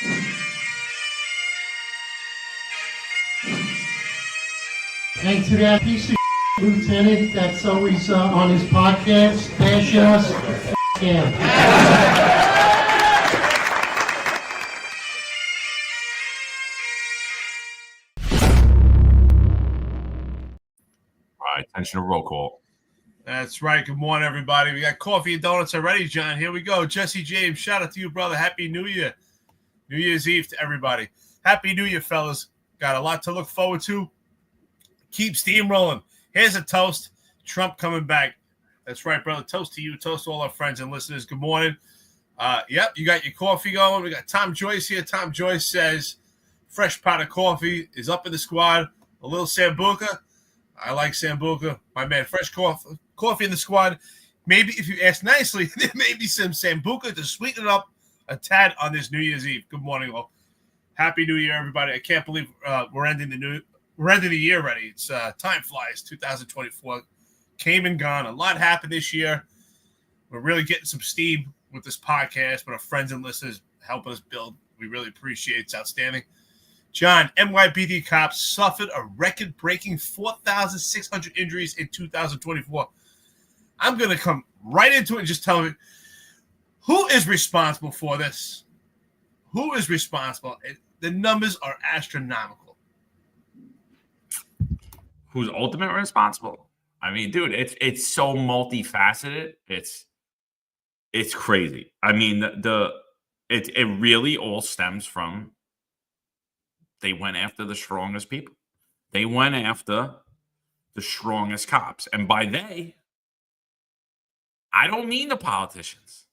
And to that piece of lieutenant that's always on his podcast, bash us, him. All right, attention to roll call. That's right. Good morning, everybody. We got coffee and donuts already, John. Here we go. Jesse James, shout out to you, brother. Happy New Year. New Year's Eve to everybody. Happy New Year, fellas. Got a lot to look forward to. Keep steamrolling. Here's a toast. Trump coming back. That's right, brother. Toast to you. Toast to all our friends and listeners. Good morning. Yep, you got your coffee going. We got Tom Joyce here. Tom Joyce says, fresh pot of coffee is up in the squad. A little Sambuca. I like Sambuca. My man, fresh coffee in the squad. Maybe if you ask nicely, there may be some Sambuca to sweeten it up a tad on this New Year's Eve. Good morning, all. Happy New Year, everybody. I can't believe we're ending the year already. It's time flies. 2024 came and gone. A lot happened this year. We're really getting some steam with this podcast, but our friends and listeners helping us build. We really appreciate it. It's outstanding. John, NYPD Cops suffered a record-breaking 4,600 injuries in 2024. I'm going to come right into it and just tell me, who is responsible for this? Who is responsible? The numbers are astronomical. Who's ultimately responsible? I mean, dude, it's so multifaceted. It's crazy. I mean, it really all stems from they went after the strongest people. They went after the strongest cops. And by they, I don't mean the politicians.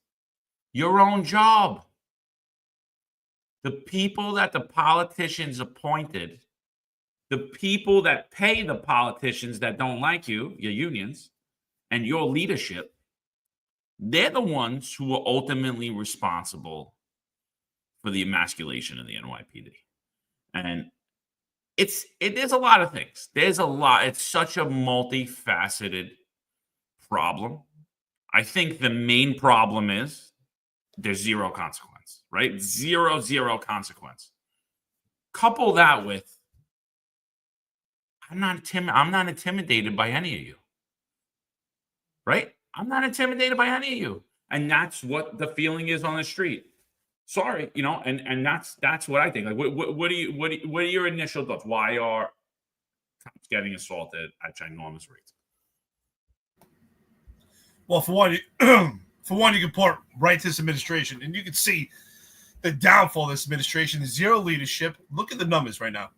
Your own job. The people that the politicians appointed, the people that pay the politicians that don't like you, your unions, and your leadership, they're the ones who are ultimately responsible for the emasculation of the NYPD. And there's a lot of things. There's a lot. It's such a multifaceted problem. I think the main problem is there's zero consequence, right? Zero consequence. Couple that with I'm not intimidated by any of you, right? I'm not intimidated by any of you. And that's what the feeling is on the street. Sorry, and that's what I think. Like, what are your initial thoughts? Why are cops getting assaulted at ginormous rates? Well, for one, you can point right to this administration, and you can see the downfall of this administration. Zero leadership. Look at the numbers right now.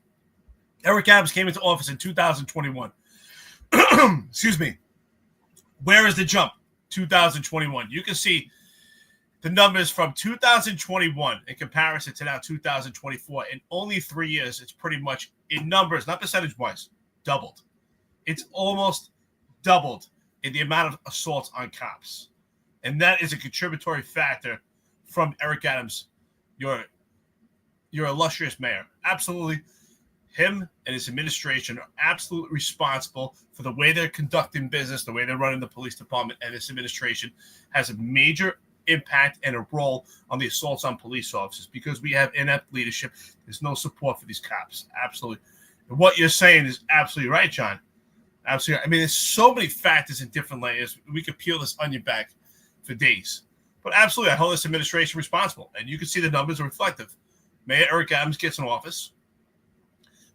Eric Adams came into office in 2021. Excuse me. Where is the jump? 2021. You can see the numbers from 2021 in comparison to now 2024. In only 3 years, it's pretty much in numbers, not percentage-wise, doubled. It's almost doubled in the amount of assaults on cops. And that is a contributory factor from Eric Adams, your illustrious mayor. Absolutely. Him and his administration are absolutely responsible for the way they're conducting business, the way they're running the police department, and this administration has a major impact and a role on the assaults on police officers because we have inept leadership. There's no support for these cops. Absolutely. And what you're saying is absolutely right, John. Absolutely. I mean, there's so many factors in different layers. We could peel this onion back for days. But absolutely, I hold this administration responsible. And you can see the numbers are reflective. Mayor Eric Adams gets in office.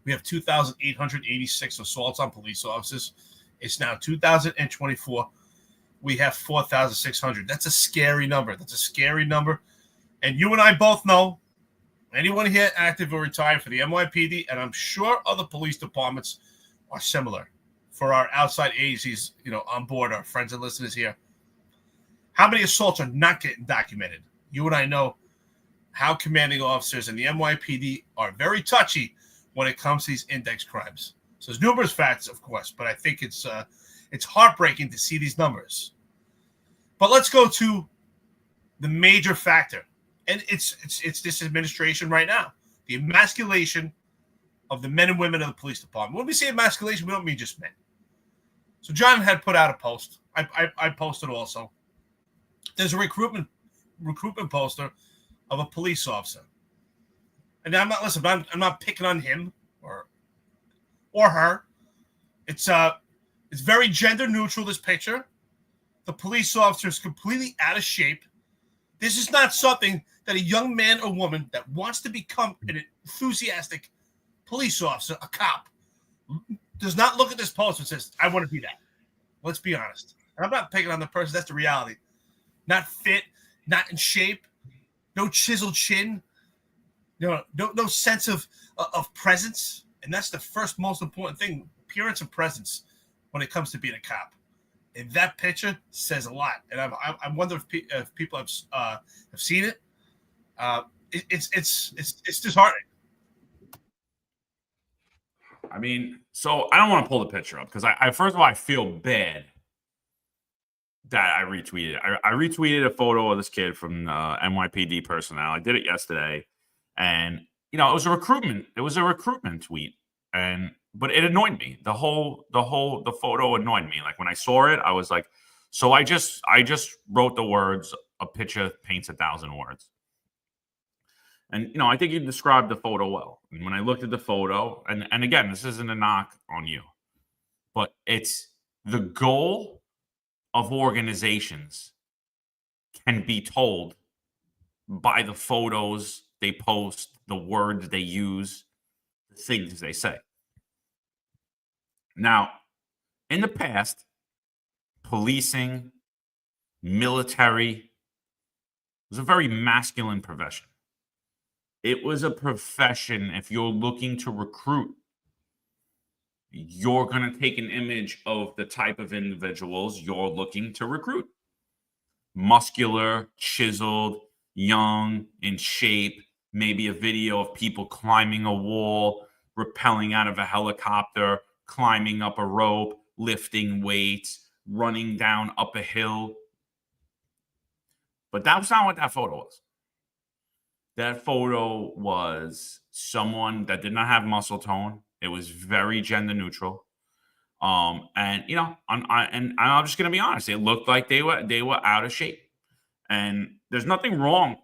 We have 2,886 assaults on police officers. It's now 2024. We have 4,600. That's a scary number. And you and I both know, anyone here active or retired for the NYPD, and I'm sure other police departments are similar for our outside agencies, on board, our friends and listeners here. How many assaults are not getting documented? You and I know how commanding officers in the NYPD are very touchy when it comes to these index crimes. So there's numerous facts, of course, but I think it's heartbreaking to see these numbers. But let's go to the major factor, and it's this administration right now, the emasculation of the men and women of the police department. When we say emasculation, we don't mean just men. So John had put out a post. I posted also. There's a recruitment poster of a police officer. And I'm not listen. I'm not picking on him or her. It's very gender neutral. This picture, the police officer is completely out of shape. This is not something that a young man or woman that wants to become an enthusiastic police officer, a cop, does not look at this post and says, "I want to be that." Let's be honest. And I'm not picking on the person. That's the reality. Not fit, not in shape, no chiseled chin, no sense of presence. And that's the first most important thing: appearance and presence when it comes to being a cop. And that picture says a lot. And I wonder if people have seen it. It's disheartening. I mean, so I don't want to pull the picture up because I first of all I feel bad that I retweeted. I retweeted a photo of this kid from NYPD personnel. I did it yesterday, and it was a recruitment. It was a recruitment tweet, but it annoyed me. The photo annoyed me. Like when I saw it, I was like, so I just wrote the words, "A picture paints 1,000 words." And I think you described the photo well. And when I looked at the photo, and again, this isn't a knock on you, but it's the goal of organizations can be told by the photos they post, the words they use, the things they say. Now, in the past, policing, military was a very masculine profession. It was a profession, if you're looking to recruit, you're going to take an image of the type of individuals you're looking to recruit. Muscular, chiseled, young, in shape, maybe a video of people climbing a wall, rappelling out of a helicopter, climbing up a rope, lifting weights, running down up a hill. But that's not what that photo was. That photo was someone that did not have muscle tone. It was very gender neutral. And I'm just gonna be honest. It looked like they were out of shape. And there's nothing wrong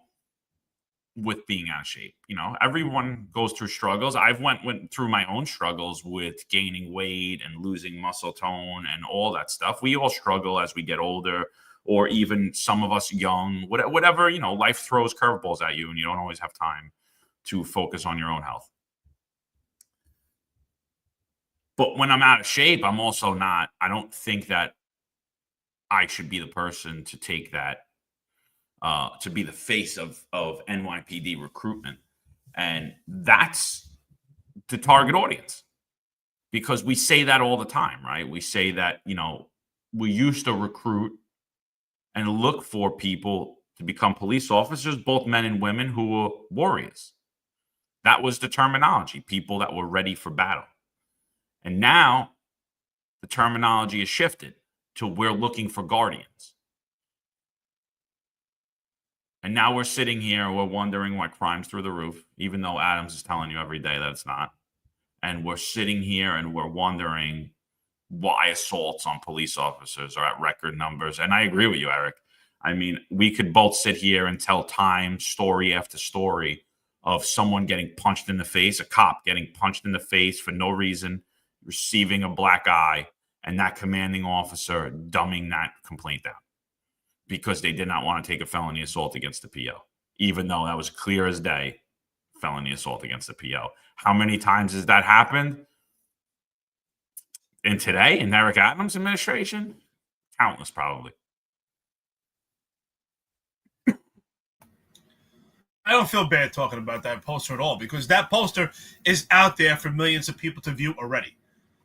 with being out of shape. Everyone goes through struggles. I've went through my own struggles with gaining weight and losing muscle tone and all that stuff. We all struggle as we get older, or even some of us young, whatever, life throws curveballs at you and you don't always have time to focus on your own health. But when I'm out of shape, I'm also not, I don't think that I should be the person to take that, to be the face of NYPD recruitment. And that's the target audience, because we say that all the time, right? We say that, we used to recruit and look for people to become police officers, both men and women who were warriors. That was the terminology, people that were ready for battle. And now the terminology has shifted to we're looking for guardians. And now we're sitting here, we're wondering why crime's through the roof, even though Adams is telling you every day that it's not. And we're sitting here and we're wondering why assaults on police officers are at record numbers. And I agree with you, Eric. I mean, we could both sit here and tell time, story after story of someone getting punched in the face, a cop getting punched in the face for no reason, receiving a black eye, and that commanding officer dumbing that complaint down because they did not want to take a felony assault against the PO, even though that was clear as day, felony assault against the PO. How many times has that happened? In today, in Eric Adams' administration? Countless, probably. I don't feel bad talking about that poster at all, because that poster is out there for millions of people to view already.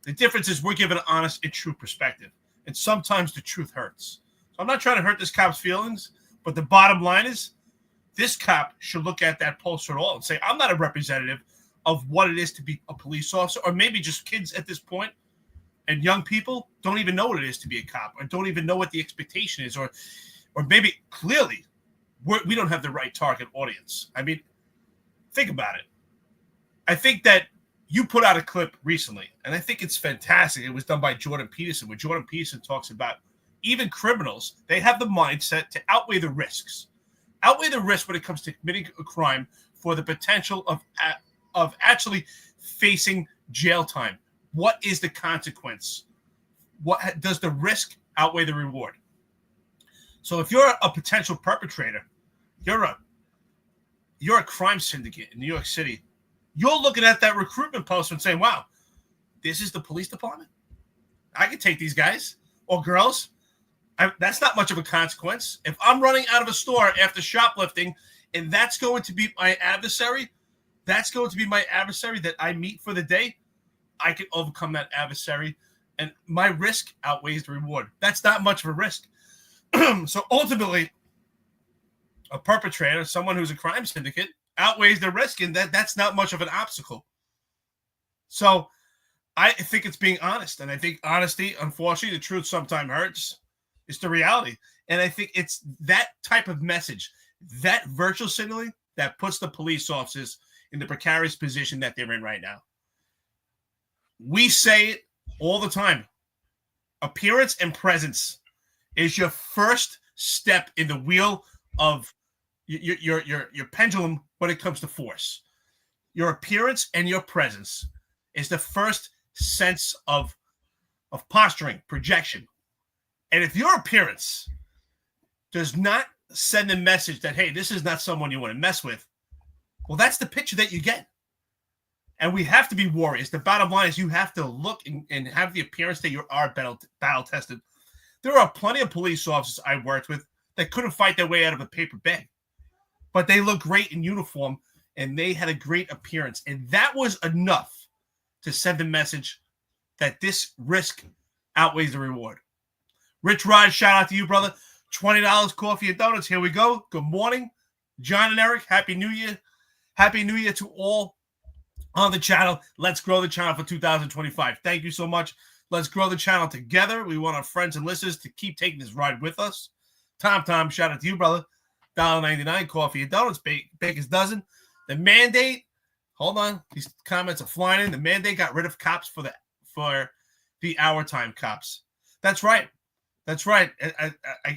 The difference is we're giving an honest and true perspective, and sometimes the truth hurts. So I'm not trying to hurt this cop's feelings, but the bottom line is this cop should look at that poster at all and say, I'm not a representative of what it is to be a police officer, or maybe just kids at this point. And young people don't even know what it is to be a cop, or don't even know what the expectation is, or maybe clearly we don't have the right target audience. I mean, think about it. I think that you put out a clip recently, and I think it's fantastic. It was done by Jordan Peterson, where Jordan Peterson talks about even criminals, they have the mindset to outweigh the risks, outweigh the risk when it comes to committing a crime for the potential of actually facing jail time? What is the consequence? What does the risk outweigh the reward? So if you're a potential perpetrator, you're a crime syndicate in New York City, you're looking at that recruitment post and saying, wow, this is the police department? I can take these guys or girls. That's not much of a consequence. If I'm running out of a store after shoplifting and that's going to be my adversary, that I meet for the day, I can overcome that adversary, and my risk outweighs the reward. That's not much of a risk. So ultimately, a perpetrator, someone who's a crime syndicate, outweighs the risk, and that's not much of an obstacle. So I think it's being honest, and I think honesty, unfortunately, the truth sometimes hurts. It's the reality. And I think it's that type of message, that virtual signaling, that puts the police officers in the precarious position that they're in right now. We say it all the time. Appearance and presence is your first step in the wheel of your pendulum when it comes to force. Your appearance and your presence is the first sense of posturing, projection. And if your appearance does not send a message that, hey, this is not someone you want to mess with, well, that's the picture that you get. And we have to be warriors. The bottom line is you have to look and have the appearance that you are battle-tested. There are plenty of police officers I worked with that couldn't fight their way out of a paper bag. But they look great in uniform, and they had a great appearance. And that was enough to send a message that this risk outweighs the reward. Rich Rod, shout out to you, brother. $20 coffee and donuts. Here we go. Good morning, John and Eric. Happy New Year. Happy New Year to all on the channel. Let's grow the channel for 2025. Thank you so much. Let's grow the channel together. We want our friends and listeners to keep taking this ride with us. Tom, shout out to you, brother. $1.99 coffee and donuts, Baker's dozen. The mandate, hold on, these comments are flying in. The mandate got rid of cops for the hour time cops. That's right.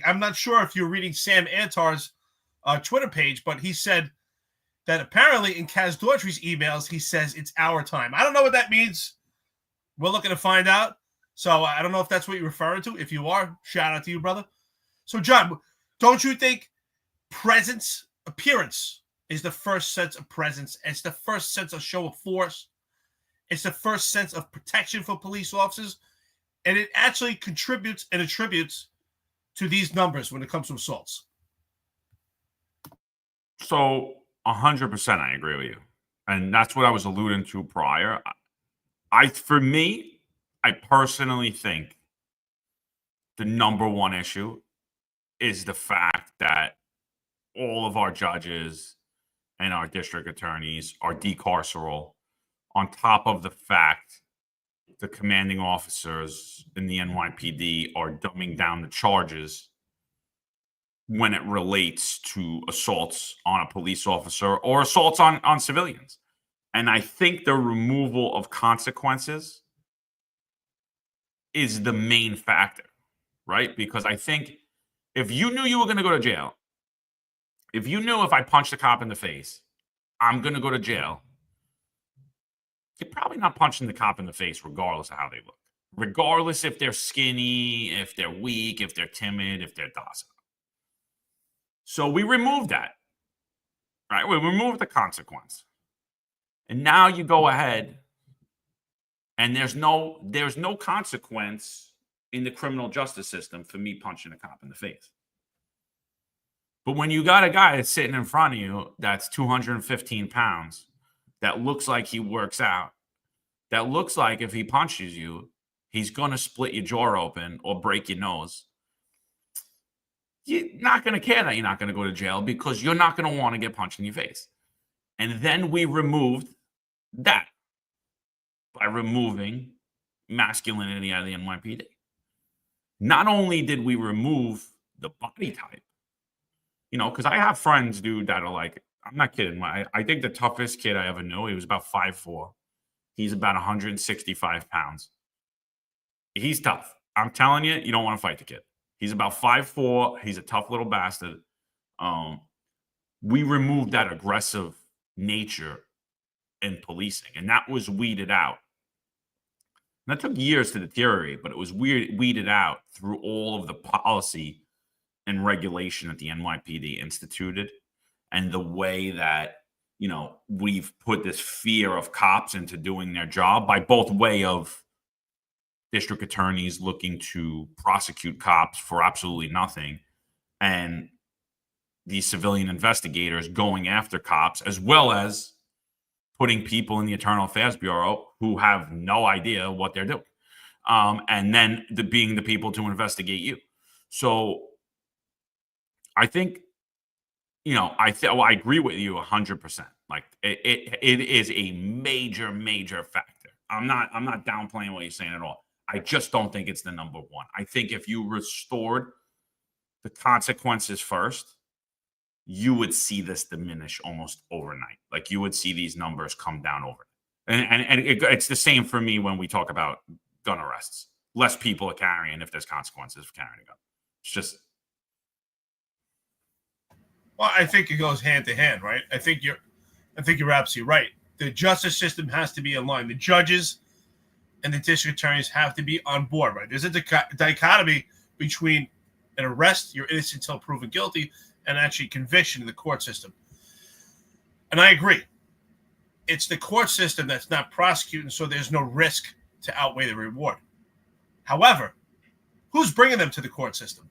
I'm not sure if you're reading Sam Antar's Twitter page, but he said that apparently in Kaz Daughtry's emails, he says it's our time. I don't know what that means. We're looking to find out. So I don't know if that's what you're referring to. If you are, shout out to you, brother. So, John, don't you think appearance is the first sense of presence? It's the first sense of show of force. It's the first sense of protection for police officers. And it actually contributes and attributes to these numbers when it comes to assaults. So 100% I agree with you. And that's what I was alluding to prior. For me, I personally think the number one issue is the fact that all of our judges and our district attorneys are decarceral, on top of the fact the commanding officers in the NYPD are dumbing down the charges when it relates to assaults on a police officer or assaults on civilians. And I think the removal of consequences is the main factor, right? Because I think if you knew you were going to go to jail, if you knew if I punched a cop in the face, I'm going to go to jail, you're probably not punching the cop in the face regardless of how they look. Regardless if they're skinny, if they're weak, if they're timid, if they're docile. So we removed that, right? We removed the consequence. And now you go ahead and there's no consequence in the criminal justice system for me punching a cop in the face. But when you got a guy that's sitting in front of you that's 215 pounds, that looks like he works out, that looks like if he punches you, he's going to split your jaw open or break your nose, you're not going to care that you're not going to go to jail because you're not going to want to get punched in your face. And then we removed that by removing masculinity out of the NYPD. Not only did we remove the body type, because I have friends, dude, that are like, I'm not kidding. I think the toughest kid I ever knew, he was about 5'4". He's about 165 pounds. He's tough. I'm telling you, you don't want to fight the kid. He's about 5'4". He's a tough little bastard. we removed that aggressive nature in policing, and that was weeded out. And that took years to deteriorate, but it was weeded out through all of the policy and regulation that the NYPD instituted, and the way that we've put this fear of cops into doing their job by both way of district attorneys looking to prosecute cops for absolutely nothing, and these civilian investigators going after cops, as well as putting people in the Internal Affairs Bureau who have no idea what they're doing, and then being the people to investigate you. So I think, I agree with you 100%. Like it is a major, major factor. I'm not downplaying what you're saying at all. I just don't think it's the number one. I think if you restored the consequences first, you would see this diminish almost overnight. Like you would see these numbers come down over. And it's the same for me when we talk about gun arrests. Less people are carrying if there's consequences for carrying a gun. It's just. Well, I think it goes hand to hand, right? I think you're absolutely right. The justice system has to be in line. The judges and the district attorneys have to be on board, right? There's a dichotomy between an arrest, you're innocent until proven guilty, and actually conviction in the court system. And I agree. It's the court system that's not prosecuting, so there's no risk to outweigh the reward. However, who's bringing them to the court system?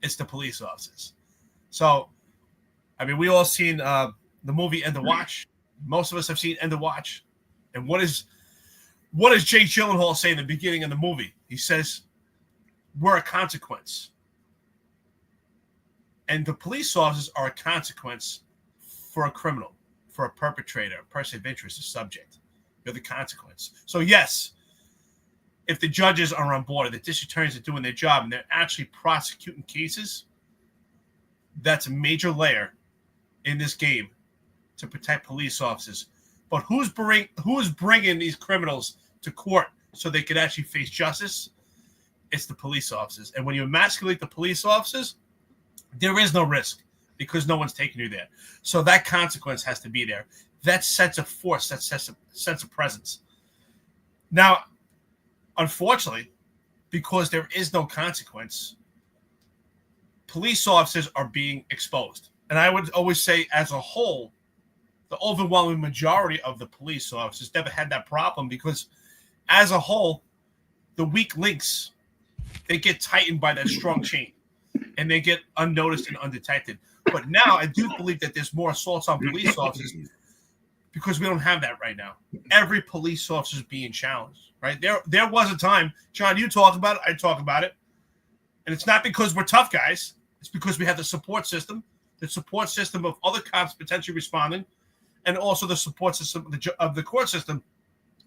It's the police officers. So, I mean, we all seen the movie End of Watch. Most of us have seen End of Watch. And what does Jake Gyllenhaal say in the beginning of the movie? He says, we're a consequence. And the police officers are a consequence for a criminal, for a perpetrator, a person of interest, a subject. You're the consequence. So, yes, if the judges are on board, the district attorneys are doing their job, and they're actually prosecuting cases, that's a major layer in this game to protect police officers. But who's bringing these criminals to court so they could actually face justice? It's the police officers. And when you emasculate the police officers, there is no risk because no one's taking you there. So that consequence has to be there. That sense of force, that sense of presence. Now, unfortunately, because there is no consequence, police officers are being exposed. And I would always say, as a whole, the overwhelming majority of the police officers never had that problem because, as a whole, the weak links, they get tightened by that strong chain and they get unnoticed and undetected. But now I do believe that there's more assaults on police officers because we don't have that right now. Every police officer is being challenged, right? There was a time, John, you talk about it, I talk about it, and it's not because we're tough guys. It's because we have the support system of other cops potentially responding, and also the support system of the court system.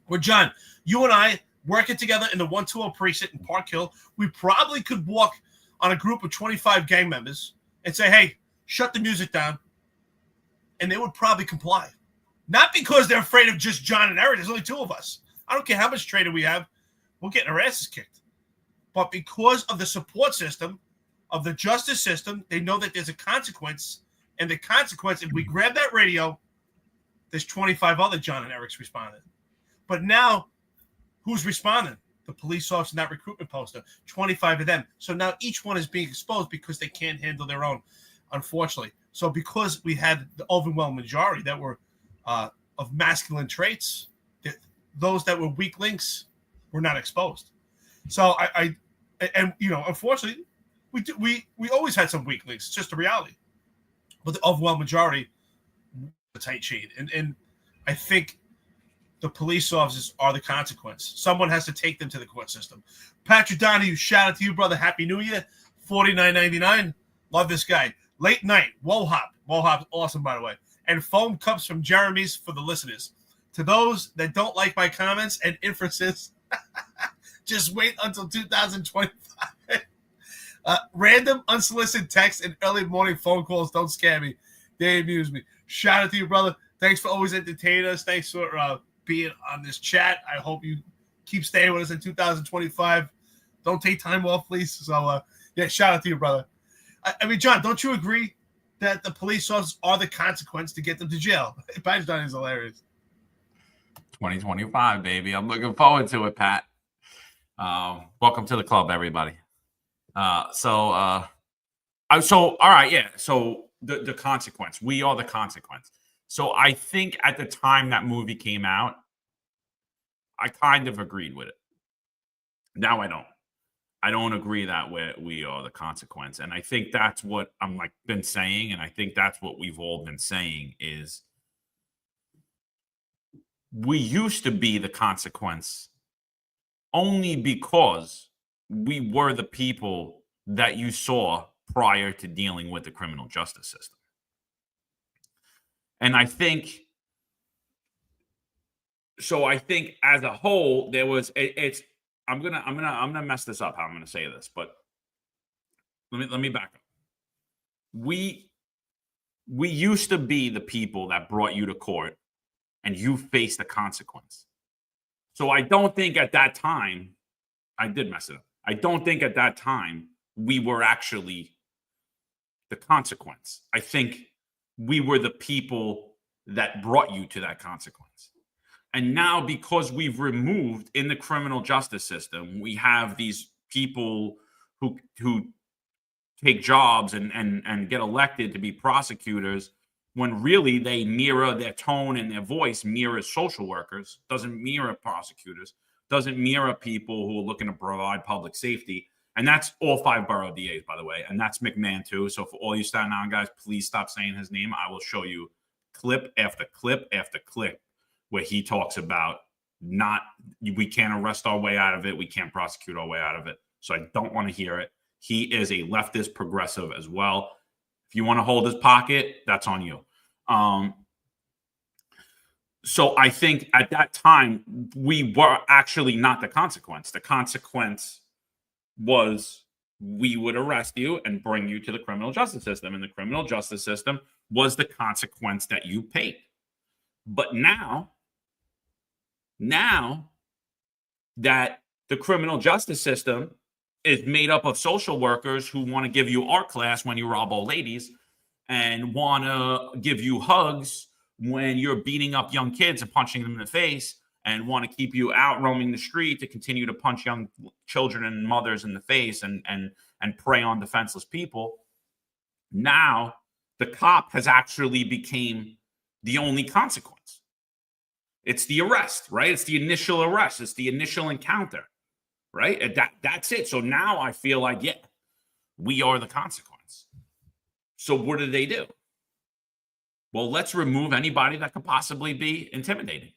Where, John, you and I working together in the 120 precinct in Park Hill, we probably could walk on a group of 25 gang members and say, hey, shut the music down. And they would probably comply. Not because they're afraid of just John and Eric. There's only two of us. I don't care how much training we have. We're getting our asses kicked. But because of the support system, of the justice system, they know that there's a consequence. And the consequence, if we grab that radio, there's 25 other John and Erics responding. But now, who's responding? The police officer, that recruitment poster, 25 of them. So now each one is being exposed because they can't handle their own, unfortunately. So because we had the overwhelming majority that were of masculine traits, those that were weak links were not exposed. So unfortunately, we always had some weak links. It's just a reality. But the overwhelming majority, the tight chain. And I think the police officers are the consequence. Someone has to take them to the court system. Patrick Donahue, shout out to you, brother. Happy New Year. $49.99. Love this guy. Late night. Wohop. Wohop's awesome, by the way. And foam cups from Jeremy's for the listeners. To those that don't like my comments and inferences, just wait until 2025. Random unsolicited texts and early morning phone calls don't scare me. They amuse me. Shout out to you, brother. Thanks for always entertaining us. Thanks for being on this chat. I hope you keep staying with us in 2025. Don't take time off, please. So, shout out to you, brother. I mean, John, don't you agree that the police officers are the consequence to get them to jail. Patch is hilarious. 2025, baby. I'm looking forward to it, Pat. Welcome to the club, everybody. So all right, yeah. So the consequence. We are the consequence. So I think at the time that movie came out, I kind of agreed with it. Now I don't. I don't agree that we are the consequence. And I think that's what I'm been saying. And I think that's what we've all been saying is we used to be the consequence only because we were the people that you saw prior to dealing with the criminal justice system. And I think as a whole, there was I'm gonna mess this up how I'm gonna say this, but let me back up. We used to be the people that brought you to court and you faced the consequence. So I don't think at that time, I did mess it up. I don't think at that time we were actually the consequence. I think we were the people that brought you to that consequence. And now, because we've removed in the criminal justice system, we have these people who take jobs and get elected to be prosecutors when really they mirror their tone and their voice mirrors social workers, doesn't mirror prosecutors, doesn't mirror people who are looking to provide public safety. And that's all 5 borough DAs, by the way. And that's McMahon, too. So for all you Staten Island guys, please stop saying his name. I will show you clip after clip after clip where he talks about we can't arrest our way out of it. We can't prosecute our way out of it. So I don't want to hear it. He is a leftist progressive as well. If you want to hold his pocket, that's on you. So I think at that time, we were actually not the consequence. The consequence was we would arrest you and bring you to the criminal justice system. And the criminal justice system was the consequence that you paid. But now that the criminal justice system is made up of social workers who want to give you art class when you rob old ladies and want to give you hugs when you're beating up young kids and punching them in the face and want to keep you out roaming the street to continue to punch young children and mothers in the face and prey on defenseless people. Now the cop has actually became the only consequence. It's the arrest, right? It's the initial arrest. It's the initial encounter, right? And that's it. So now I feel like, yeah, we are the consequence. So what do? Well, let's remove anybody that could possibly be intimidating.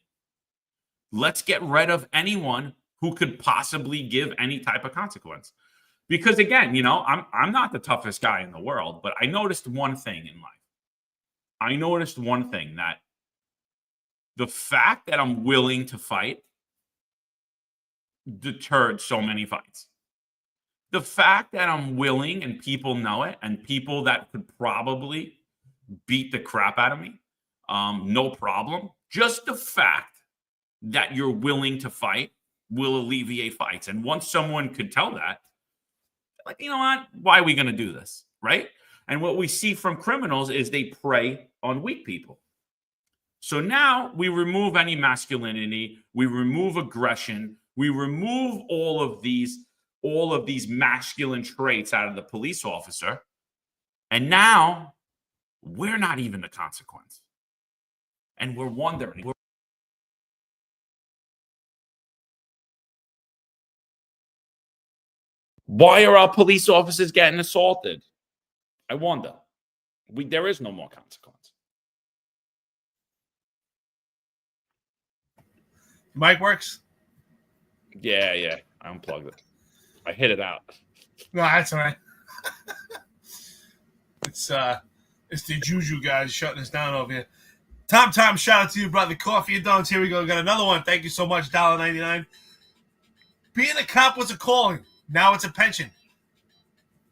Let's get rid of anyone who could possibly give any type of consequence. Because again, I'm not the toughest guy in the world, but I noticed one thing in life. I noticed one thing, that the fact that I'm willing to fight deterred so many fights. The fact that I'm willing and people know it, and people that could probably beat the crap out of me, no problem. Just the fact that you're willing to fight will alleviate fights. And once someone could tell that, like, you know what? Why are we going to do this? Right? And what we see from criminals is they prey on weak people. So now we remove any masculinity, we remove aggression, we remove all of these masculine traits out of the police officer. And now we're not even the consequence. And we're wondering, why are our police officers getting assaulted? I wonder. There is no more consequence. Mic works? Yeah. I unplugged it. I hit it out. No, that's all right. It's the Juju guys shutting us down over here. Tom, shout out to you, brother. Coffee and donuts. Here we go. We got another one. Thank you so much. $1.99. Being a cop was a calling. Now it's a pension.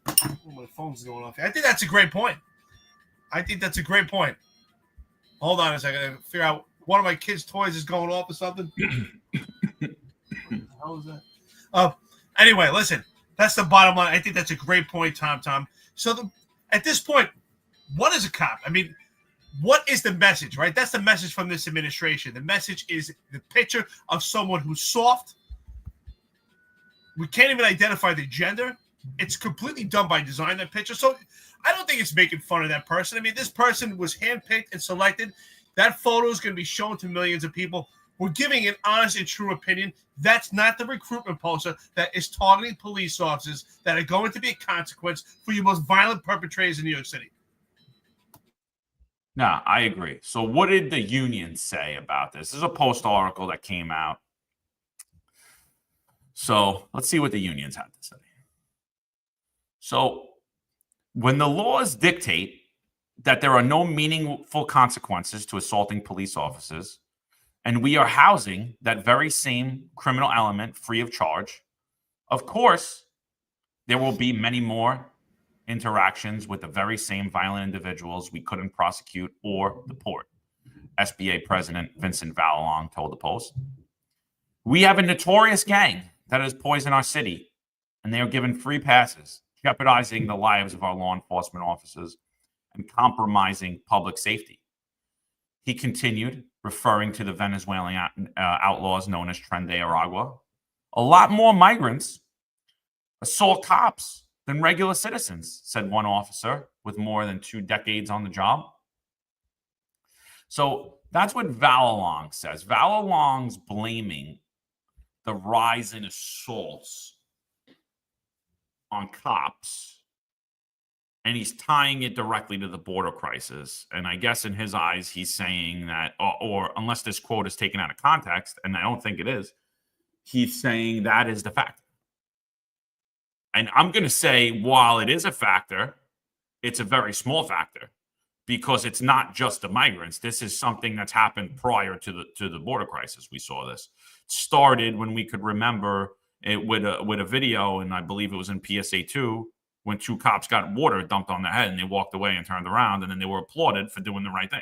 Oh, my phone's going off. I think that's a great point. Hold on a second. I figure out one of my kids' toys is going off or something. What the hell is that? Anyway, listen. That's the bottom line. I think that's a great point, Tom. So at this point, what is a cop? I mean, what is the message, right? That's the message from this administration. The message is the picture of someone who's soft. We can't even identify the gender. It's completely done by design, that picture. So I don't think it's making fun of that person. I mean, this person was handpicked and selected. That photo is going to be shown to millions of people. We're giving an honest and true opinion. That's not the recruitment poster that is targeting police officers that are going to be a consequence for your most violent perpetrators in New York City. No, I agree. So what did the union say about this? This is a Post article that came out. So let's see what the unions have to say. So when the laws dictate that there are no meaningful consequences to assaulting police officers, and we are housing that very same criminal element free of charge, of course, there will be many more interactions with the very same violent individuals we couldn't prosecute or deport. SBA President Vincent Vallalong told the Post. We have a notorious gang that has poisoned our city, and they are given free passes, jeopardizing the lives of our law enforcement officers and compromising public safety. He continued, referring to the Venezuelan outlaws known as Tren de Aragua. A lot more migrants assault cops than regular citizens, said one officer with more than 2 decades on the job. So that's what Vallalong says. Vallalong's blaming the rise in assaults on cops, and he's tying it directly to the border crisis. And I guess in his eyes, he's saying that, or unless this quote is taken out of context, and I don't think it is, he's saying that is the factor. And I'm going to say, while it is a factor, it's a very small factor, because it's not just the migrants. This is something that's happened prior to the border crisis. We saw this. It started when we could remember it with a video, and I believe it was in PSA 2, when 2 cops got water dumped on their head and they walked away and turned around, and then they were applauded for doing the right thing.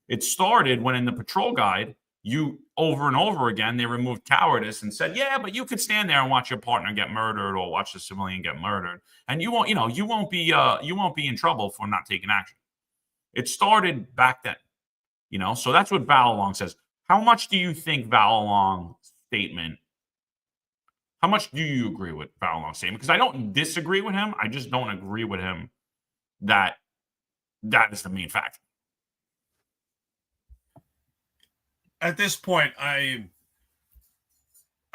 It started when in the patrol guide, you over and over again, they removed cowardice and said, yeah, but you could stand there and watch your partner get murdered or watch the civilian get murdered, and you won't be in trouble for not taking action. It started back then, so that's what Vallalong says. How much do you think Vallalong's statement, how much do you agree with Vallalong's statement? Because I don't disagree with him. I just don't agree with him that is the main factor. At this point, I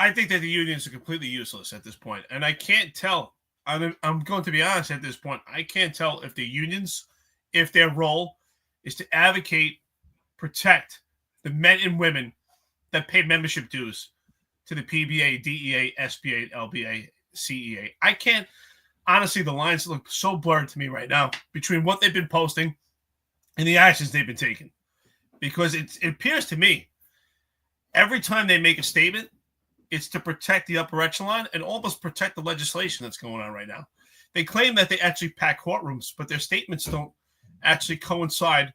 think that the unions are completely useless at this point. And I can't tell. I'm going to be honest at this point. I can't tell if the unions, if their role is to advocate, protect the men and women that pay membership dues to the PBA, DEA, SBA, LBA, CEA. I can't, honestly, the lines look so blurred to me right now between what they've been posting and the actions they've been taking. Because it appears to me, every time they make a statement, it's to protect the upper echelon and almost protect the legislation that's going on right now. They claim that they actually pack courtrooms, but their statements don't actually coincide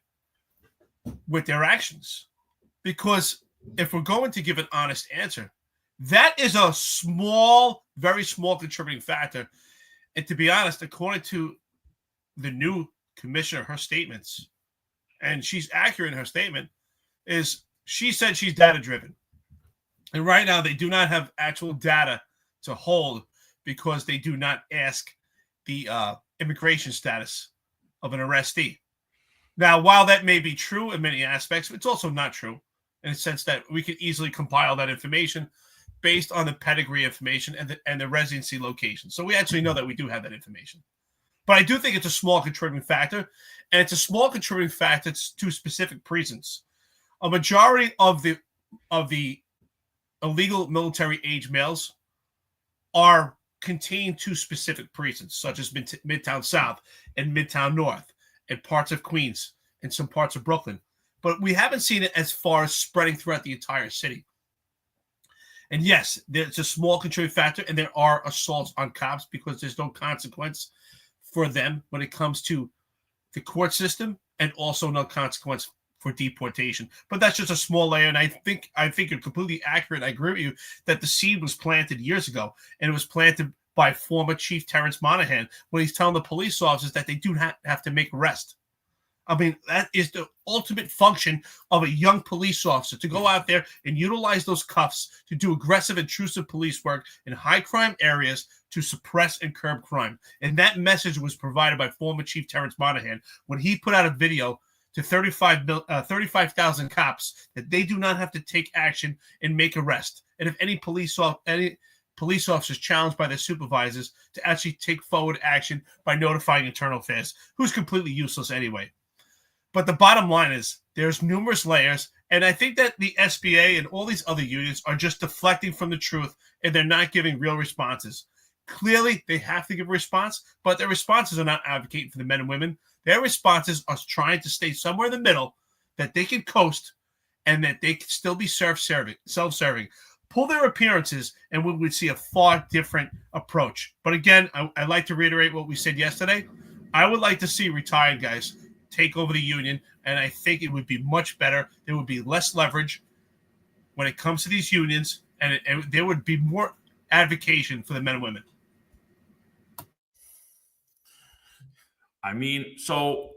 with their actions. Because if we're going to give an honest answer, that is a small, very small contributing factor. And to be honest, according to the new commissioner, her statements, and she's accurate in her statement, is she said she's data-driven. And right now, they do not have actual data to hold because they do not ask the immigration status of an arrestee. Now, while that may be true in many aspects, it's also not true in the sense that we could easily compile that information based on the pedigree information and the residency location. So we actually know that we do have that information. But I do think it's a small contributing factor, and it's a small contributing factor to specific reasons. A majority of the illegal military age males are contained to specific prisons, such as Midtown South and Midtown North and parts of Queens and some parts of Brooklyn. But we haven't seen it as far as spreading throughout the entire city. And yes, there's a small contributing factor, and there are assaults on cops because there's no consequence for them when it comes to the court system, and also no consequence for deportation. But that's just a small layer, and I think you're completely accurate. I agree with you that the seed was planted years ago, and it was planted by former Chief Terrence Monahan when he's telling the police officers that they do not have to make arrests. I mean, that is the ultimate function of a young police officer, to go out there and utilize those cuffs to do aggressive, intrusive police work in high crime areas to suppress and curb crime. And that message was provided by former Chief Terrence Monahan when he put out a video to 35,000 cops that they do not have to take action and make arrest. And if any police officers challenged by their supervisors to actually take forward action by notifying internal affairs, who's completely useless anyway. But the bottom line is there's numerous layers, and I think that the SBA and all these other unions are just deflecting from the truth, and they're not giving real responses. Clearly, they have to give a response, but their responses are not advocating for the men and women. Their responses are trying to stay somewhere in the middle that they can coast and that they can still be self-serving. Pull their appearances, and we would see a far different approach. But again, I'd like to reiterate what we said yesterday. I would like to see retired guys take over the union, and I think it would be much better. There would be less leverage when it comes to these unions, and there would be more advocacy for the men and women. I mean, so,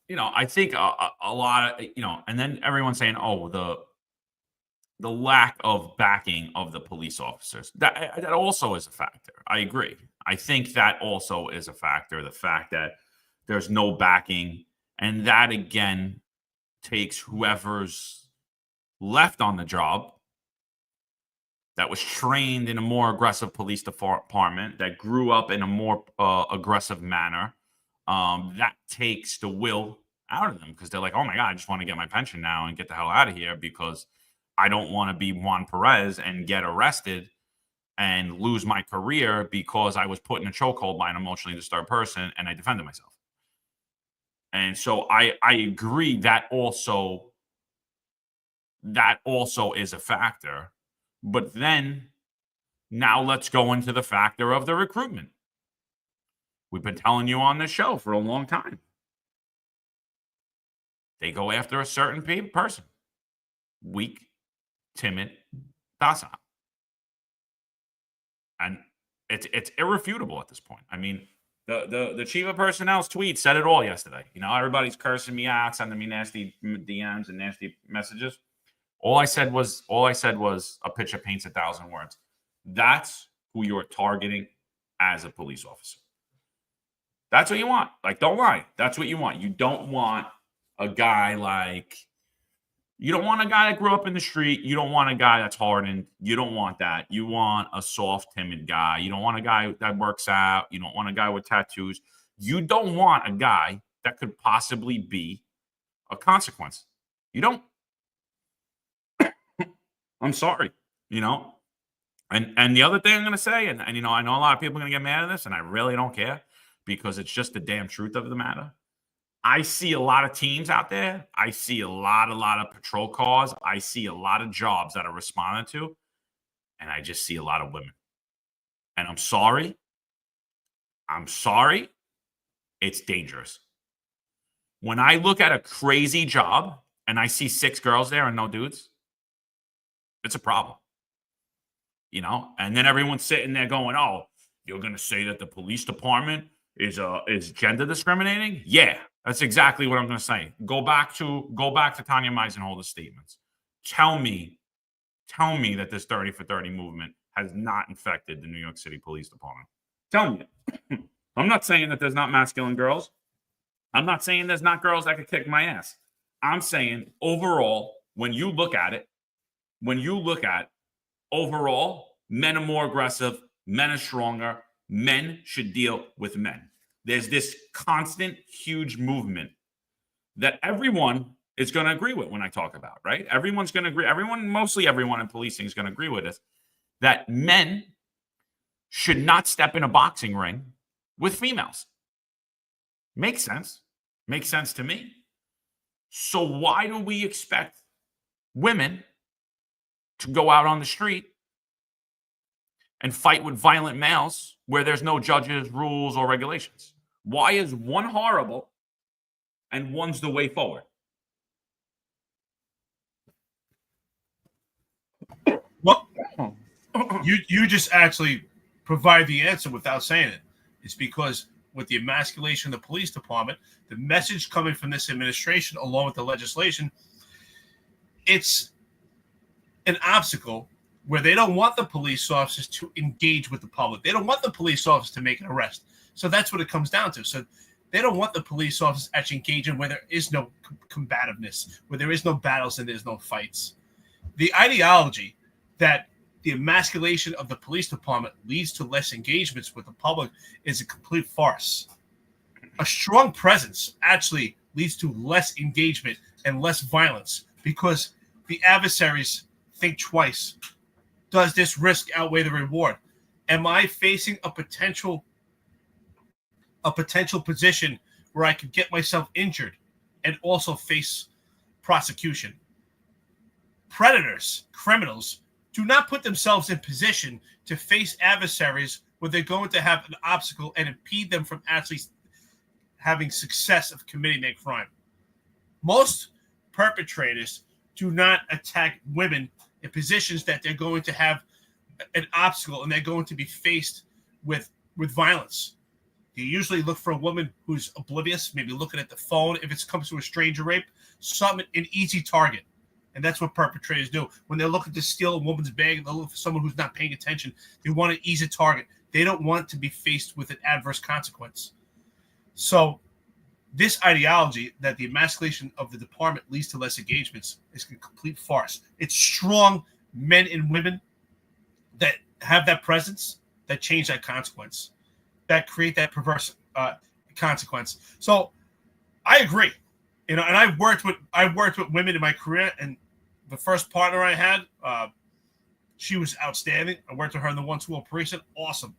I think a lot of, and then everyone's saying, oh, the lack of backing of the police officers. That also is a factor. I agree. I think that also is a factor. The fact that there's no backing, and that again takes whoever's left on the job that was trained in a more aggressive police department, that grew up in a more aggressive manner. That takes the will out of them, because they're like, oh my God, I just want to get my pension now and get the hell out of here, because I don't want to be Juan Perez and get arrested and lose my career because I was put in a chokehold by an emotionally disturbed person and I defended myself. And so I agree that also is a factor. But then now let's go into the factor of the recruitment. We've been telling you on this show for a long time. They go after a certain person. Weak, timid, docile. And it's irrefutable at this point. I mean, the chief of personnel's tweet said it all yesterday. Everybody's cursing me out, sending me nasty DMs and nasty messages. All I said was a picture paints 1,000 words. That's who you're targeting as a police officer. That's what you want. Like, don't lie. That's what you want. You don't want a guy you don't want a guy that grew up in the street. You don't want a guy that's hardened. You don't want that. You want a soft, timid guy. You don't want a guy that works out. You don't want a guy with tattoos. You don't want a guy that could possibly be a consequence. You don't. I'm sorry, And the other thing I'm going to say, and I know a lot of people are going to get mad at this, and I really don't care, because it's just the damn truth of the matter. I see a lot of teams out there. I see a lot of patrol cars. I see a lot of jobs that are responded to, and I just see a lot of women. And I'm sorry. It's dangerous. When I look at a crazy job and I see 6 girls there and no dudes, it's a problem. And then everyone's sitting there going, oh, you're going to say that the police department is gender discriminating? Yeah, that's exactly what I'm going to say. Go back to Tanya Meisenholder's statements. Tell me that this 30 for 30 movement has not infected the New York City Police Department. Tell me it. I'm not saying that there's not masculine girls. I'm not saying there's not girls that could kick my ass. I'm saying overall, when you look at overall, men are more aggressive, men are stronger, men should deal with men. There's this constant, huge movement that everyone is going to agree with when I talk about, right? Everyone's going to agree. Mostly everyone in policing is going to agree with us that men should not step in a boxing ring with females. Makes sense. Makes sense to me. So why do we expect women to go out on the street and fight with violent males where there's no judges, rules, or regulations? Why is one horrible and one's the way forward? Well, you just actually provide the answer without saying it. It's because with the emasculation of the police department, the message coming from this administration, along with the legislation, it's an obstacle where they don't want the police officers to engage with the public. They don't want the police officers to make an arrest. So that's what it comes down to. So they don't want the police officers actually engaging where there is no combativeness, where there is no battles and there's no fights. The ideology that the emasculation of the police department leads to less engagements with the public is a complete farce. A strong presence actually leads to less engagement and less violence because the adversaries think twice. Does this risk outweigh the reward? Am I facing a potential position where I could get myself injured and also face prosecution? Predators, criminals, do not put themselves in position to face adversaries where they're going to have an obstacle and impede them from actually having success of committing their crime. Most perpetrators do not attack women in positions that they're going to have an obstacle and they're going to be faced with violence. You usually look for a woman who's oblivious, maybe looking at the phone. If it comes to a stranger rape, an easy target. And that's what perpetrators do. When they're looking to steal a woman's bag, they'll look for someone who's not paying attention. They want an easy target. They don't want to be faced with an adverse consequence. So this ideology that the emasculation of the department leads to less engagements is a complete farce. It's strong men and women that have that presence that change that consequence, that create that perverse consequence. So I agree, and I've worked with women in my career, and the first partner I had, she was outstanding. I worked with her in the 1-2 precinct, awesome.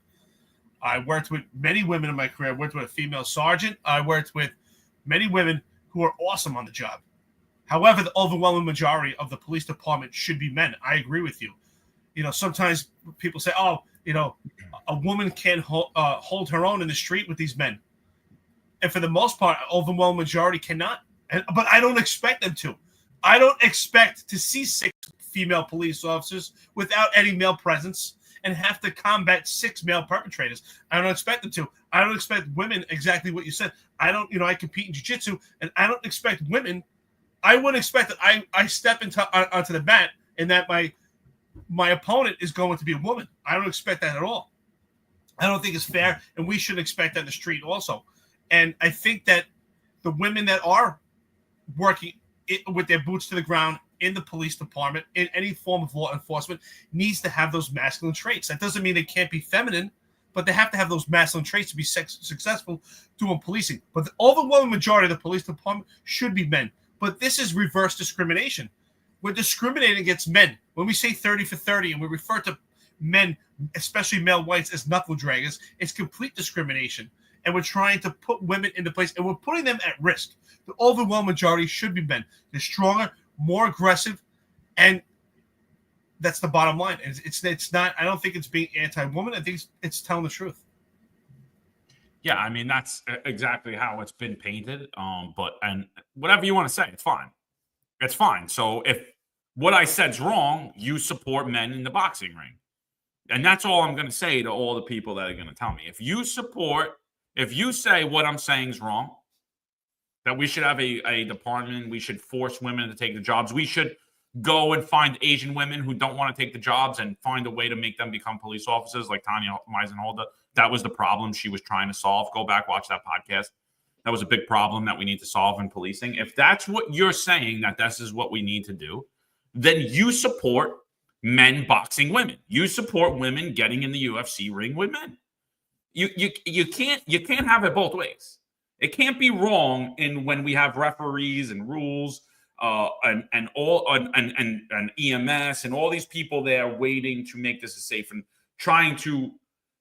I worked with many women in my career. I worked with a female sergeant. I worked with many women who are awesome on the job. However, the overwhelming majority of the police department should be men. I agree with you. Sometimes people say, a woman can hold her own in the street with these men. And for the most part, overwhelming majority cannot. But I don't expect them to. I don't expect to see 6 female police officers without any male presence and have to combat 6 male perpetrators. I don't expect them to. I don't expect women, exactly what you said. I compete in jiu-jitsu, and I don't expect women. I wouldn't expect that I step onto the mat and that my opponent is going to be a woman. I don't expect that at all. I don't think it's fair, and we shouldn't expect that in the street also. And I think that the women that are working with their boots to the ground in the police department, in any form of law enforcement, needs to have those masculine traits. That doesn't mean they can't be feminine, but they have to have those masculine traits to be successful doing policing. But the overwhelming majority of the police department should be men. But this is reverse discrimination. We're discriminating against men. When we say 30 for 30 and we refer to men, especially male whites, as knuckle draggers, it's complete discrimination. And we're trying to put women into place, and we're putting them at risk. The overwhelming majority should be men. They're stronger, more aggressive, and that's the bottom line. It's not. I don't think it's being anti-woman. I think it's telling the truth. Yeah, I mean that's exactly how it's been painted. And whatever you want to say, it's fine. It's fine. So if what I said's wrong, you support men in the boxing ring, and that's all I'm going to say to all the people that are going to tell me. If you say what I'm saying is wrong, that we should have a department, we should force women to take the jobs, we should go and find Asian women who don't want to take the jobs and find a way to make them become police officers like Tanya Meisenholder. That was the problem she was trying to solve. Go back, watch that podcast. That was a big problem that we need to solve in policing. If that's what you're saying, that this is what we need to do, then you support men boxing women. You support women getting in the UFC ring with men. You can't have it both ways. It can't be wrong when we have referees and rules and EMS and all these people there waiting to make this as safe and trying to,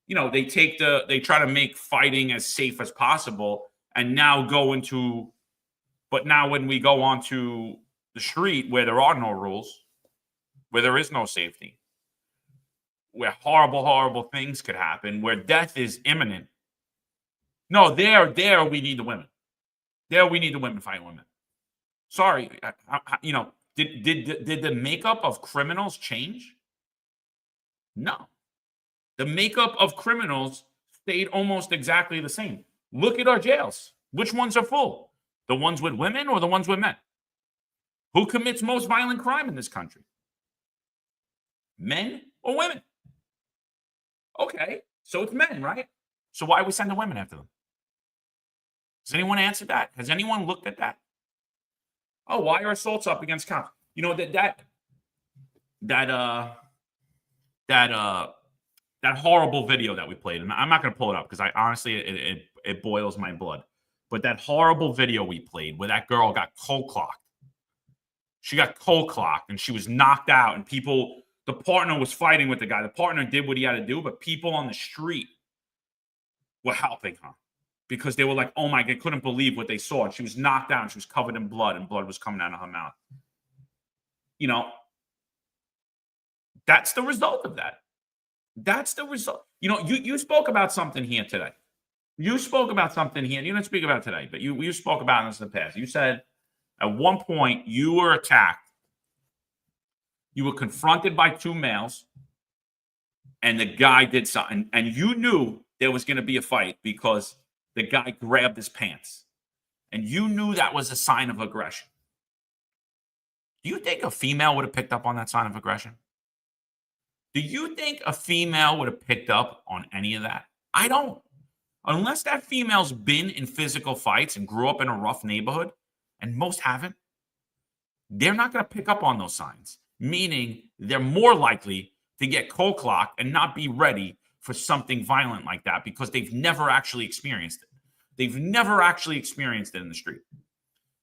they try to make fighting as safe as possible, and now when we go onto the street where there are no rules, where there is no safety, where horrible things could happen, where death is imminent. No, there we need the women. There we need the women fighting women. Sorry, did the makeup of criminals change? No. The makeup of criminals stayed almost exactly the same. Look at our jails. Which ones are full? The ones with women or the ones with men? Who commits most violent crime in this country? Men or women? Okay, so it's men, right? So why are we sending women after them? Has anyone answered that? Has anyone looked at that? Oh, why are assaults up against cops? You know, that horrible video that we played, and I'm not going to pull it up because I honestly it boils my blood. But that horrible video we played where that girl got cold clocked. She got cold clocked and she was knocked out, and the partner was fighting with the guy. The partner did what he had to do, but people on the street were helping her because they were like, oh my God, couldn't believe what they saw. And she was knocked out and she was covered in blood, and blood was coming out of her mouth. You know, that's the result of that. That's the result. You know, you spoke about something here today. You spoke about something here. You didn't speak about it today, but you spoke about this in the past. You said at one point you were attacked. You were confronted by two males, and the guy did something, and you knew there was going to be a fight because the guy grabbed his pants, and you knew that was a sign of aggression. Do you think a female would have picked up on that sign of aggression? Do you think a female would have picked up on any of that? I don't. Unless that female's been in physical fights and grew up in a rough neighborhood, and most haven't, they're not going to pick up on those signs, meaning they're more likely to get cold clocked and not be ready for something violent like that because they've never actually experienced it. They've never actually experienced it in the street.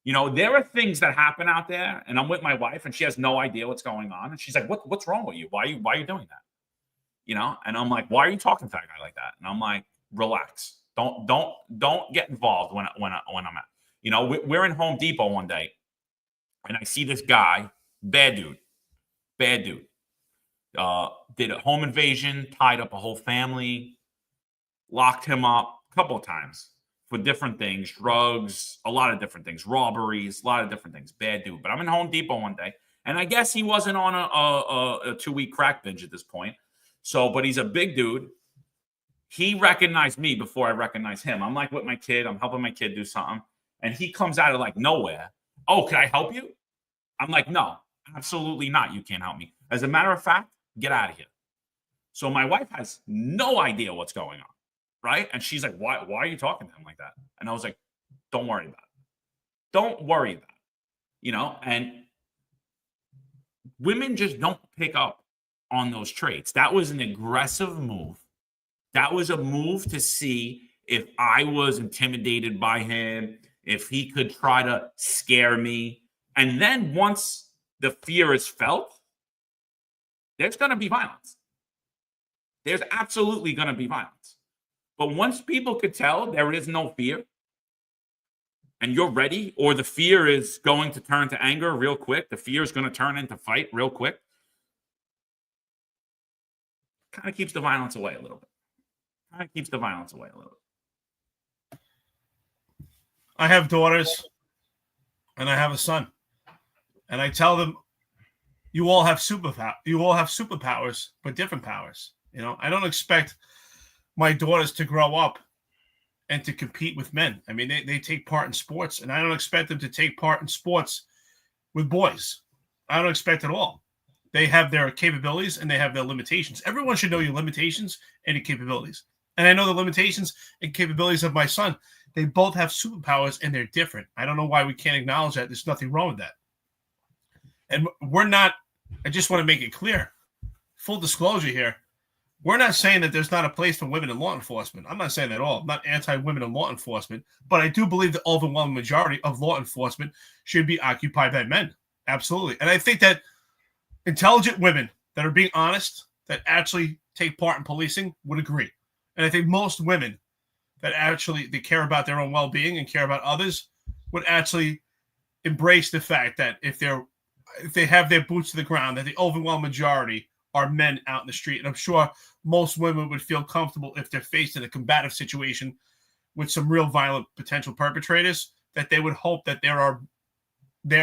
You know, there are things that happen out there, and I'm with my wife, and she has no idea what's going on. And she's like, what's wrong with you? Why are you doing that? You know, and I'm like, why are you talking to that guy like that? And I'm like, relax. Don't get involved when I'm at. You know, we're in Home Depot one day, and I see this guy, bad dude, did a home invasion, tied up a whole family, locked him up a couple of times for different things, drugs, a lot of different things, robberies, a lot of different things. Bad dude. But I'm in Home Depot one day, and I guess he wasn't on a 2-week crack binge at this point. So, but he's a big dude. He recognized me before I recognized him. I'm like with my kid. I'm helping my kid do something. And he comes out of like nowhere. Oh, can I help you? I'm like, no, absolutely not. You can't help me. As a matter of fact, get out of here. So my wife has no idea what's going on, right? And she's like, why are you talking to him like that? And I was like, don't worry about it. Don't worry about it. You know, and women just don't pick up on those traits. That was an aggressive move. That was a move to see if I was intimidated by him, if he could try to scare me. And then once the fear is felt, there's going to be violence. There's absolutely going to be violence. But once people could tell there is no fear and you're ready, or the fear is going to turn to anger real quick, the fear is going to turn into fight real quick, kind of keeps the violence away a little bit. I have daughters and I have a son, and I tell them, you all have superpowers, but different powers. You know, I don't expect my daughters to grow up and to compete with men. I mean, they take part in sports, and I don't expect them to take part in sports with boys. I don't expect it at all. They have their capabilities and they have their limitations. Everyone should know your limitations and your capabilities. And I know the limitations and capabilities of my son. They both have superpowers and they're different. I don't know why we can't acknowledge that. There's nothing wrong with that. And we're not, I just want to make it clear, full disclosure here, we're not saying that there's not a place for women in law enforcement. I'm not saying that at all. I'm not anti-women in law enforcement, but I do believe the overwhelming majority of law enforcement should be occupied by men. Absolutely. And I think that intelligent women that are being honest, that actually take part in policing, would agree. And I think most women that actually they care about their own well-being and care about others would actually embrace the fact that if they have their boots to the ground, that the overwhelming majority are men out in the street. And I'm sure most women would feel comfortable if they're faced in a combative situation with some real violent potential perpetrators, that they would hope that there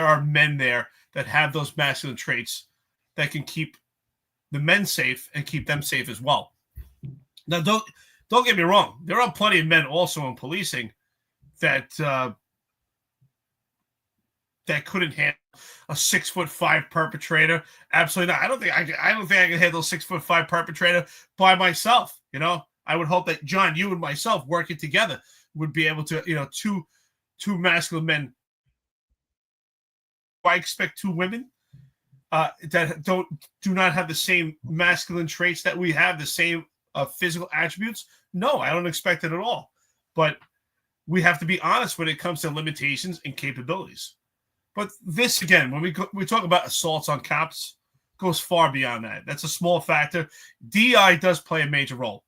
are men there that have those masculine traits that can keep the men safe and keep them safe as well. Now, don't get me wrong. There are plenty of men also in policing that that couldn't handle a 6'5" perpetrator. Absolutely not. I don't think I can handle a 6'5" perpetrator by myself. You know, I would hope that John, you and myself working together would be able to, you know, two masculine men. I expect two women that do not have the same masculine traits that we have, the same physical attributes. No, I don't expect it at all. But we have to be honest when it comes to limitations and capabilities. But this, again, when we talk about assaults on cops, goes far beyond that. That's a small factor. DI does play a major role.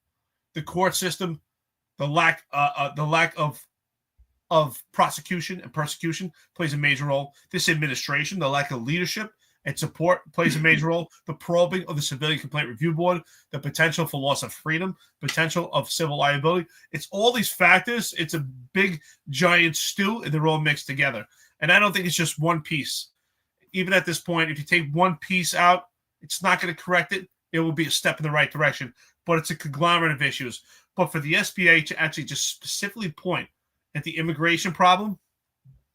The court system, the lack of prosecution and persecution plays a major role. This administration, the lack of leadership and support plays a major role. The probing of the Civilian Complaint Review Board, the potential for loss of freedom, potential of civil liability. It's all these factors. It's a big, giant stew, and they're all mixed together. And I don't think it's just one piece. Even at this point, if you take one piece out, it's not going to correct it. It will be a step in the right direction. But it's a conglomerate of issues. But for the SBA to actually just specifically point at the immigration problem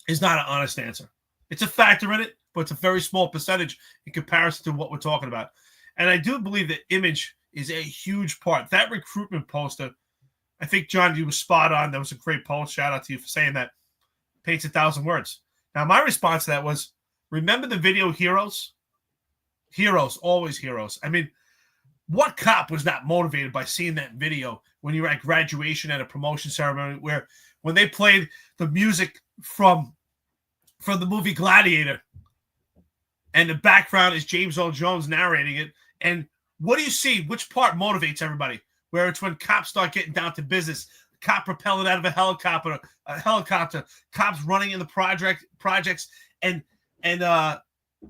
is not an honest answer. It's a factor in it, but it's a very small percentage in comparison to what we're talking about. And I do believe that image is a huge part. That recruitment poster, I think, John, you were spot on. That was a great post. Shout out to you for saying that. Paints 1,000 words. Now, my response to that was, remember the video Heroes? Heroes, always heroes. I mean, what cop was not motivated by seeing that video when you were at graduation at a promotion ceremony where when they played the music from the movie Gladiator and the background is James Earl Jones narrating it, and what do you see? Which part motivates everybody? Where it's when cops start getting down to business, cop propelling out of a helicopter, cops running in the projects and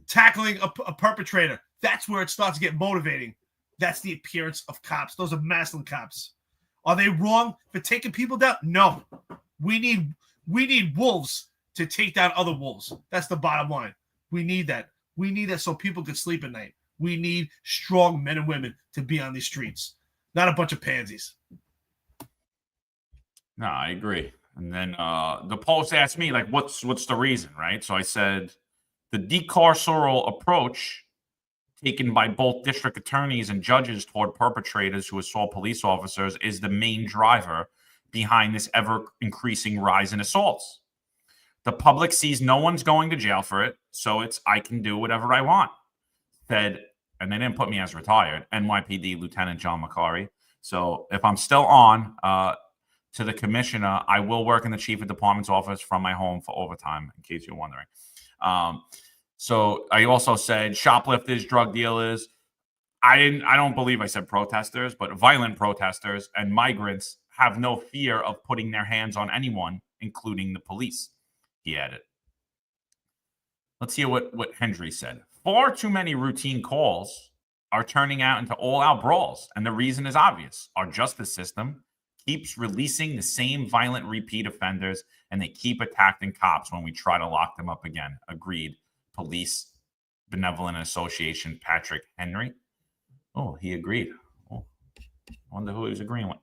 tackling a perpetrator. That's where it starts to get motivating. That's the appearance of cops. Those are masculine cops. Are they wrong for taking people down? No. We need wolves to take down other wolves. That's the bottom line. We need that. We need that so people can sleep at night. We need strong men and women to be on these streets, not a bunch of pansies. No, I agree. And then the post asked me, like, what's the reason, right? So I said the decarceral approach taken by both district attorneys and judges toward perpetrators who assault police officers is the main driver behind this ever-increasing rise in assaults. The public sees no one's going to jail for it, so it's I can do whatever I want. Said, and they didn't put me as retired, NYPD Lieutenant John McCarry. So if I'm still on to the commissioner, I will work in the chief of department's office from my home for overtime, in case you're wondering. So I also said shoplifters, drug dealers. I don't believe I said protesters, but violent protesters and migrants have no fear of putting their hands on anyone, including the police, he added. Let's hear what Hendry said. Far too many routine calls are turning out into all-out brawls, and the reason is obvious. Our justice system keeps releasing the same violent repeat offenders, and they keep attacking cops when we try to lock them up again. Agreed. Police Benevolent Association Patrick Henry. Oh, he agreed. Oh, I wonder who he was agreeing with.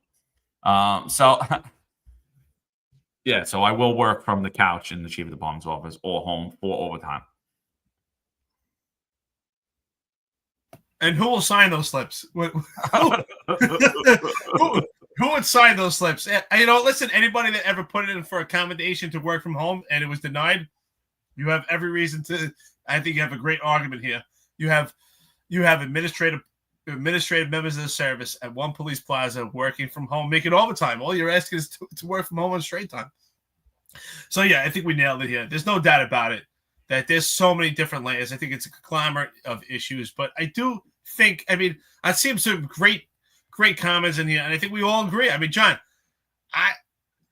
So I will work from the couch in the chief of the department's office or home for overtime. And who will sign those slips? Who would sign those slips? You know, listen, anybody that ever put it in for accommodation to work from home and it was denied, you have every reason to. I think you have a great argument here. You have administrative members of the service at one police plaza working from home, making overtime. All you're asking is to work from home on straight time. So, yeah, I think we nailed it here. There's no doubt about it that there's so many different layers. I think it's a conglomerate of issues. But I do think, I mean, I've seen some great comments in here, and I think we all agree. I mean, John,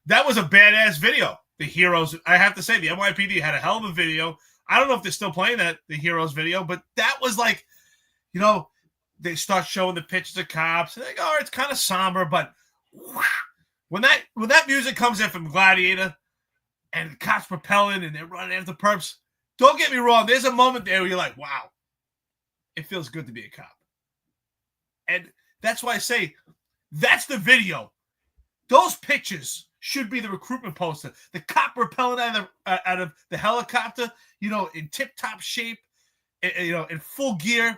that was a badass video. The Heroes, I have to say, the NYPD had a hell of a video. I don't know if they're still playing the Heroes video, but that was like, you know, they start showing the pictures of cops. And they go, oh, it's kind of somber, but when that music comes in from Gladiator and the cops propelling and they're running after perps, don't get me wrong. There's a moment there where you're like, wow, it feels good to be a cop. And that's why I say that's the video Those pictures should be the recruitment poster. The cop rappelling out of the helicopter, in tip-top shape, in full gear.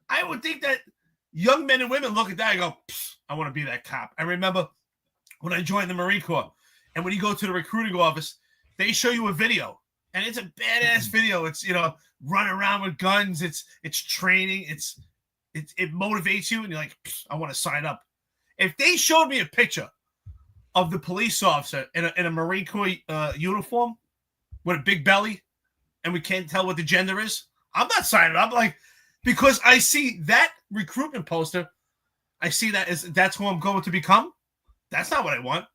I would think that young men and women look at that and go, I want to be that cop. I remember when I joined the Marine Corps, and when you go to the recruiting office, they show you a video, and it's a badass video. It's, running around with guns. It's training. It motivates you, and you're like, I want to sign up. If they showed me a picture of the police officer in a Marine Corps uniform with a big belly, and we can't tell what the gender is, I'm not signing up. Because I see that recruitment poster, I see that's who I'm going to become. That's not what I want.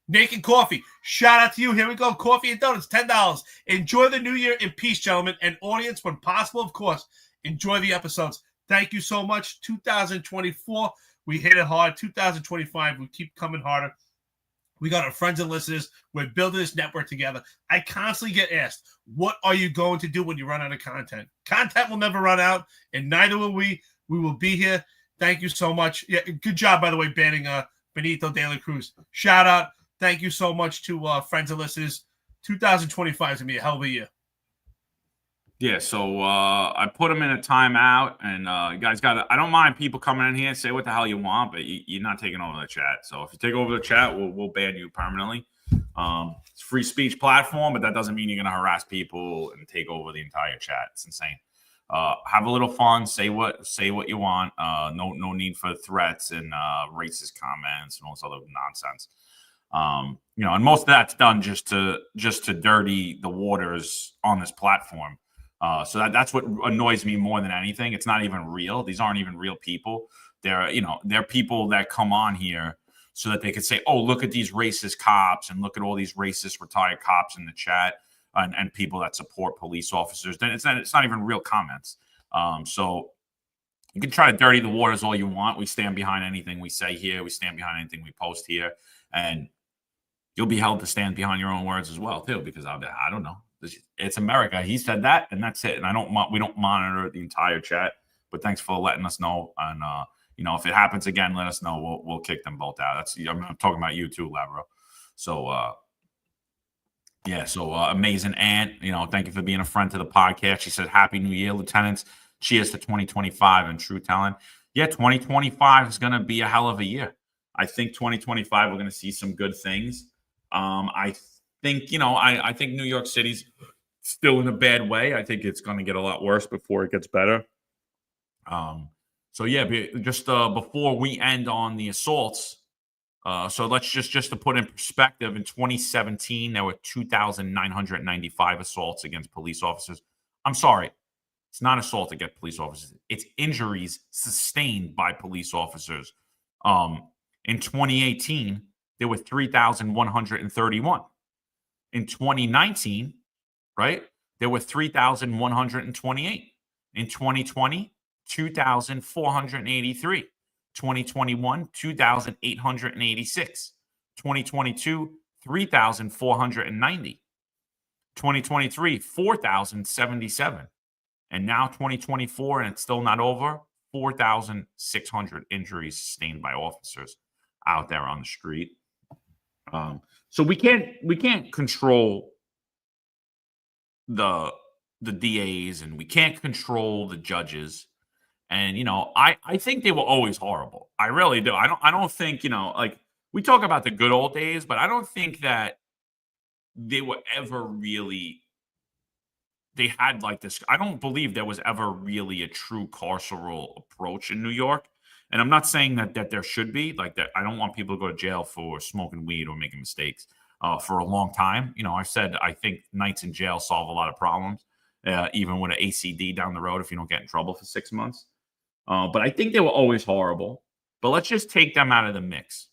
Naked Coffee, shout out to you. Here we go. Coffee and donuts, $10. Enjoy the new year in peace, gentlemen, and audience, when possible, of course. Enjoy the episodes. Thank you so much. 2024, we hit it hard. 2025, we keep coming harder. We got our friends and listeners. We're building this network together. I constantly get asked, what are you going to do when you run out of content? Content will never run out, and neither will we. We will be here. Thank you so much. Yeah, good job, by the way, banning Benito de la Cruz. Shout out. Thank you so much to friends and listeners. 2025 is going to be a hell of a year. Yeah, so I put them in a timeout, and you guys I don't mind people coming in here and say what the hell you want, but you're not taking over the chat. So if you take over the chat, we'll ban you permanently. It's a free speech platform, but that doesn't mean you're going to harass people and take over the entire chat. It's insane. Have a little fun. Say what you want. No need for threats and racist comments and all this other nonsense. And most of that's done just to dirty the waters on this platform. So that's what annoys me more than anything. It's not even real. These aren't even real people. They're people that come on here so that they could say, oh, look at these racist cops and look at all these racist retired cops in the chat and people that support police officers. Then it's not even real comments. So you can try to dirty the waters all you want. We stand behind anything we say here. We stand behind anything we post here. And you'll be held to stand behind your own words as well, too, because I don't know. It's America. He said that, and that's it. And we don't monitor the entire chat. But thanks for letting us know. And if it happens again, let us know. We'll kick them both out. I'm talking about you too, Labro. So amazing Aunt. Thank you for being a friend to the podcast. She said, "Happy New Year, Lieutenants. Cheers to 2025 and true talent." Yeah, 2025 is going to be a hell of a year. I think 2025 we're going to see some good things. I think New York City's still in a bad way. I think it's going to get a lot worse before it gets better. Just before we end on the assaults, so let's just to put in perspective, in 2017 there were 2,995 assaults against police officers. I'm sorry, it's not assault against police officers. It's injuries sustained by police officers. In 2018, there were 3,131. In 2019, right, there were 3,128. In 2020, 2,483. 2021, 2,886. 2022, 3,490. 2023, 4,077. And now 2024, and it's still not over, 4,600 injuries sustained by officers out there on the street. So we can't control the DAs, and we can't control the judges. And I think they were always horrible. I really do. I don't think we talk about the good old days, but I don't think that they were ever really. They had this. I don't believe there was ever really a true carceral approach in New York. And I'm not saying that there should be that. I don't want people to go to jail for smoking weed or making mistakes for a long time. I've said I think nights in jail solve a lot of problems, even with an ACD down the road if you don't get in trouble for 6 months. But I think they were always horrible. But let's just take them out of the mix.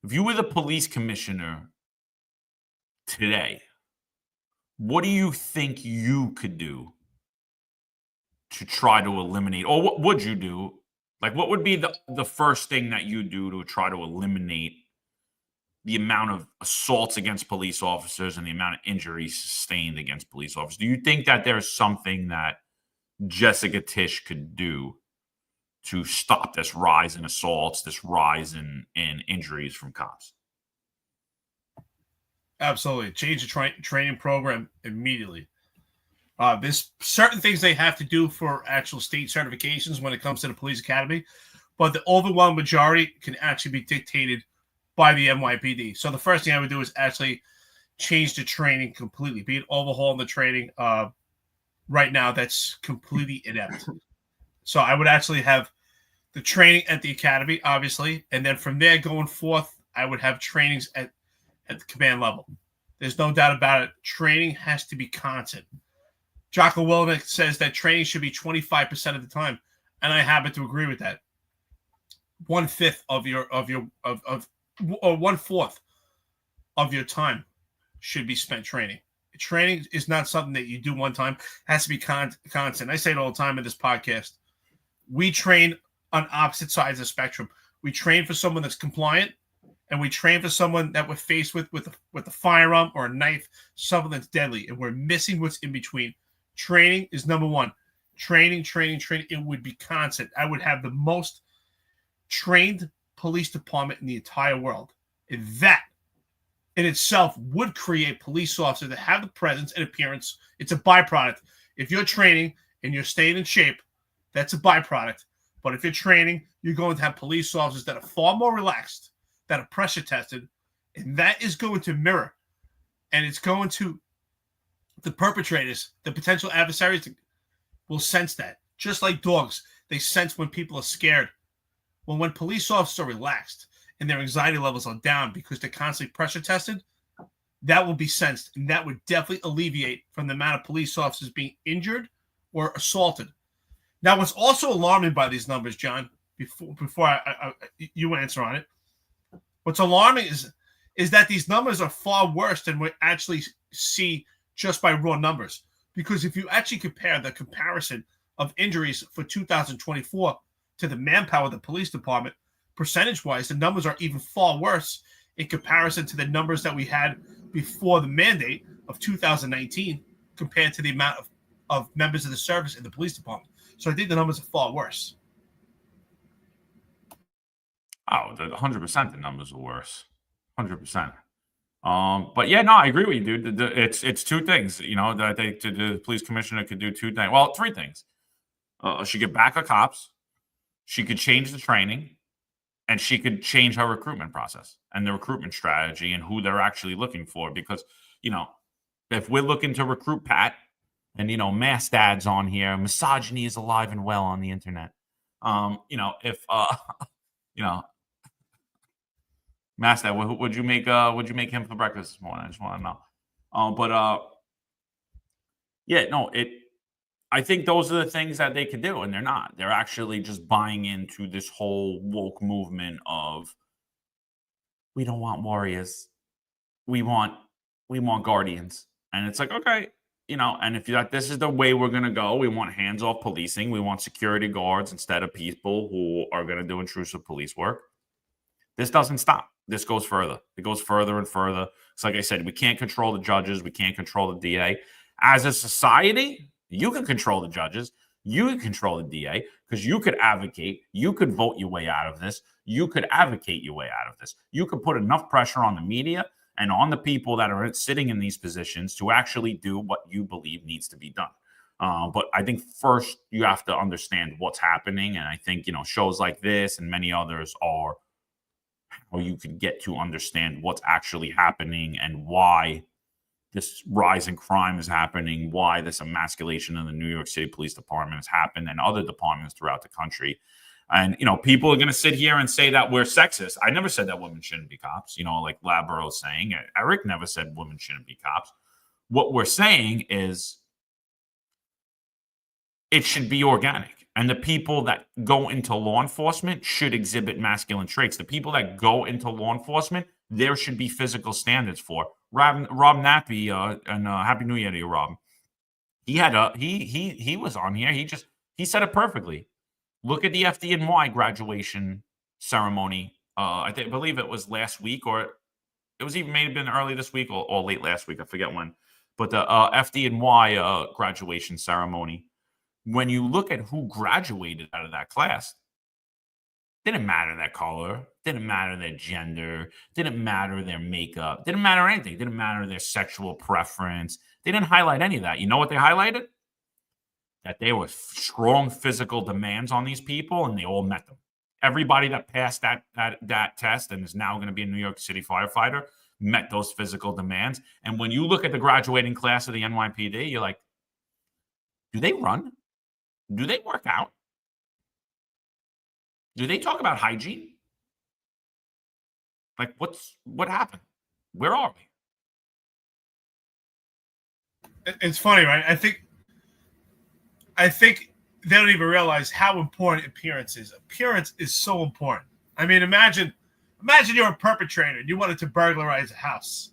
If you were the police commissioner today, what do you think you could do to try to eliminate, or what would you do? What would be the first thing that you do to try to eliminate the amount of assaults against police officers and the amount of injuries sustained against police officers? Do you think that there's something that Jessica Tisch could do to stop this rise in assaults, this rise in injuries from cops. Absolutely. Change the training program immediately. There's certain things they have to do for actual state certifications when it comes to the police academy, but the overwhelming majority can actually be dictated by the NYPD. So the first thing I would do is actually change the training completely, be it overhauling the training. Right now, that's completely inept. So I would actually have the training at the academy, obviously, and then from there going forth, I would have trainings at the command level. There's no doubt about it. Training has to be constant. Jocko Willemick says that training should be 25% of the time, and I happen to agree with that. 1/5 or 1/4 of your time should be spent training. Training is not something that you do one time. It has to be constant. I say it all the time in this podcast. We train on opposite sides of the spectrum. We train for someone that's compliant, and we train for someone that we're faced with a firearm or a knife, something that's deadly, and we're missing what's in between. Training is number one. Training. It would be constant. I would have the most trained police department in the entire world. And that in itself would create police officers that have the presence and appearance. It's a byproduct. If you're training and you're staying in shape, that's a byproduct. But if you're training, you're going to have police officers that are far more relaxed, that are pressure tested, and that is going to mirror. And it's going to, the perpetrators, the potential adversaries will sense that. Just like dogs, they sense when people are scared. Well, when police officers are relaxed and their anxiety levels are down because they're constantly pressure tested, that will be sensed. And that would definitely alleviate from the amount of police officers being injured or assaulted. Now, what's also alarming by these numbers, John, before you answer on it, what's alarming is that these numbers are far worse than we actually see just by raw numbers. Because if you actually compare the comparison of injuries for 2024 to the manpower of the police department, percentage-wise, the numbers are even far worse in comparison to the numbers that we had before the mandate of 2019 compared to the amount of members of the service in the police department. So I think the numbers are far worse. Oh, 100% the numbers are worse. 100%. But yeah, no, I agree with you, dude. It's two things, that I think the police commissioner could do two things. Well, three things. She could back her cops. She could change the training. And she could change her recruitment process and the recruitment strategy and who they're actually looking for. Because, if we're looking to recruit Pat and, mass dads on here, misogyny is alive and well on the internet. If, mass dad, would you make him for breakfast this morning? I just want to know. I think those are the things that they could do, and they're not. They're actually just buying into this whole woke movement of, we don't want warriors, we want guardians, and it's like, okay, and if this is the way we're gonna go, we want hands-off policing, we want security guards instead of people who are gonna do intrusive police work. This doesn't stop. This goes further. It goes further and further. It's like I said, we can't control the judges, we can't control the DA. As a society, you can control the judges. You can control the DA because you could advocate. You could vote your way out of this. You could advocate your way out of this. You could put enough pressure on the media and on the people that are sitting in these positions to actually do what you believe needs to be done. But I think first you have to understand what's happening. And I think, shows like this and many others are how you can get to understand what's actually happening and why this rise in crime is happening, why this emasculation in the New York City Police Department has happened and other departments throughout the country. And, people are going to sit here and say that we're sexist. I never said that women shouldn't be cops, like Laborough's saying. Eric never said women shouldn't be cops. What we're saying is it should be organic. And the people that go into law enforcement should exhibit masculine traits. The people that go into law enforcement, there should be physical standards for. Rob Nappy, and Happy New Year to you, Rob. He had he was on here. He said it perfectly. Look at the FDNY graduation ceremony. I believe it was last week, or it was even may have been early this week or late last week. I forget when. But the FDNY graduation ceremony. When you look at who graduated out of that class, Didn't matter their color, didn't matter their gender, didn't matter their makeup, didn't matter anything, didn't matter their sexual preference. They didn't highlight any of that. You know what they highlighted? That there were strong physical demands on these people, and they all met them. Everybody that passed that test and is now going to be a New York City firefighter met those physical demands. And when you look at the graduating class of the NYPD, you're like, do they run? Do they work out? Do they talk about hygiene? Like, what happened? Where are we? It's funny, right? I think they don't even realize how important appearance is. Appearance is so important. I mean, imagine you're a perpetrator and you wanted to burglarize a house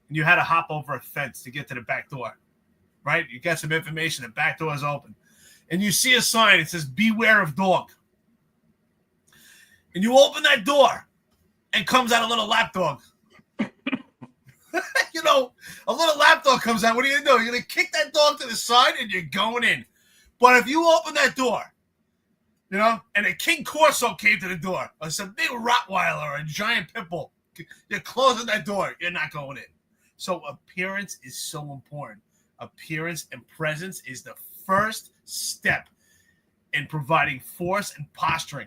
and you had to hop over a fence to get to the back door, right? You get some information, the back door is open, and you see a sign that says "Beware of dog." And you open that door and comes out a little lapdog. You know, a little lapdog comes out. What are you going to do? You're going to kick that dog to the side and you're going in. But if you open that door, you know, and a King Corso came to the door, or some big Rottweiler or a giant pit bull, you're closing that door. You're not going in. So appearance is so important. Appearance and presence is the first step in providing force and posturing.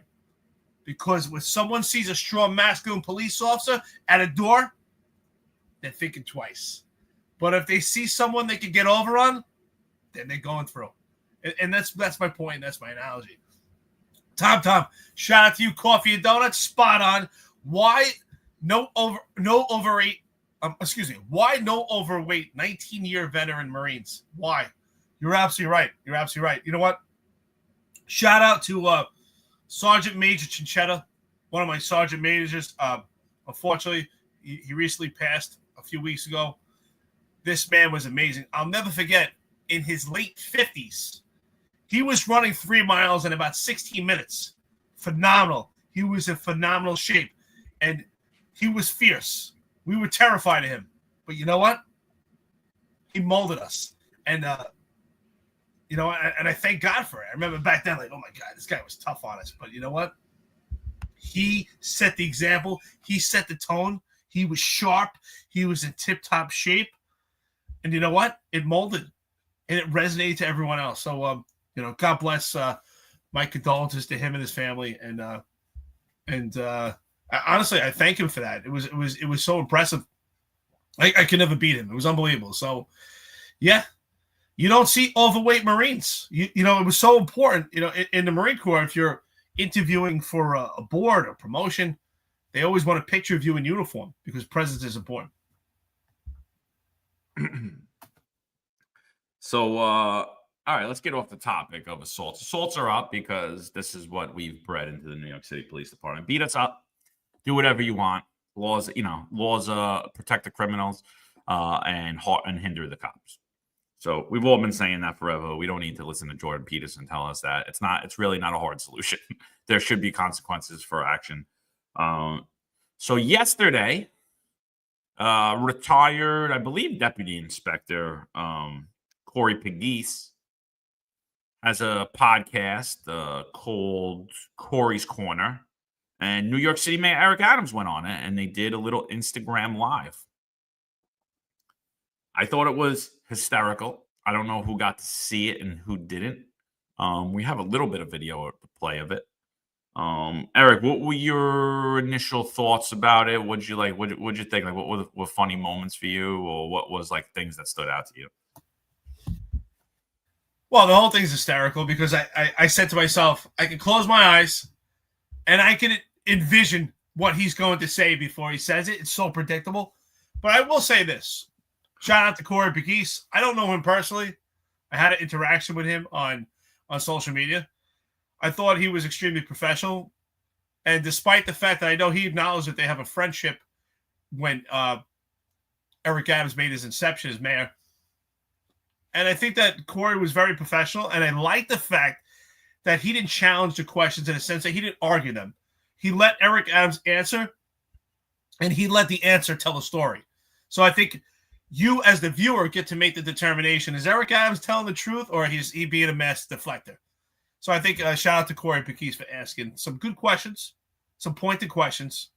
Because when someone sees a strong masculine police officer at a door, they're thinking twice. But if they see someone they can get over on, then they're going through. And that's my point. That's my analogy. Tom, shout out to you, Coffee and Donuts, spot on. Why no overweight 19-year veteran Marines? Why? You're absolutely right. You know what? Shout out to Sergeant Major Chinchetta, one of my sergeant majors. Unfortunately, he recently passed a few weeks ago. This man was amazing. I'll never forget, in his late 50s, he was running 3 miles in about 16 minutes. Phenomenal. He was in phenomenal shape, and he was fierce. We were terrified of him. But you know what? He molded us. And, you know, and I thank God for it. I remember back then, like, oh, my God, this guy was tough on us. But you know what? He set the example. He set the tone. He was sharp. He was in tip-top shape. And you know what? It molded. And it resonated to everyone else. So, you know, God bless. My condolences to him and his family. And honestly, I thank him for that. It was so impressive. I could never beat him. It was unbelievable. So, yeah. You don't see overweight Marines. You know, it was so important. You know, in the Marine Corps, if you're interviewing for a board or promotion, they always want a picture of you in uniform because presence is important. So, all right, let's get off the topic of assaults. Assaults are up because this is what we've bred into the New York City Police Department. Beat us up, do whatever you want. Laws protect the criminals and hinder the cops. So we've all been saying that forever. We don't need to listen to Jordan Peterson tell us that. It's really not a hard solution. There should be consequences for action. So yesterday, retired, I believe, Deputy Inspector Corey Pegues has a podcast called Corey's Corner. And New York City Mayor Eric Adams went on it, and they did a little Instagram Live. I thought it was hysterical. I don't know who got to see it and who didn't. We have a little bit of video play of it. Eric, what were your initial thoughts about it? What'd you like? What'd you think? Like, what were funny moments for you, or what was like things that stood out to you? Well, the whole thing's hysterical because I said to myself, I can close my eyes and I can envision what he's going to say before he says it. It's so predictable. But I will say this. Shout out to Corey Pegues. I don't know him personally. I had an interaction with him on social media. I thought he was extremely professional. And despite the fact that I know he acknowledged that they have a friendship when Eric Adams made his inception as mayor. And I think that Corey was very professional. And I like the fact that he didn't challenge the questions in a sense that he didn't argue them. He let Eric Adams answer, and he let the answer tell a story. So I think you, as the viewer, get to make the determination. Is Eric Adams telling the truth, or is he being a mass deflector? So I think shout out to Corey Pequise for asking some good questions, some pointed questions,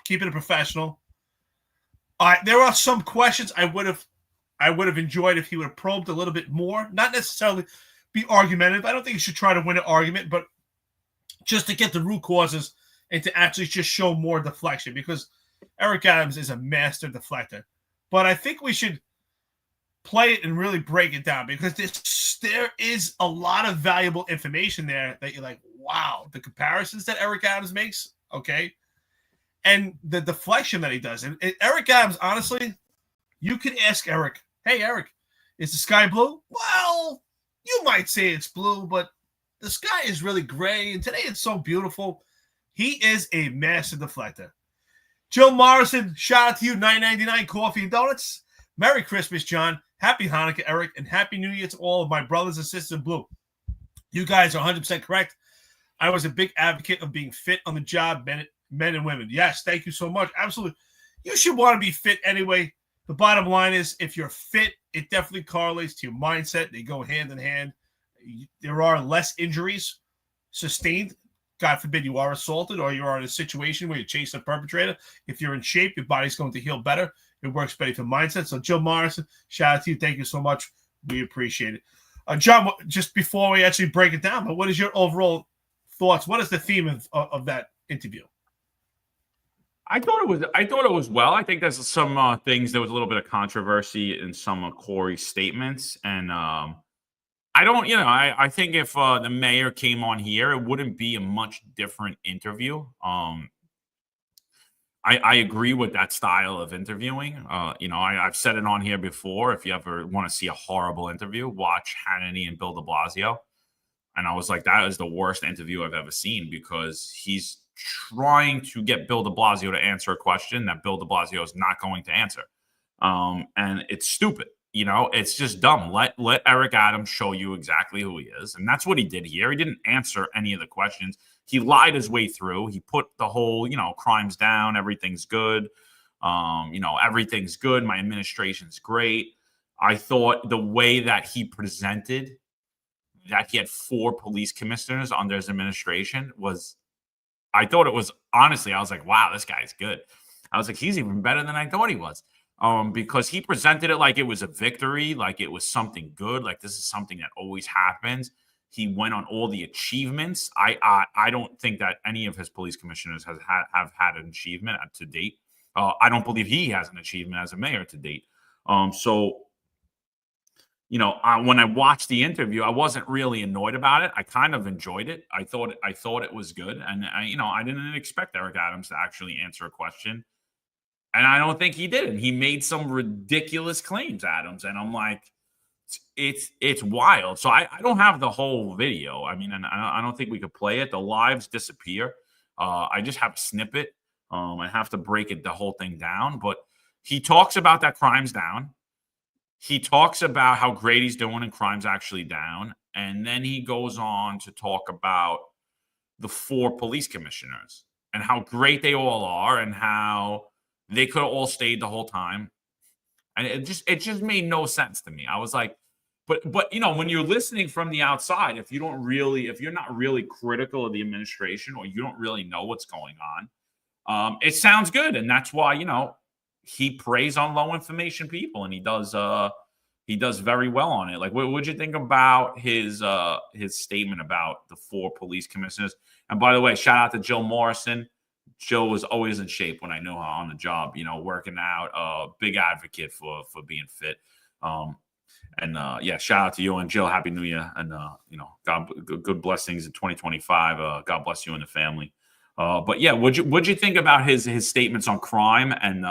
keeping it professional. There are some questions I would have enjoyed if he would have probed a little bit more. Not necessarily be argumentative. I don't think you should try to win an argument, but just to get the root causes and to actually just show more deflection, because Eric Adams is a master deflector. But I think we should play it and really break it down, because there is a lot of valuable information there that you're like, wow, the comparisons that Eric Adams makes, okay, and the deflection that he does. And Eric Adams, honestly, you could ask Eric, hey, Eric, is the sky blue? Well, you might say it's blue, but the sky is really gray, and today it's so beautiful. He is a master deflector. Jill Morrison, shout out to you, $9.99 coffee and donuts. Merry Christmas, John. Happy Hanukkah, Eric, and Happy New Year to all of my brothers and sisters in blue. You guys are 100% correct. I was a big advocate of being fit on the job, men and women. Yes, thank you so much. Absolutely. You should want to be fit anyway. The bottom line is, if you're fit, it definitely correlates to your mindset. They go hand in hand. There are less injuries sustained. God forbid you are assaulted or you are in a situation where you're chasing a perpetrator. If you're in shape, your body's going to heal better. It works better for mindset. So, Jill Morrison, shout out to you. Thank you so much. We appreciate it. John, just before we actually break it down, but what is your overall thoughts? What is the theme of that interview? I thought it was well. I think there's some things. There was a little bit of controversy in some of Corey's statements, and I think if the mayor came on here, it wouldn't be a much different interview. I agree with that style of interviewing. I've said it on here before. If you ever want to see a horrible interview, watch Hannity and Bill de Blasio. And I was like, that is the worst interview I've ever seen, because he's trying to get Bill de Blasio to answer a question that Bill de Blasio is not going to answer. And it's stupid. It's just dumb. Let Eric Adams show you exactly who he is. And that's what he did here. He didn't answer any of the questions. He lied his way through. He put the whole, crimes down. Everything's good. Everything's good. My administration's great. I thought the way that he presented that he had 4 police commissioners under his administration I thought it was, honestly, I was like, wow, this guy's good. I was like, he's even better than I thought he was. Because he presented it like it was a victory, like it was something good, like this is something that always happens. He went on all the achievements. I don't think that any of his police commissioners have had an achievement to date. I don't believe he has an achievement as a mayor to date. When I watched the interview, I wasn't really annoyed about it. I kind of enjoyed it. I thought it was good, and I didn't expect Eric Adams to actually answer a question. And I don't think he did. And he made some ridiculous claims, Adams. And I'm like, it's wild. So I don't have the whole video. I mean, and I don't think we could play it. The lives disappear. I just have a snippet. I have to break the whole thing down. But he talks about that crime's down. He talks about how great he's doing and crime's actually down. And then he goes on to talk about the 4 police commissioners and how great they all are and how they could have all stayed the whole time. And it just made no sense to me. I was like, but when you're listening from the outside, if you're not really critical of the administration, or you don't really know what's going on, it sounds good. And that's why, he preys on low information people, and he does very well on it. Like, what would you think about his statement about the 4 police commissioners? And by the way, shout out to Jill Morrison. Jill was always in shape when I knew her on the job, working out, big advocate for being fit. Shout out to you and Jill. Happy New Year. And, God, good blessings in 2025. God bless you and the family. But yeah, what'd you think about his statements on crime and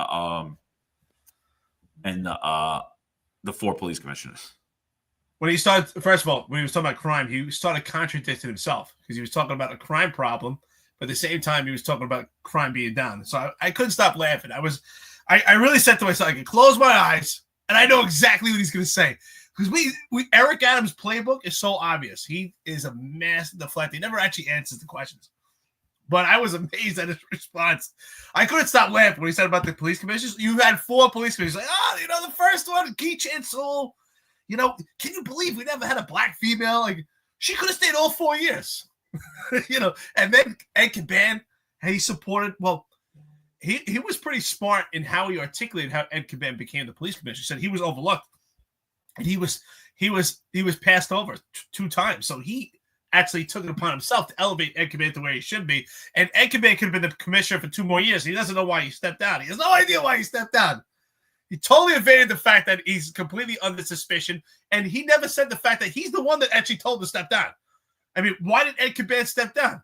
the 4 police commissioners? When he started, first of all, when he was talking about crime, he started contradicting himself, because he was talking about a crime problem, but at the same time, he was talking about crime being down. So I couldn't stop laughing. I really said to myself, I can close my eyes and I know exactly what he's going to say. Because Eric Adams' playbook is so obvious. He is a master deflector. He never actually answers the questions. But I was amazed at his response. I couldn't stop laughing when he said about the police commissioners. You had 4 police commissioners. Like, the first one, Keech Insel. Can you believe we never had a black female? Like, She could have stayed all 4 years. And then Ed Caban, he supported, he was pretty smart in how he articulated how Ed Caban became the police commissioner. He said he was overlooked. And he was passed over 2 times. So he actually took it upon himself to elevate Ed Caban to where he should be. And Ed Caban could have been the commissioner for 2 more years. He doesn't know why he stepped down. He has no idea why he stepped down. He totally evaded the fact that he's completely under suspicion. And he never said the fact that he's the one that actually told him to step down. I mean, why did Ed Caban step down?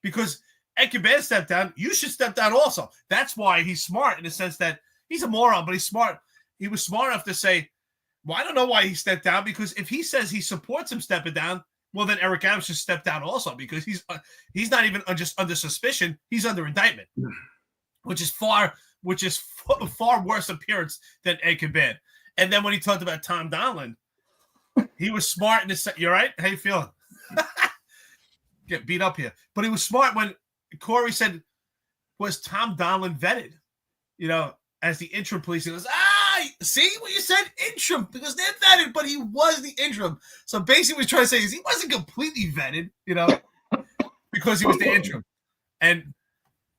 Because Ed Caban stepped down. You should step down also. That's why he's smart in the sense that he's a moron, but he's smart. He was smart enough to say, well, I don't know why he stepped down, because if he says he supports him stepping down, well, then Eric Adams should step down also, because he's not even just under suspicion. He's under indictment, which is far worse appearance than Ed Caban. And then when he talked about Tom Donlin, he was smart in this. You all right? How you feeling? Get beat up here. But he was smart when Corey said, was Tom Donlin vetted, as the interim police? He goes, see what you said? Interim, because they're vetted, but he was the interim. So basically what he's trying to say is he wasn't completely vetted, because he was the interim. And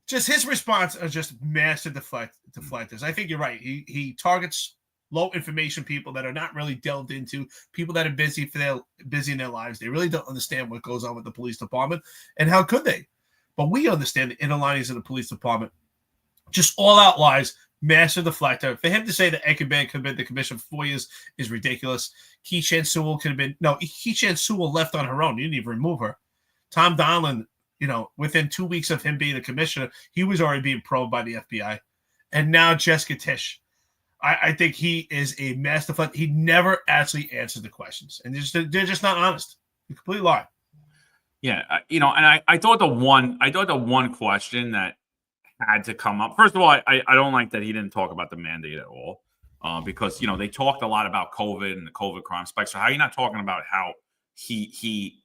just his response are just massive deflectors. I think you're right. He targets low information people that are not really delved into, people that are busy in their lives. They really don't understand what goes on with the police department, and how could they? But we understand the inner linings of the police department. Just all out lies, massive deflector. For him to say that Ed Caban could have been the commissioner for 4 years is ridiculous. Keishan Sewell could have been. No, Keishan Sewell left on her own. You didn't even remove her. Tom Donlin, within 2 weeks of him being the commissioner, he was already being probed by the FBI. And now Jessica Tisch. I think he is a master deflector. He never actually answered the questions. And they're just not honest. They completely lie. Yeah, and I thought the one question that had to come up. First of all, I don't like that he didn't talk about the mandate at all, because they talked a lot about COVID and the COVID crime spike. So how are you not talking about how he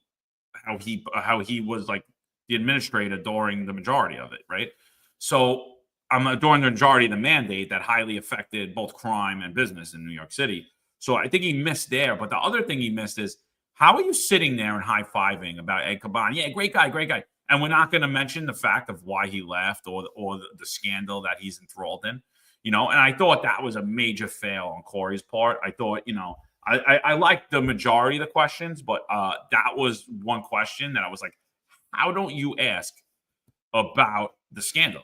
was like the administrator during the majority of it, right? So during the majority of the mandate that highly affected both crime and business in New York City. So I think he missed there. But the other thing he missed is, how are you sitting there and high-fiving about Ed Caban? Yeah, great guy. And we're not going to mention the fact of why he left or the scandal that he's enthralled in, And I thought that was a major fail on Corey's part. I thought, I liked the majority of the questions, but that was one question that I was like, how don't you ask about the scandal?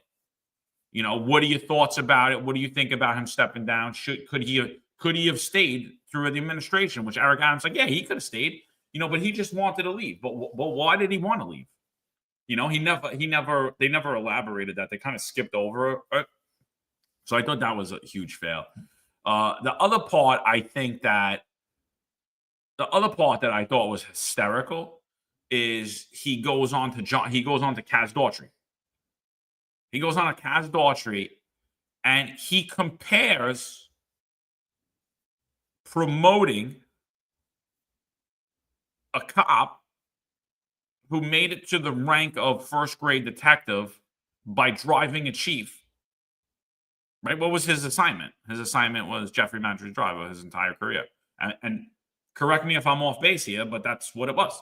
What are your thoughts about it? What do you think about him stepping down? Could he have stayed through the administration? Which Eric Adams like, yeah, he could have stayed, but he just wanted to leave. But why did he want to leave? They never elaborated that. They kind of skipped over it. So I thought that was a huge fail. The other part I thought was hysterical is he goes on to Kaz Daughtry. He goes on to Kaz Daughtry, and he compares promoting a cop who made it to the rank of first grade detective by driving a chief. Right? What was his assignment? His assignment was Jeffrey Madry's driver his entire career. And correct me if I'm off base here, but that's what it was.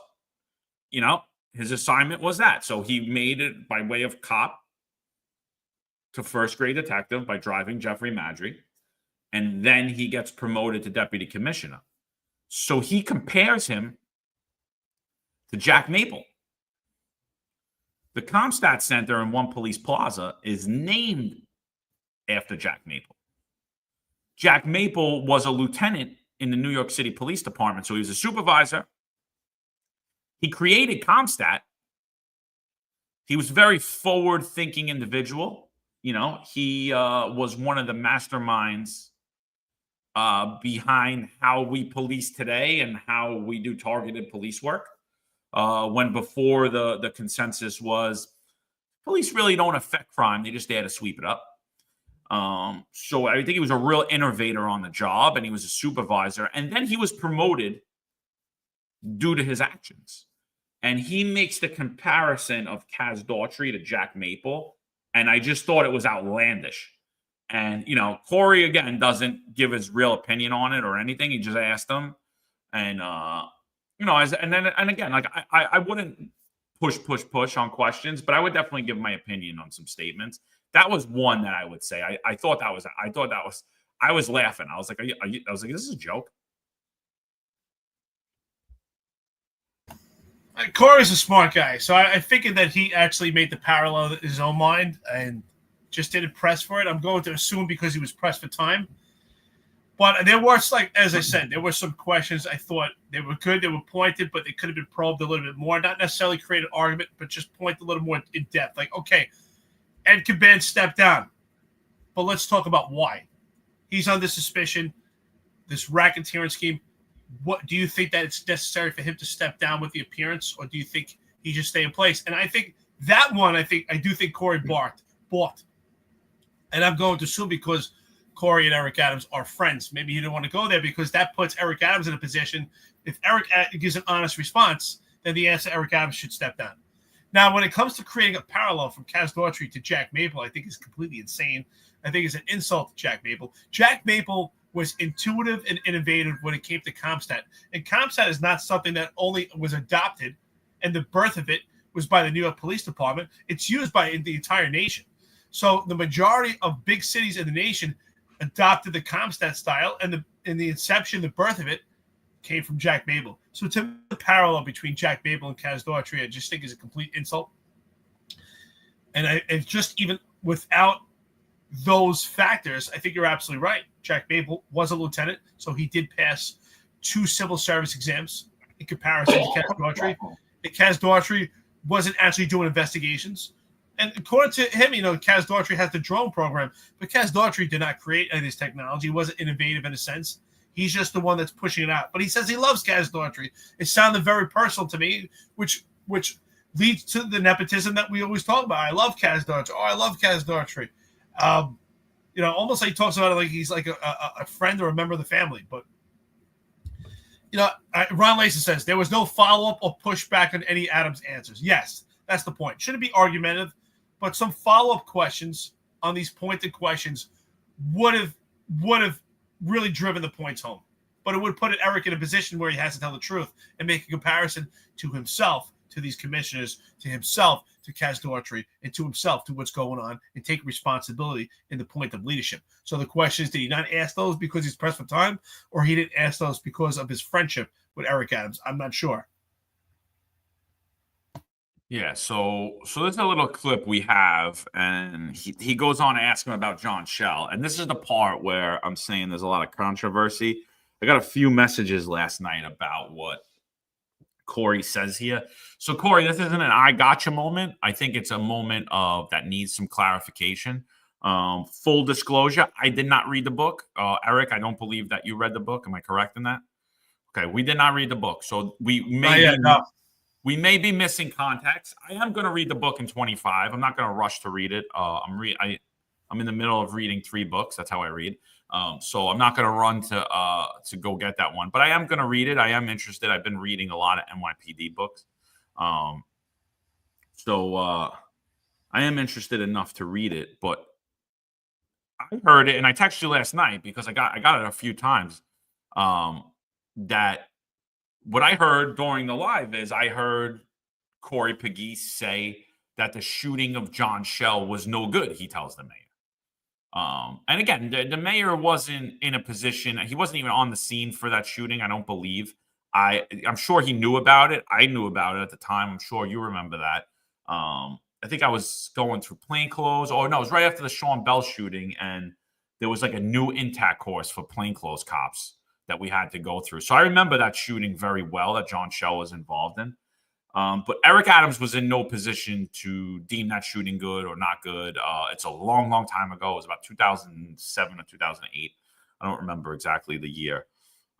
His assignment was that. So he made it by way of cop to first grade detective by driving Jeffrey Madry. And then he gets promoted to deputy commissioner. So he compares him to Jack Maple. The Comstat Center in One Police Plaza is named after Jack Maple. Jack Maple was a lieutenant in the New York City Police Department, so he was a supervisor. He created Comstat. He was a very forward-thinking individual. He was one of the masterminds behind how we police today and how we do targeted police work. When before the consensus was police really don't affect crime. They just there to sweep it up. So I think he was a real innovator on the job, and he was a supervisor. And then he was promoted due to his actions. And he makes the comparison of Kaz Daughtry to Jack Maple. And I just thought it was outlandish. And, Corey, again, doesn't give his real opinion on it or anything. He just asked him. And and again, like I wouldn't push on questions, but I would definitely give my opinion on some statements. That was one that I would say. I thought that was. I was laughing. I was like, I was like, this is a joke. Corey's a smart guy, so I figured that he actually made the parallel in his own mind and just didn't press for it. I'm going to assume because he was pressed for time. But there was, like, as I said, there were some questions I thought they were good, they were pointed, but they could have been probed a little bit more. Not necessarily create an argument, but just point a little more in depth. Like, okay, Ed Caban stepped down, but let's talk about why. He's under suspicion, this racketeering scheme. What do you think that it's necessary for him to step down with the appearance, or do you think he should stay in place? And I think that one, I do think Corey balked. And I'm going to assume because Corey and Eric Adams are friends. Maybe he didn't want to go there because that puts Eric Adams in a position. If Eric gives an honest response, then the answer Eric Adams should step down. Now, when it comes to creating a parallel from Kaz Daughtry to Jack Maple, I think is completely insane. I think it's an insult to Jack Maple. Jack Maple was intuitive and innovative when it came to CompStat. And CompStat is not something that only was adopted, and the birth of it was by the New York Police Department. It's used by the entire nation. So the majority of big cities in the nation adopted the CompStat style, and the inception, the birth of it, came from Jack Maple. So to me, the parallel between Jack Maple and Kaz Daughtry, I just think is a complete insult. And it's just even without those factors, I think you're absolutely right. Jack Maple was a lieutenant, so he did pass 2 civil service exams in comparison to Kaz Daughtry. And Kaz Daughtry wasn't actually doing investigations. And according to him, Kaz Daughtry has the drone program, but Kaz Daughtry did not create any of this technology. He wasn't innovative in a sense. He's just the one that's pushing it out. But he says he loves Kaz Daughtry. It sounded very personal to me, which leads to the nepotism that we always talk about. I love Kaz Daughtry. Oh, I love Kaz Daughtry. Almost like he talks about it like he's like a friend or a member of the family. But, Ron Layson says there was no follow-up or pushback on any Adams answers. Yes, that's the point. Shouldn't be argumentative, but some follow-up questions on these pointed questions would have really driven the points home. But it would put Eric in a position where he has to tell the truth and make a comparison to himself, to these commissioners, to himself, to Kaz Daughtry, and to himself, to what's going on, and take responsibility in the point of leadership. So the question is, did he not ask those because he's pressed for time, or he didn't ask those because of his friendship with Eric Adams? I'm not sure. Yeah, so there's a little clip we have, and he goes on to ask him about John Schell. And this is the part where I'm saying there's a lot of controversy. I got a few messages last night about what Corey says here. So, Corey, this isn't an I gotcha moment. I think it's a moment of that needs some clarification. Full disclosure, I did not read the book. Eric, I don't believe that you read the book. Am I correct in that? Okay, we did not read the book. So we may be missing context. I am going to read the book in 25. I'm not going to rush to read it. I'm in the middle of reading 3 books. That's how I read. So I'm not going to run to go get that one, but I am going to read it. I am interested. I've been reading a lot of NYPD books. So I am interested enough to read it, but I heard it and I texted you last night because I got it a few times. That what I heard during the live is I heard Corey Pegues say that the shooting of John Schell was no good. He tells the mayor. And again, the mayor wasn't in a position. He wasn't even on the scene for that shooting. I don't believe. I'm sure he knew about it. I knew about it at the time. I'm sure you remember that. I think I was going through plainclothes. Oh no, it was right after the Sean Bell shooting, and there was like a new intact course for plainclothes cops that we had to go through. So I remember that shooting very well that John Schell was involved in. But Eric Adams was in no position to deem that shooting good or not good. It's a long, long time ago. It was about 2007 or 2008. I don't remember exactly the year.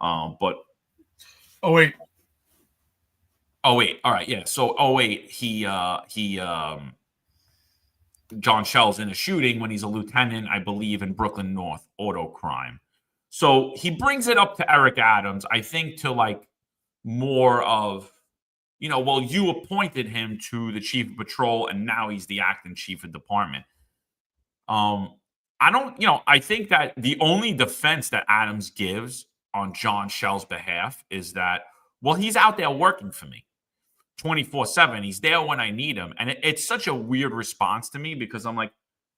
But Oh, wait. All right. Yeah. So 08, John Schell's in a shooting when he's a lieutenant, I believe, in Brooklyn North auto crime. So he brings it up to Eric Adams, I think, to like more of, well, you appointed him to the chief of patrol and now he's the acting chief of department. I think that the only defense that Adams gives on John Schell's behalf is that, Well, he's out there working for me 24/7. He's there when I need him. And it's such a weird response to me because I'm like,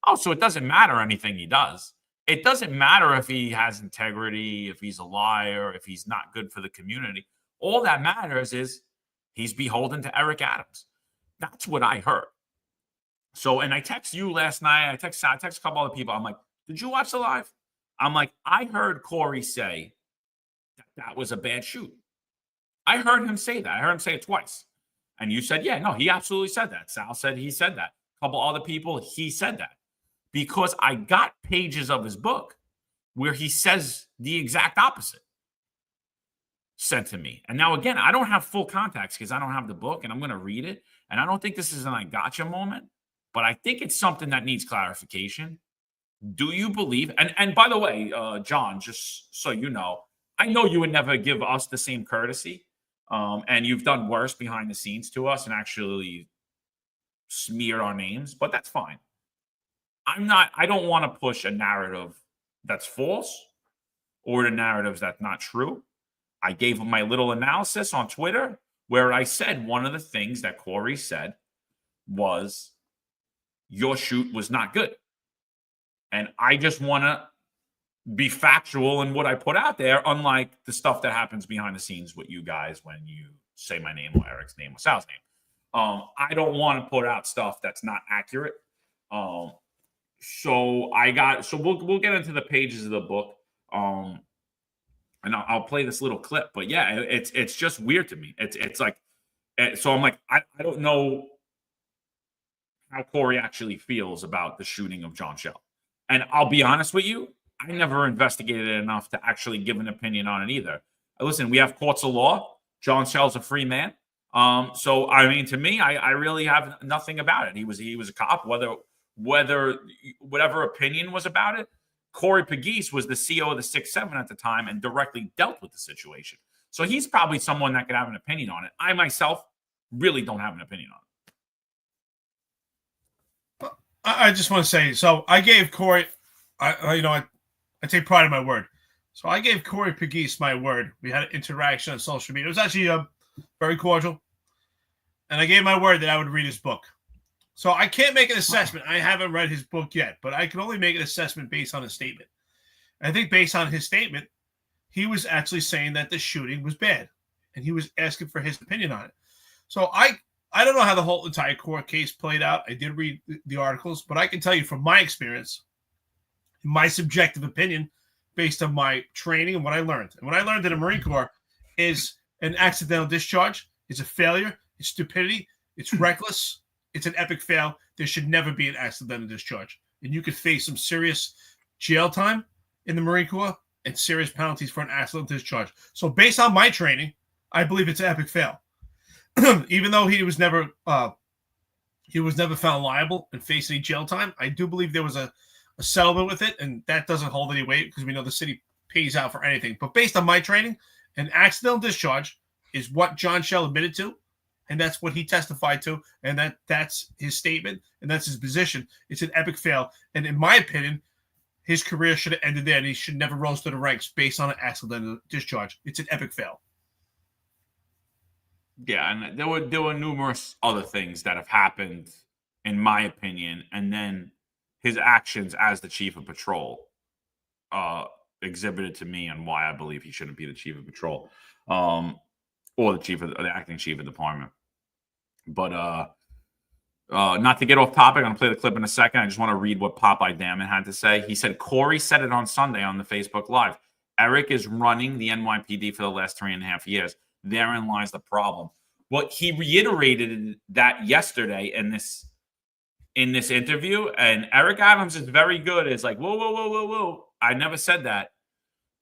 oh, so it doesn't matter anything he does. It doesn't matter if he has integrity, if he's a liar, if he's not good for the community. All that matters is he's beholden to Eric Adams. That's what I heard. So, and I text you last night. I text a couple other people. I'm like, did you watch the live? I'm like, I heard Corey say that was a bad shoot. I heard him say that. I heard him say it twice. And you said, yeah, no, he absolutely said that. Sal said he said that. A couple other people, he said that. Because I got pages of his book where he says the exact opposite sent to me. And now, again, I don't have full context because I don't have the book and I'm going to read it. And I don't think this is an I gotcha moment, but I think it's something that needs clarification. Do you believe? And by the way, John, just so you know you would never give us the same courtesy. And you've done worse behind the scenes to us and actually smeared our names, but that's fine. I don't want to push a narrative that's false or the narratives that's not true. I gave my little analysis on Twitter where I said one of the things that Corey said was your shoot was not good. And I just want to be factual in what I put out there, unlike the stuff that happens behind the scenes with you guys when you say my name or Eric's name or Sal's name. I don't want to put out stuff that's not accurate. So we'll get into the pages of the book. And I'll play this little clip, but yeah, it's just weird to me. It's like, so I'm like, I don't know how Corey actually feels about the shooting of John Shell. And I'll be honest with you, I never investigated it enough to actually give an opinion on it either. Listen, we have courts of law. John Shell's a free man. So I mean, to me, I really have nothing about it. He was a cop, whatever opinion was about it. Corey Pegues was the CO of the 6-7 at the time and directly dealt with the situation. So he's probably someone that could have an opinion on it. I myself really don't have an opinion on it. I just want to say, so I gave Corey, I take pride in my word. So I gave Corey Pegues my word. We had an interaction on social media. It was actually very cordial. And I gave my word that I would read his book. So I can't make an assessment. I haven't read his book yet, but I can only make an assessment based on his statement. I think based on his statement, he was actually saying that the shooting was bad, and he was asking for his opinion on it. So I don't know how the whole entire court case played out. I did read the articles, but I can tell you from my experience, my subjective opinion, based on my training and what I learned. And what I learned in the Marine Corps is an accidental discharge. It's a failure. It's stupidity. It's reckless. It's an epic fail. There should never be an accidental discharge. And you could face some serious jail time in the Marine Corps and serious penalties for an accidental discharge. So based on my training, I believe it's an epic fail. Even though he was never found liable and faced any jail time, I do believe there was a settlement with it, and that doesn't hold any weight because we know the city pays out for anything. But based on my training, an accidental discharge is what John Shell admitted to, and that's what he testified to, and that's his statement, and that's his position. It's an epic fail, and in my opinion, his career should have ended there, and he should never rose to the ranks based on an accidental discharge. It's an epic fail. Yeah, and there were numerous other things that have happened, in my opinion, and then his actions as the chief of patrol exhibited to me on why I believe he shouldn't be the chief of patrol, or the acting chief of department. But not to get off topic, I'm going to play the clip in a second. I just want to read what Popeye Damon had to say. He said, Corey said it on Sunday on the Facebook Live. Eric is running the NYPD for the last 3.5 years. Therein lies the problem. Well, he reiterated that yesterday in this interview, and Eric Adams is very good. It's like, whoa. I never said that.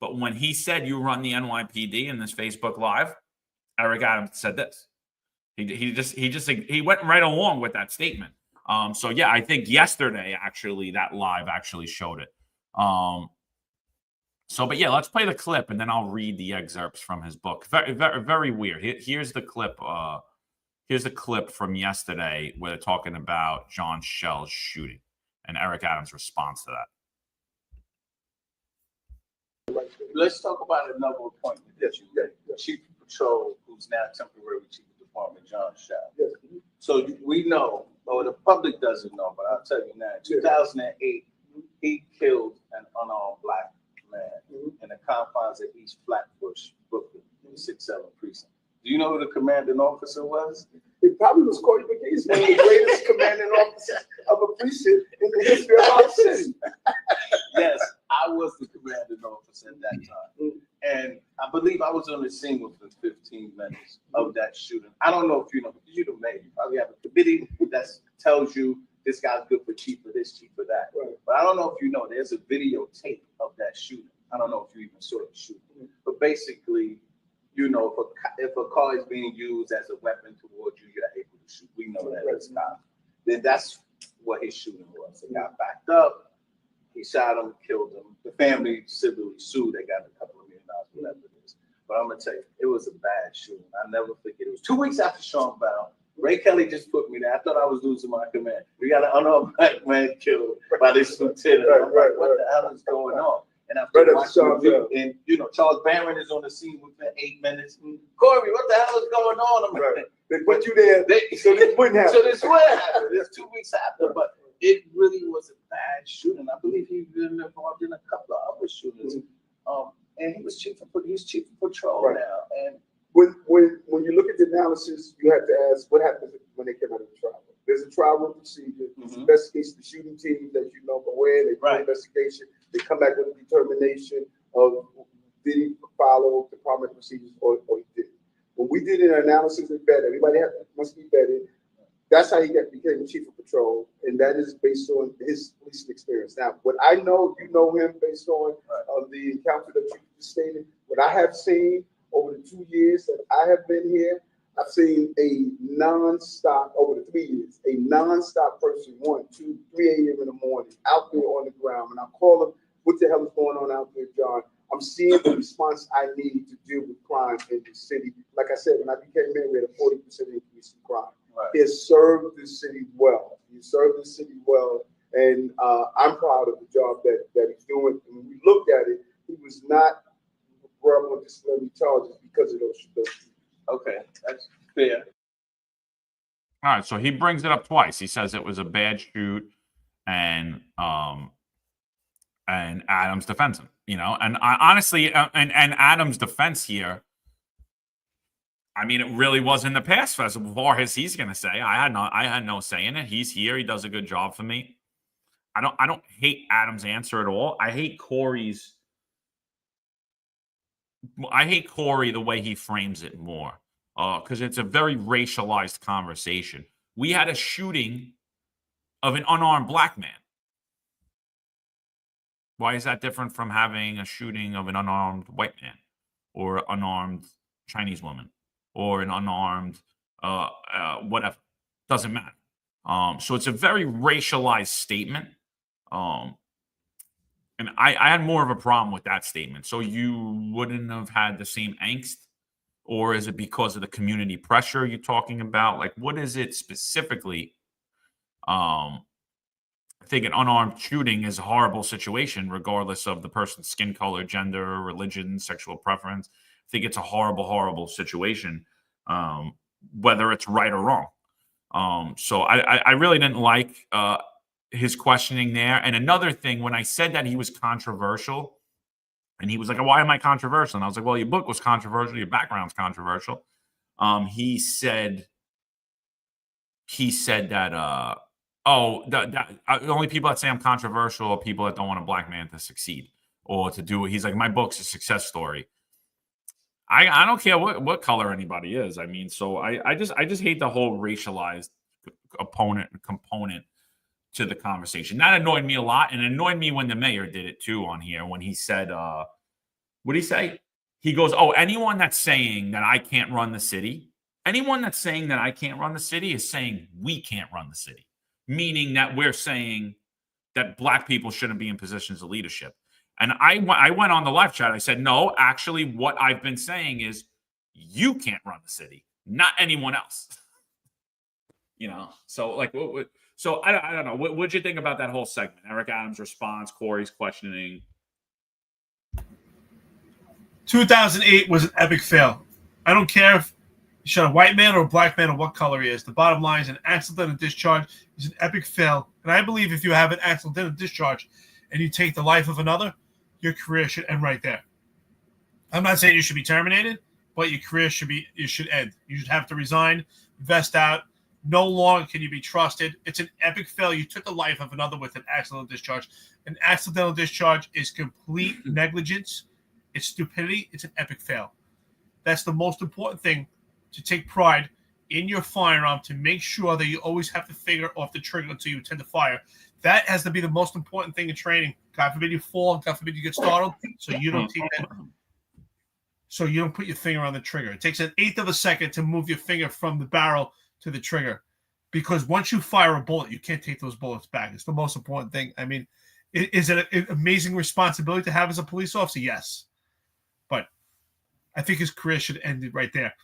But when he said you run the NYPD in this Facebook Live, Eric Adams said this. He went right along with that statement. So yeah, I think yesterday actually that live actually showed it. But yeah, let's play the clip and then I'll read the excerpts from his book. Very, very, very weird. Here's the clip. Here's a clip from yesterday where they're talking about John Shell's shooting and Eric Adams' response to that. Let's talk about another appointment that you get, chief of Patrol, who's now temporary Chief of Department, John Shaw. Yes. So we know, or the public doesn't know, but I'll tell you now, in 2008, he killed an unarmed black man in the confines of East Flatbush, Brooklyn, 6-7 precinct. Do you know who the commanding officer was? It probably was Corey McGee's one of the greatest commanding officers of a precinct in the history of our city. Yes, I was the commanding officer at that time. And I believe I was on the scene within 15 minutes of that shooting. I don't know if you know, because you're the mayor. You probably have a committee that tells you this guy's good for chief of this, chief of that. Right. But I don't know if you know, there's a videotape of that shooting. I don't know if you even saw the shooting. But basically, you know, if a car is being used as a weapon towards you, you're able to shoot. We know that as cops. Then that's what his shooting was. He got backed up. He shot him, killed him. The family civilly sued. They got a couple of $1 million, whatever it is. But I'm gonna tell you, it was a bad shooting. I never forget. It was 2 weeks after Sean Bell. Ray Kelly just put me there. I thought I was losing my command. We got an unarmed black man killed by this lieutenant. I'm like, what the hell is going on? And after watching and you know, Charles Barron is on the scene within 8 minutes. Corey, what the hell is going on? I'm like, they put you there, so this wouldn't happen. So this would happen. It's 2 weeks after, but it really was a bad shooting. I believe he's been involved in a couple of other shootings. And he was chief of patrol now. And when you look at the analysis, you have to ask what happens when they come out of the trial. There's a trial room procedure, investigation, the shooting team that you know aware, they do investigation, they come back with a determination of did he follow department procedures or he didn't. When we did an analysis and vet, everybody must be vetted. That's how he became the chief of patrol, and that is based on his policing experience. Now, what I know, you know him based on the encounter that you just stated. What I have seen over the 2 years that I have been here, I've seen a non-stop, over the 3 years, a non-stop person, 1, 2, 3 a.m. in the morning, out there on the ground. And I call him, what the hell is going on out there, John? I'm seeing the response I need to deal with crime in the city. Like I said, when I became mayor, we had a 40% increase in crime. He has served the city well. He served the city well, and I'm proud of the job that he's doing. And when we looked at it, he was not brought on disciplinary charges because of those. Okay, that's fair. All right, so he brings it up twice. He says it was a bad shoot, and Adams defends him. You know, and I honestly, and Adams' defense here. I mean, it really was in the past as far as he's going to say. I had no say in it. He's here. He does a good job for me. I don't hate Adams' answer at all. I hate Corey the way he frames it more, because it's a very racialized conversation. We had a shooting of an unarmed black man. Why is that different from having a shooting of an unarmed white man or unarmed Chinese woman? Or an unarmed, whatever, doesn't matter. So it's a very racialized statement. And I had more of a problem with that statement. So you wouldn't have had the same angst? Or is it because of the community pressure you're talking about? Like, what is it specifically? I think an unarmed shooting is a horrible situation, regardless of the person's skin color, gender, religion, sexual preference. I think it's a horrible, horrible situation, whether it's right or wrong. So I really didn't like his questioning there. And another thing, when I said that he was controversial, and he was like, why am I controversial? And I was like, well, your book was controversial. Your background's controversial. He said that, the only people that say I'm controversial are people that don't want a black man to succeed or to do it. He's like, my book's a success story. I don't care what color anybody is. I mean, so I just hate the whole racialized component to the conversation. That annoyed me a lot, and it annoyed me when the mayor did it too on here when he said, what did he say? He goes, anyone that's saying that I can't run the city, anyone that's saying that I can't run the city is saying we can't run the city, meaning that we're saying that black people shouldn't be in positions of leadership. And I went on the live chat. I said, no, actually, what I've been saying is you can't run the city, not anyone else. You know, so like, so I don't know. What'd you think about that whole segment? Eric Adams' response, Corey's questioning. 2008 was an epic fail. I don't care if you shot a white man or a black man or what color he is. The bottom line is an accidental discharge is an epic fail. And I believe if you have an accidental discharge and you take the life of another, your career should end right there. I'm not saying you should be terminated, but your career should end. You should have to resign, vest out. No longer can you be trusted. It's an epic fail. You took the life of another with an accidental discharge. An accidental discharge is complete negligence. It's stupidity. It's an epic fail. That's the most important thing, to take pride in your firearm, to make sure that you always have the finger off the trigger until you intend to fire. That has to be the most important thing in training. God forbid you fall. God forbid you get startled. So you don't take that. So you don't put your finger on the trigger. It takes 1/8 of a second to move your finger from the barrel to the trigger, because once you fire a bullet, you can't take those bullets back. It's the most important thing. I mean, is it an amazing responsibility to have as a police officer? Yes. But I think his career should end right there.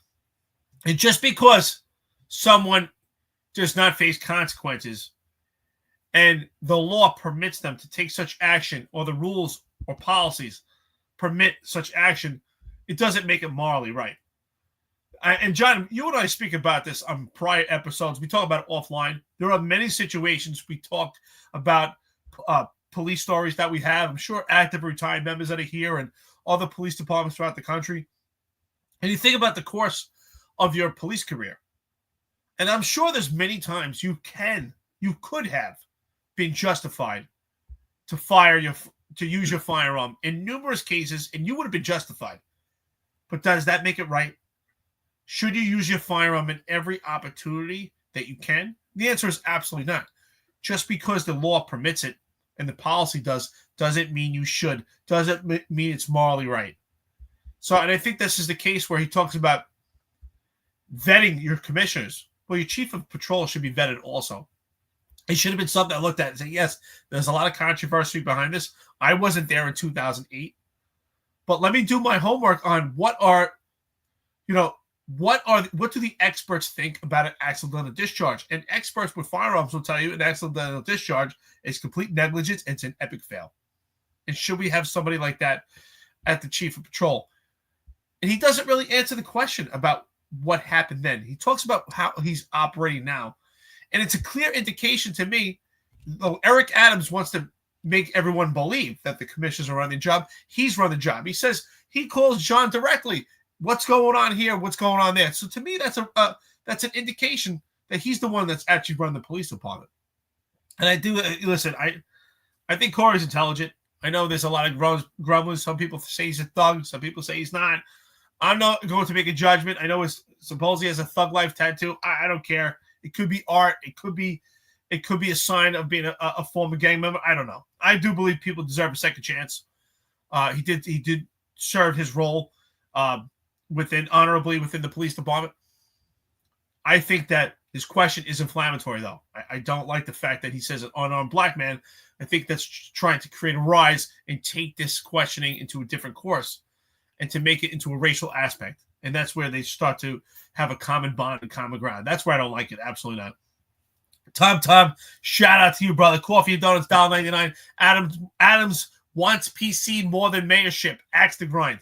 And just because someone does not face consequences and the law permits them to take such action, or the rules or policies permit such action, it doesn't make it morally right. And John, you and I speak about this on prior episodes. We talk about it offline. There are many situations we talk about, police stories that we have. I'm sure active retired members that are here and other police departments throughout the country. And you think about the course of your police career, and I'm sure there's many times you could have been justified to use your firearm in numerous cases, and you would have been justified. But does that make it right? Should you use your firearm in every opportunity that you can? The answer is absolutely not. Just because the law permits it and the policy doesn't mean you should. Doesn't mean it's morally right. So, and I think this is the case where he talks about vetting your commissioners. Well, your chief of patrol should be vetted also. It should have been something I looked at and said, yes, there's a lot of controversy behind this. I wasn't there in 2008. But let me do my homework on what do the experts think about an accidental discharge? And experts with firearms will tell you an accidental discharge is complete negligence. It's an epic fail. And should we have somebody like that at the chief of patrol? And he doesn't really answer the question about what happened then. He talks about how he's operating now. And it's a clear indication to me, though Eric Adams wants to make everyone believe that the commissioners are running the job, he's run the job. He says he calls John directly. What's going on here? What's going on there? So to me, that's an indication that he's the one that's actually run the police department. And I do listen. I think Corey's intelligent. I know there's a lot of grumbling. Some people say he's a thug. Some people say he's not. I'm not going to make a judgment. I know supposedly has a thug life tattoo. I don't care. It could be art. It could be a sign of being a former gang member. I don't know. I do believe people deserve a second chance. He did serve his role honorably within the police department. I think that his question is inflammatory, though. I don't like the fact that he says an unarmed black man. I think that's trying to create a rise and take this questioning into a different course and to make it into a racial aspect. And that's where they start to have a common bond and common ground. That's where I don't like it. Absolutely not. Tom, shout out to you, brother. Coffee and donuts, $1.99. Adams wants PC more than mayorship. Axe to grind.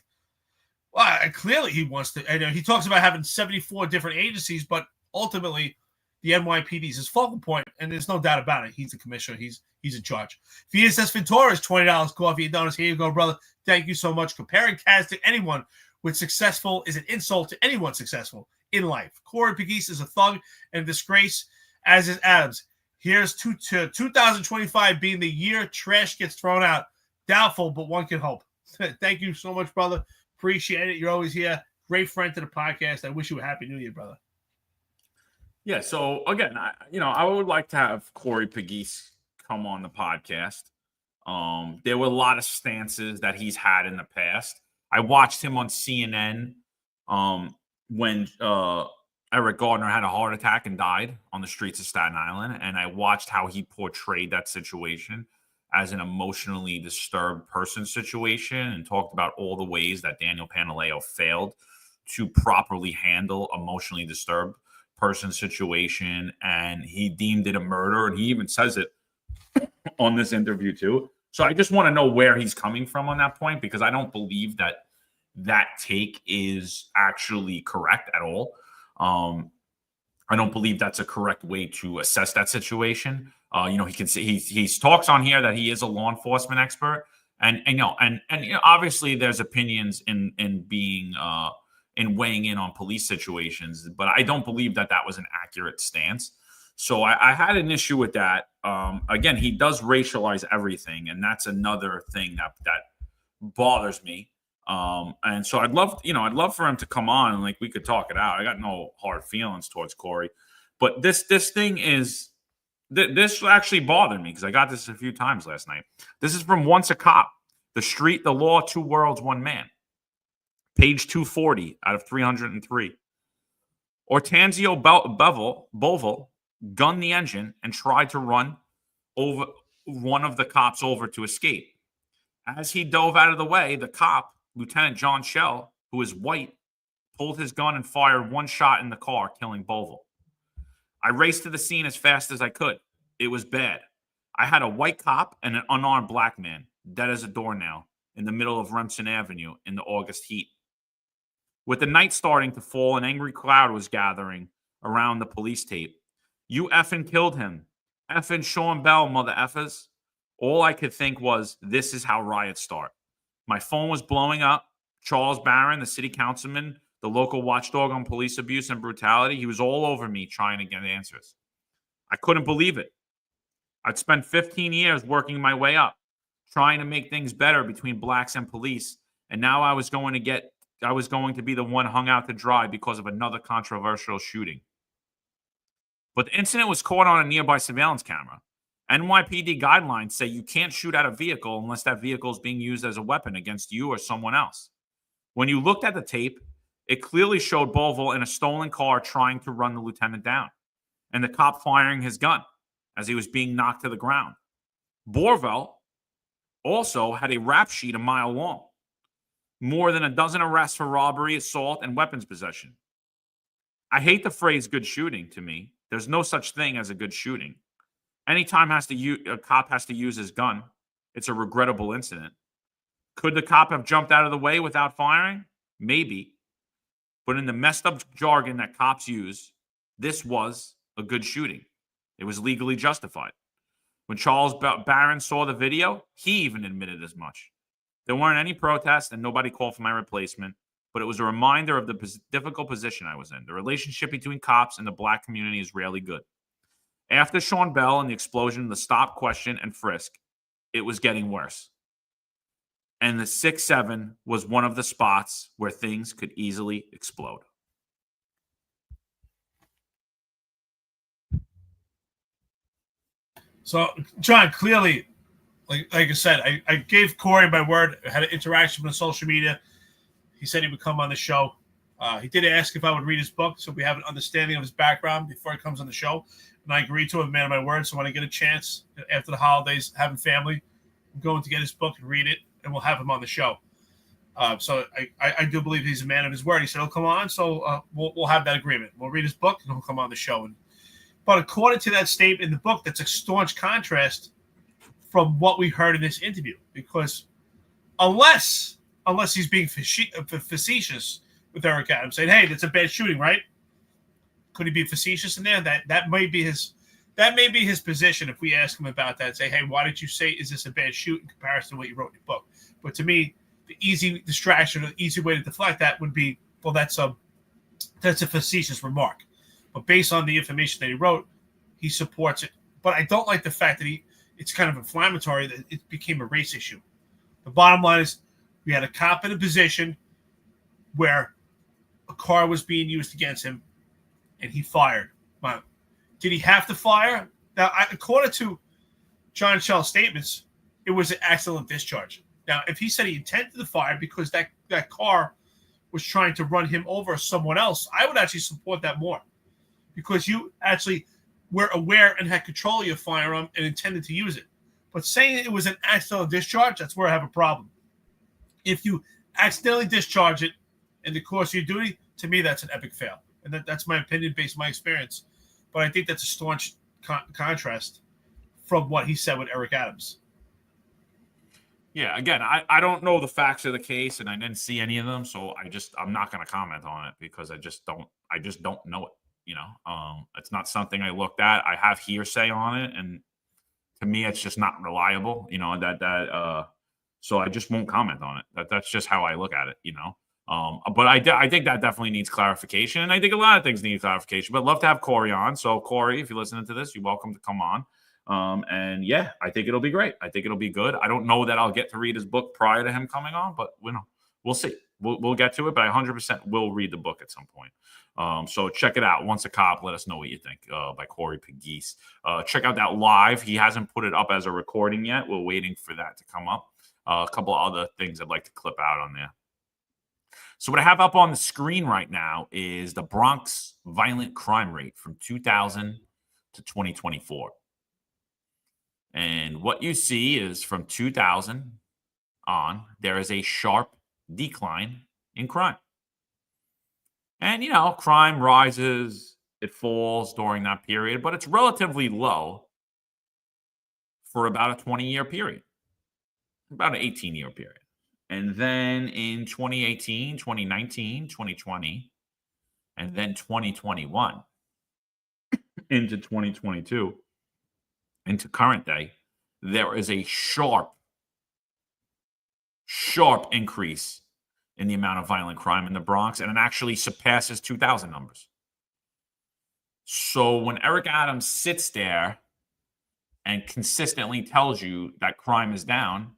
Well, clearly he wants to. I know he talks about having 74 different agencies, but ultimately the NYPD is his focal point, and there's no doubt about it. He's the commissioner. He's in charge. VSS Ventura is $20 coffee and donuts. Here you go, brother. Thank you so much. Comparing Kaz to anyone with successful is an insult to anyone successful in life. Corey Pegues is a thug and a disgrace, as is Adams. Here's to 2025 being the year trash gets thrown out. Doubtful, but one can hope. Thank you so much, brother. Appreciate it. You're always here. Great friend to the podcast. I wish you a happy new year, brother. Yeah. So again, I would like to have Corey Pegues come on the podcast. There were a lot of stances that he's had in the past. I watched him on CNN when Eric Gardner had a heart attack and died on the streets of Staten Island, and I watched how he portrayed that situation as an emotionally disturbed person situation and talked about all the ways that Daniel Pantaleo failed to properly handle emotionally disturbed person situation. And he deemed it a murder. And he even says it on this interview too. So I just want to know where he's coming from on that point, because I don't believe that that take is actually correct at all. I don't believe that's a correct way to assess that situation. He can say he talks on here that he is a law enforcement expert, and obviously there's opinions in being in weighing in on police situations, but I don't believe that was an accurate stance. So I had an issue with that. Again, he does racialize everything, and that's another thing that bothers me. And so I'd love for him to come on and we could talk it out. I got no hard feelings towards Corey, but this thing is this actually bothered me because I got this a few times last night. This is from Once a Cop, The Street, the Law, Two Worlds, One Man, page 240 out of 303. Ortanzio Boval gunned the engine and tried to run over one of the cops over to escape. As he dove out of the way, the cop, Lieutenant John Schell, who is white, pulled his gun and fired one shot in the car, killing Boval. I raced to the scene as fast as I could. It was bad. I had a white cop and an unarmed black man, dead as a doornail, in the middle of Remsen Avenue in the August heat. With the night starting to fall, an angry crowd was gathering around the police tape. You effing killed him. Effing Sean Bell, mother effers. All I could think was, this is how riots start. My phone was blowing up. Charles Barron, the city councilman, the local watchdog on police abuse and brutality, he was all over me trying to get answers. I couldn't believe it. I'd spent 15 years working my way up, trying to make things better between blacks and police, and now I was going to be the one hung out to dry because of another controversial shooting. But the incident was caught on a nearby surveillance camera. NYPD guidelines say you can't shoot at a vehicle unless that vehicle is being used as a weapon against you or someone else. When you looked at the tape, it clearly showed Boval in a stolen car trying to run the lieutenant down, and the cop firing his gun as he was being knocked to the ground. Borvel also had a rap sheet a mile long. More than a dozen arrests for robbery, assault, and weapons possession. I hate the phrase good shooting to me. There's no such thing as a good shooting. Anytime a cop has to use his gun, it's a regrettable incident. Could the cop have jumped out of the way without firing? Maybe. But in the messed up jargon that cops use, this was a good shooting. It was legally justified. When Charles Barron saw the video, he even admitted as much. There weren't any protests and nobody called for my replacement, but it was a reminder of the difficult position I was in. The relationship between cops and the black community is rarely good. After Sean Bell and the explosion, the stop, question, and frisk, it was getting worse. And the 6-7 was one of the spots where things could easily explode. So, John, clearly, like I said, I gave Corey my word. I had an interaction with social media. He said he would come on the show. He did ask if I would read his book, so we have an understanding of his background before he comes on the show. And I agreed to it, man of my word. So when I get a chance after the holidays, having family, I'm going to get his book and read it, and we'll have him on the show. So I do believe he's a man of his word. He said he'll come on, so we'll have that agreement. We'll read his book, and he'll come on the show. But according to that statement in the book, that's a staunch contrast from what we heard in this interview. Because unless he's being facetious with Eric Adams, saying, "Hey, that's a bad shooting," right? Could he be facetious in there? That may be his position if we ask him about that. Say, "Hey, why did you say is this a bad shoot in comparison to what you wrote in your book?" But to me, the easy distraction or the easy way to deflect that would be, well, that's a facetious remark. But based on the information that he wrote, he supports it. But I don't like the fact that it's kind of inflammatory that it became a race issue. The bottom line is we had a cop in a position where a car was being used against him, and he fired. Well, did he have to fire? Now, according to John Schell's statements, it was an accidental discharge. Now, if he said he intended to fire because that car was trying to run him over or someone else, I would actually support that more. Because you actually were aware and had control of your firearm and intended to use it. But saying it was an accidental discharge, that's where I have a problem. If you accidentally discharge it in the course of your duty, to me, that's an epic fail. And that's my opinion based on my experience. But I think that's a staunch contrast from what he said with Eric Adams. Yeah, again, I don't know the facts of the case, and I didn't see any of them, so I'm not going to comment on it because I just don't know it. It's not something I looked at. I have hearsay on it, and to me, it's just not reliable. So I just won't comment on it. That's just how I look at it. But I think that definitely needs clarification, and I think a lot of things need clarification. But I'd love to have Corey on. So Corey, if you're listening to this, you're welcome to come on. And yeah, I think it'll be great. I think it'll be good. I don't know that I'll get to read his book prior to him coming on, but we'll see. We'll get to it, but I 100% will read the book at some point. So check it out. Once a Cop, let us know what you think, by Corey Pegues. Check out that live. He hasn't put it up as a recording yet. We're waiting for that to come up. A couple of other things I'd like to clip out on there. So what I have up on the screen right now is the Bronx violent crime rate from 2000 to 2024. And what you see is from 2000 on, there is a sharp decline in crime. And, crime rises, it falls during that period, but it's relatively low for about a 20-year period, about an 18-year period. And then in 2018, 2019, 2020, and then 2021 into 2022, into current day, there is a sharp increase in the amount of violent crime in the Bronx, and it actually surpasses 2000 numbers. So when Eric Adams sits there and consistently tells you that crime is down,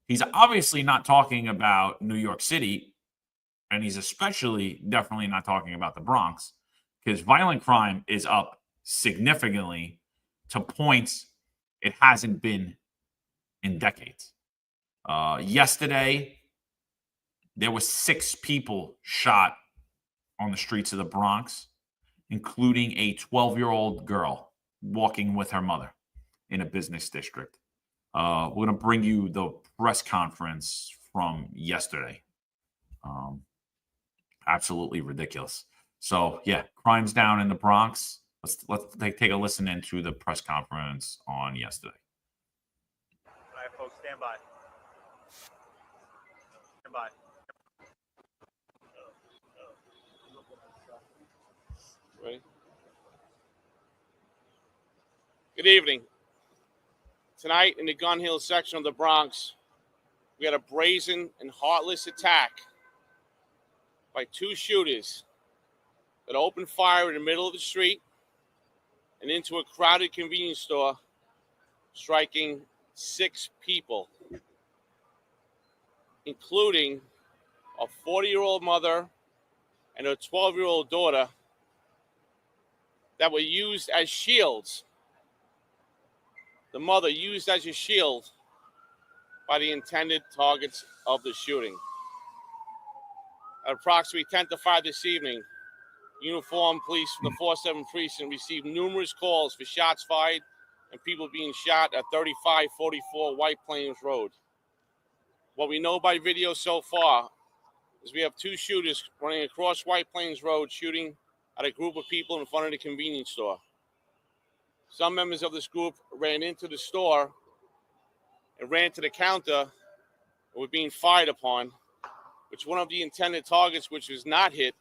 he's obviously not talking about New York City, and he's definitely not talking about the Bronx, because violent crime is up significantly to points it hasn't been in decades. Yesterday, there were 6 people shot on the streets of the Bronx, including a 12-year-old girl walking with her mother in a business district. We're going to bring you the press conference from yesterday. Absolutely ridiculous. So, yeah, crime's down in the Bronx. Let's take a listen into the press conference on yesterday. All right, folks, stand by. Stand by. Ready? Good evening. Tonight, in the Gun Hill section of the Bronx, we had a brazen and heartless attack by 2 shooters that opened fire in the middle of the street and into a crowded convenience store, striking 6 people, including a 40-year-old mother and her 12-year-old daughter that were used as shields. The mother used as a shield by the intended targets of the shooting. At approximately 10 to 5 this evening, uniformed police from the 4-7 precinct received numerous calls for shots fired and people being shot at 3544 White Plains Road. What we know by video so far is we have 2 shooters running across White Plains Road shooting at a group of people in front of the convenience store. Some members of this group ran into the store and ran to the counter and were being fired upon, which one of the intended targets, which was not hit,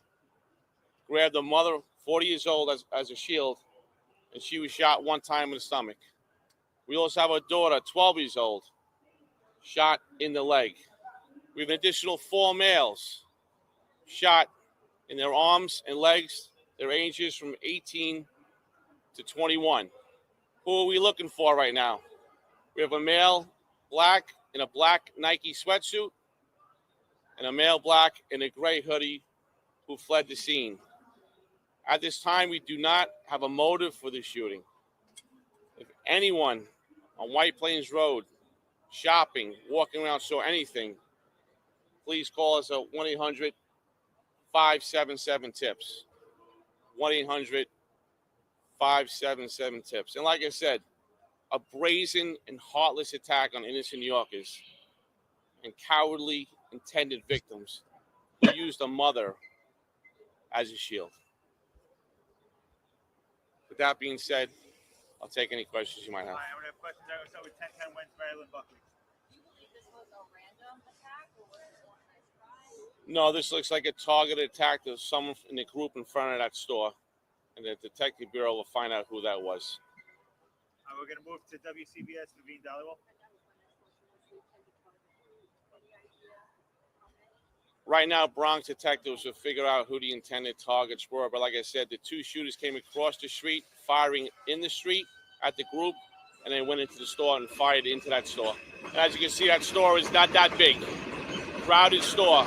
grabbed a mother, 40 years old, as a shield, and she was shot 1 time in the stomach. We also have a daughter, 12 years old, shot in the leg. We have an additional 4 males shot in their arms and legs. Their ages from 18 to 21. Who are we looking for right now? We have a male black in a black Nike sweatsuit and a male black in a gray hoodie who fled the scene. At this time, we do not have a motive for the shooting. If anyone on White Plains Road, shopping, walking around, saw anything, please call us at 1-800-577-TIPS. 1-800-577-TIPS. And like I said, a brazen and heartless attack on innocent New Yorkers and cowardly intended victims who used a mother as a shield. With that being said, I'll take any questions you might have. All right, I'm going to have questions. I'm going to start with 1010 West Maryland Buckley. No, this looks like a targeted attack of someone in the group in front of that store. And the detective bureau will find out who that was. We're going to move to WCBS, Naveen Dhaliwal. Right now, Bronx detectives will figure out who the intended targets were. But like I said, the two shooters came across the street, firing in the street at the group, and then went into the store and fired into that store. And as you can see, that store is not that big. Crowded store.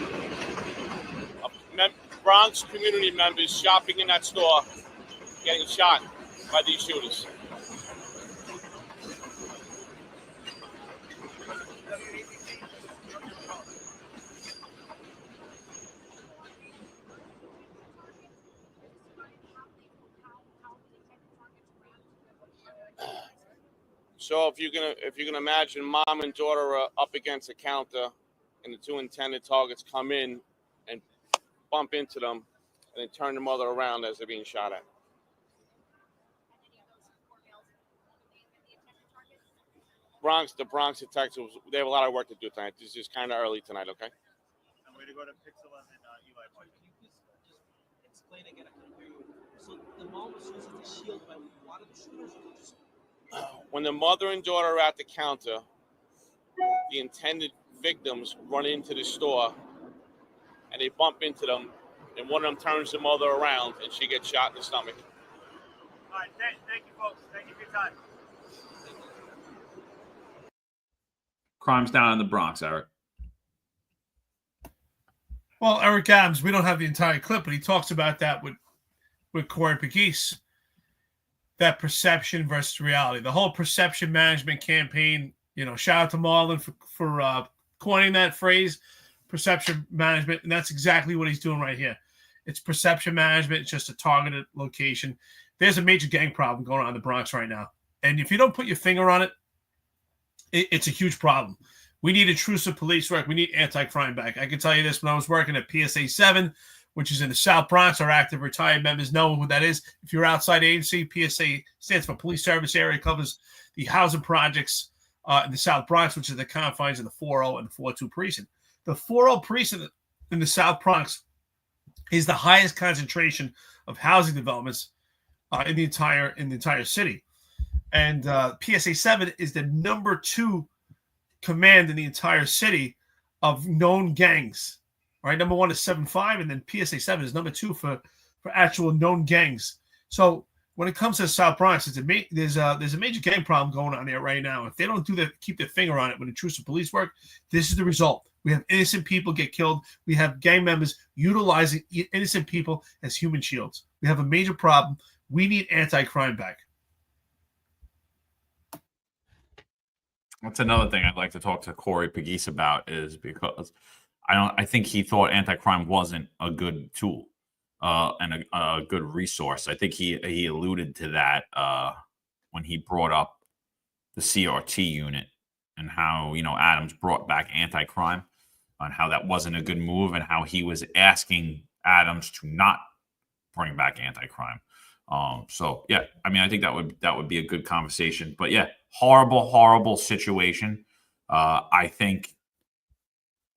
Bronx community members shopping in that store getting shot by these shooters. So if you can imagine, mom and daughter are up against a counter, and the two intended targets come in and bump into them, and then turn the mother around as they're being shot at. The Bronx detectives, they have a lot of work to do tonight. This is kind of early tonight, okay? And we're going to go to Pixel and then Eli White. Can you please just explain again? I couldn't hear you. So the mom was using the shield by one of the shooters, or just When the mother and daughter are at the counter, the intended victims run into the store and they bump into them, and one of them turns the mother around and she gets shot in the stomach. All right, thank you, folks. Thank you for your time. Crimes down in the Bronx, Eric. Well, Eric Adams, we don't have the entire clip, but he talks about that with Corey Pegues. That perception versus reality. The whole perception management campaign, shout out to Marlon for coining that phrase, perception management, and that's exactly what he's doing right here. It's perception management. It's just a targeted location. There's a major gang problem going on in the Bronx right now. And if you don't put your finger on it, it's a huge problem. We need intrusive police work. We need anti-crime back. I can tell you this, when I was working at PSA 7, which is in the South Bronx, our active retired members know who that is. If you're outside agency, PSA stands for Police Service Area. It covers the housing projects in the South Bronx, which is the confines of the 4-0 and the 4-2 precinct. The 4-0 precinct in the South Bronx is the highest concentration of housing developments in the entire city. And PSA 7 is the number 2 command in the entire city of known gangs. All right, number 1 is 7-5, and then PSA 7 is number 2 for actual known gangs. So when it comes to the South Bronx, there's a major gang problem going on there right now. If they don't keep their finger on it with intrusive police work, this is the result. We have innocent people get killed. We have gang members utilizing innocent people as human shields. We have a major problem. We need anti-crime back. That's another thing I'd like to talk to Corey Pegues about, is because I think he thought anti-crime wasn't a good tool and a good resource. I think he alluded to that when he brought up the CRT unit and how, Adams brought back anti-crime, and how that wasn't a good move, and how he was asking Adams to not bring back anti-crime. So yeah, I think that would be a good conversation. But yeah, horrible situation. I think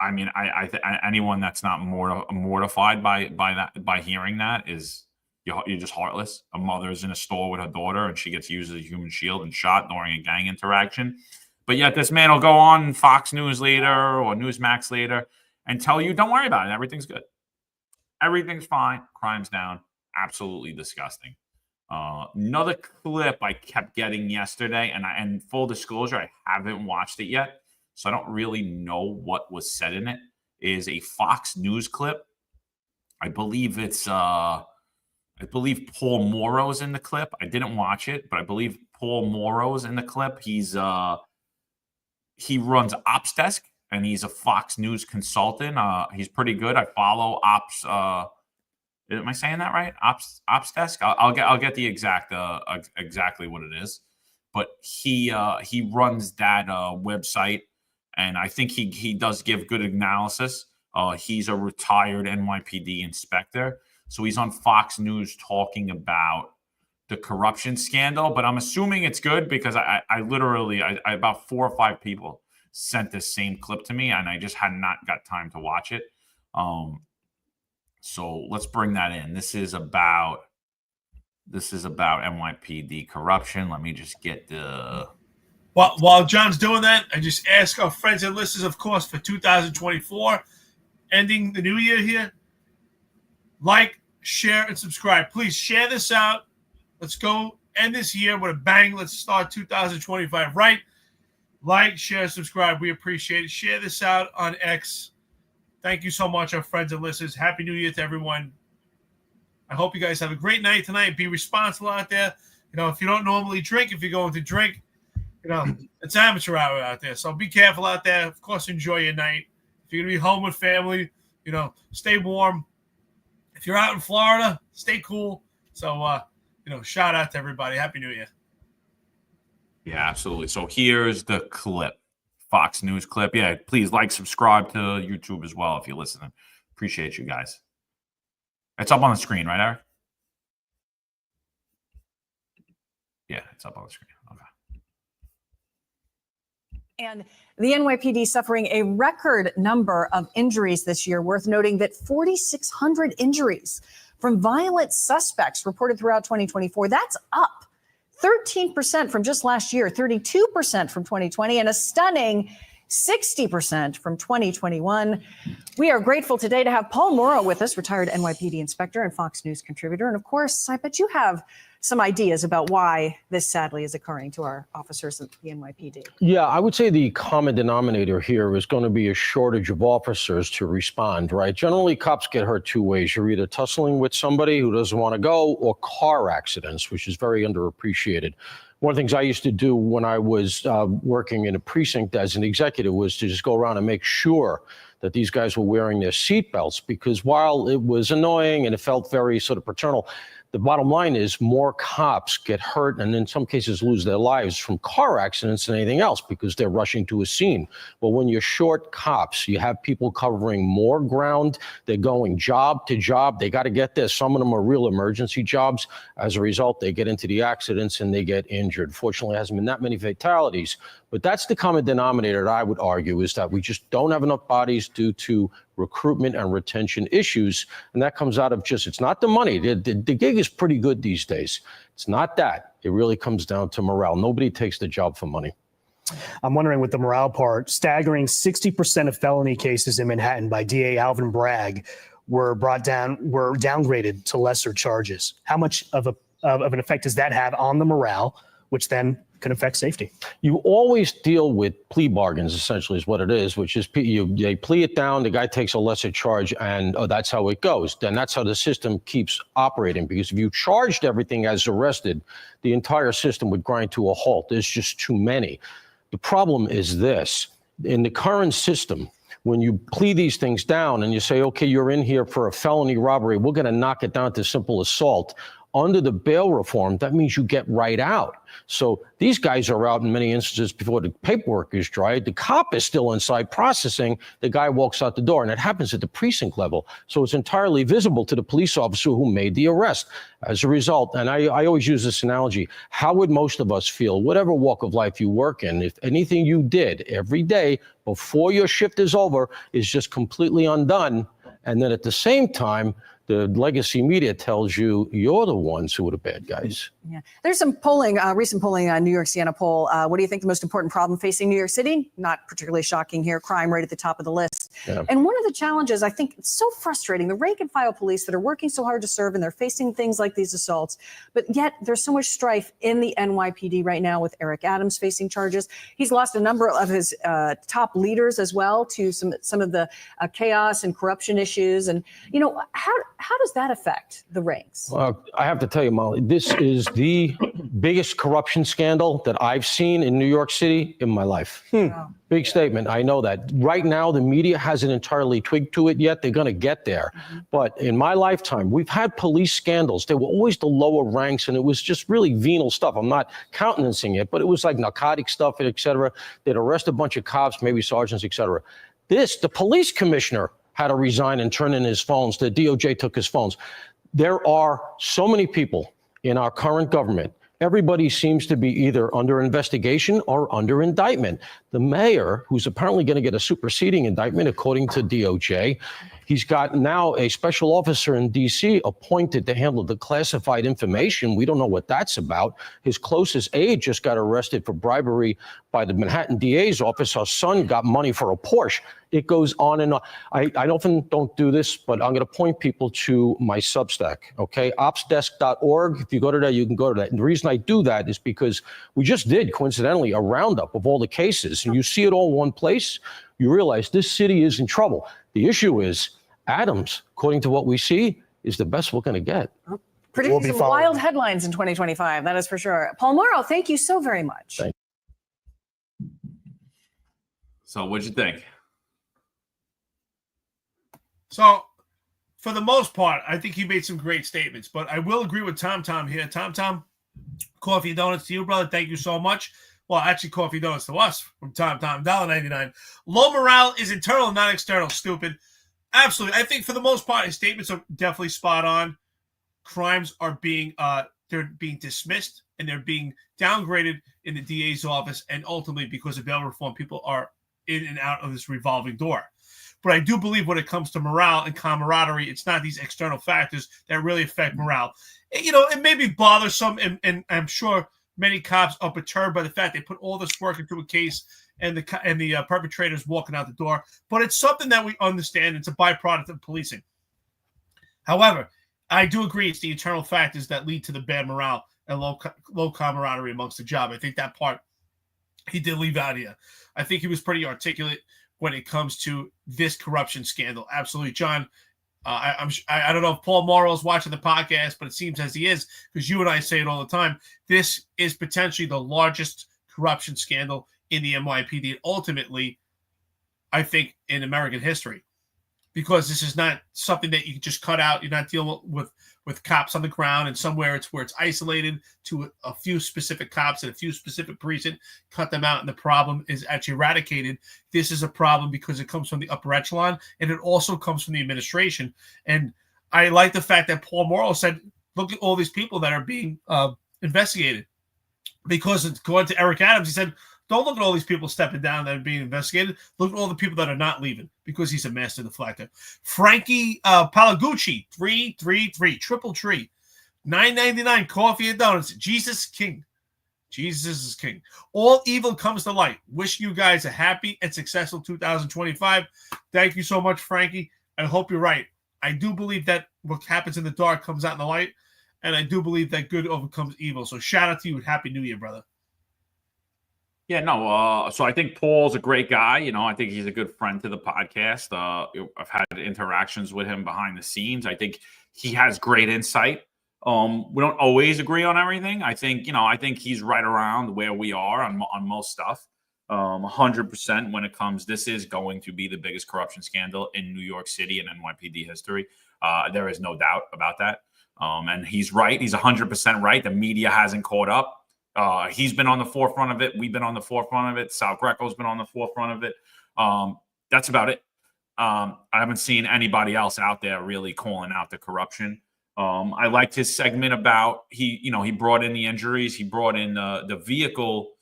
anyone that's not mortified by hearing that is you're just heartless. A mother's in a store with her daughter and she gets used as a human shield and shot during a gang interaction. But yet this man will go on Fox News later or Newsmax later and tell you, don't worry about it. Everything's good. Everything's fine. Crime's down. Absolutely disgusting. Another clip I kept getting yesterday, and full disclosure, I haven't watched it yet, so I don't really know what was said in it, is a Fox News clip. I believe Paul Morrow's in the clip. I didn't watch it, but I believe Paul Morrow's in the clip. He runs Ops Desk, and he's a Fox News consultant. He's pretty good. I follow Ops. Am I saying that right? Ops Desk. I'll get the exactly what it is, but he runs that website, and I think he does give good analysis. He's a retired NYPD inspector, so he's on Fox News talking about the corruption scandal. But I'm assuming it's good because I literally about 4 or 5 people sent this same clip to me, and I just had not got time to watch it. So let's bring that in. This is about NYPD corruption. Let me just get the. While John's doing that, I just ask our friends and listeners, of course, for 2024, ending the new year here, like, share, and subscribe. Please share this out. Let's go end this year with a bang. Let's start 2025 right. Like, share, subscribe. We appreciate it. Share this out on X. Thank you so much, our friends and listeners. Happy New Year to everyone. I hope you guys have a great night tonight. Be responsible out there. If you don't normally drink, if you're going to drink, it's amateur hour out there. So be careful out there. Of course, enjoy your night. If you're going to be home with family, stay warm. If you're out in Florida, stay cool. So, shout out to everybody. Happy New Year. Yeah, absolutely. So here's the clip. Fox News clip. Yeah, please like, subscribe to YouTube as well if you're listening. Appreciate you guys. It's up on the screen, right, Eric? Yeah, it's up on the screen. Okay. And the NYPD suffering a record number of injuries this year, worth noting that 4,600 injuries from violent suspects reported throughout 2024. That's up 13% from just last year, 32% from 2020, and a stunning 60% from 2021. We are grateful today to have Paul Morrow with us, retired NYPD inspector and Fox News contributor. And of course, I bet you have some ideas about why this sadly is occurring to our officers at the NYPD. Yeah, I would say the common denominator here is going to be a shortage of officers to respond, right? Generally, cops get hurt two ways. You're either tussling with somebody who doesn't want to go, or car accidents, which is very underappreciated. One of the things I used to do when I was working in a precinct as an executive was to just go around and make sure that these guys were wearing their seatbelts, because while it was annoying and it felt very sort of paternal, the bottom line is more cops get hurt and in some cases lose their lives from car accidents than anything else because they're rushing to a scene. But when you're short cops, you have people covering more ground. They're going job to job. They got to get there. Some of them are real emergency jobs. As a result, they get into the accidents and they get injured. Fortunately, there hasn't been that many fatalities. But that's the common denominator that I would argue, is that we just don't have enough bodies due to recruitment and retention issues. And that comes out of just, it's not the money. The gig is pretty good these days. It's not that. It really comes down to morale. Nobody takes the job for money. I'm wondering with the morale part, staggering 60% of felony cases in Manhattan by DA Alvin Bragg were downgraded to lesser charges. How much of an effect does that have on the morale, which then can affect safety? You always deal with plea bargains, essentially, is what it is, which is they plea it down, the guy takes a lesser charge, and that's how it goes. Then that's how the system keeps operating, because if you charged everything as arrested, the entire system would grind to a halt. There's just too many. The problem is this. In the current system, when you plea these things down and you say, okay, you're in here for a felony robbery, we're going to knock it down to simple assault. Under the bail reform, that means you get right out. So these guys are out in many instances before the paperwork is dry. The cop is still inside processing. The guy walks out the door, and it happens at the precinct level. So it's entirely visible to the police officer who made the arrest. As a result, and I always use this analogy, how would most of us feel, whatever walk of life you work in, if anything you did every day before your shift is over is just completely undone, and then at the same time, the legacy media tells you you're the ones who are the bad guys. Yeah, there's some polling, recent polling on New York Siena poll. What do you think the most important problem facing New York City? Not particularly shocking here. Crime right at the top of the list. Yeah. And one of the challenges, I think it's so frustrating, the rank and file police that are working so hard to serve, and they're facing things like these assaults, but yet there's so much strife in the NYPD right now with Eric Adams facing charges. He's lost a number of his top leaders as well to some of the chaos and corruption issues. And, how does that affect the ranks? Well, I have to tell you, Molly, this is the biggest corruption scandal that I've seen in New York City in my life. Wow. Big statement. I know that. Right now, the media hasn't entirely twigged to it yet. They're going to get there. Mm-hmm. But in my lifetime, we've had police scandals. They were always the lower ranks, and it was just really venal stuff. I'm not countenancing it, but it was like narcotic stuff, et cetera. They'd arrest a bunch of cops, maybe sergeants, et cetera. The police commissioner had to resign and turn in his phones. The DOJ took his phones. There are so many people in our current government, everybody seems to be either under investigation or under indictment. The mayor, who's apparently going to get a superseding indictment, according to DOJ, he's got now a special officer in D.C. appointed to handle the classified information. We don't know what that's about. His closest aide just got arrested for bribery by the Manhattan DA's office. Our son got money for a Porsche. It goes on and on. I often don't do this, but I'm going to point people to my Substack, okay? Opsdesk.org. If you go to that, you can go to that. And the reason I do that is because we just did, coincidentally, a roundup of all the cases. And you see it all in one place, you realize this city is in trouble. The issue is Adams, according to what we see, is the best we're going to get. Predicting some wild headlines in 2025, that is for sure. Paul Morrow, thank you so very much. So what'd you think? So, for the most part, I think he made some great statements, but I will agree with Tom here. Tom, coffee and donuts to you, brother. Thank you so much. Well, actually, coffee and donuts to us from Tom, $1.99. Low morale is internal, not external. Stupid. Absolutely. I think for the most part, his statements are definitely spot on. Crimes are being they're being dismissed and they're being downgraded in the DA's office, and ultimately, because of bail reform, people are in and out of this revolving door. But I do believe when it comes to morale and camaraderie, it's not these external factors that really affect morale. It may be bothersome, and I'm sure many cops are perturbed by the fact they put all this work into a case and the perpetrators walking out the door. But it's something that we understand. It's a byproduct of policing. However, I do agree it's the internal factors that lead to the bad morale and low camaraderie amongst the job. I think that part he did leave out here. I think he was pretty articulate when it comes to this corruption scandal. Absolutely, John. I don't know if Paul Morrow is watching the podcast, but it seems as he is, because you and I say it all the time. This is potentially the largest corruption scandal in the NYPD, and ultimately, I think, in American history, because this is not something that you can just cut out. You're not dealing with cops on the ground and somewhere it's where it's isolated to a few specific cops and a few specific precinct, cut them out, and the problem is actually eradicated. This is a problem because it comes from the upper echelon, and it also comes from the administration. And I like the fact that Paul Morrow said, look at all these people that are being investigated. Because according to Eric Adams, he said, don't look at all these people stepping down that are being investigated. Look at all the people that are not leaving, because he's a master deflector. Frankie Palagucci, 333, triple tree, $9.99 coffee and donuts. Jesus King. Jesus is king. All evil comes to light. Wish you guys a happy and successful 2025. Thank you so much, Frankie. I hope you're right. I do believe that what happens in the dark comes out in the light, and I do believe that good overcomes evil. So shout out to you and Happy New Year, brother. Yeah, no. So I think Paul's a great guy. I think he's a good friend to the podcast. I've had interactions with him behind the scenes. I think he has great insight. We don't always agree on everything. I think he's right around where we are on most stuff. 100% when it comes. This is going to be the biggest corruption scandal in New York City and NYPD history. There is no doubt about that. And he's right. He's 100% right. The media hasn't caught up. He's been on the forefront of it. We've been on the forefront of it. Sal Greco's been on the forefront of it. That's about it. I haven't seen anybody else out there really calling out the corruption. I liked his segment about he brought in the injuries. He brought in the vehicle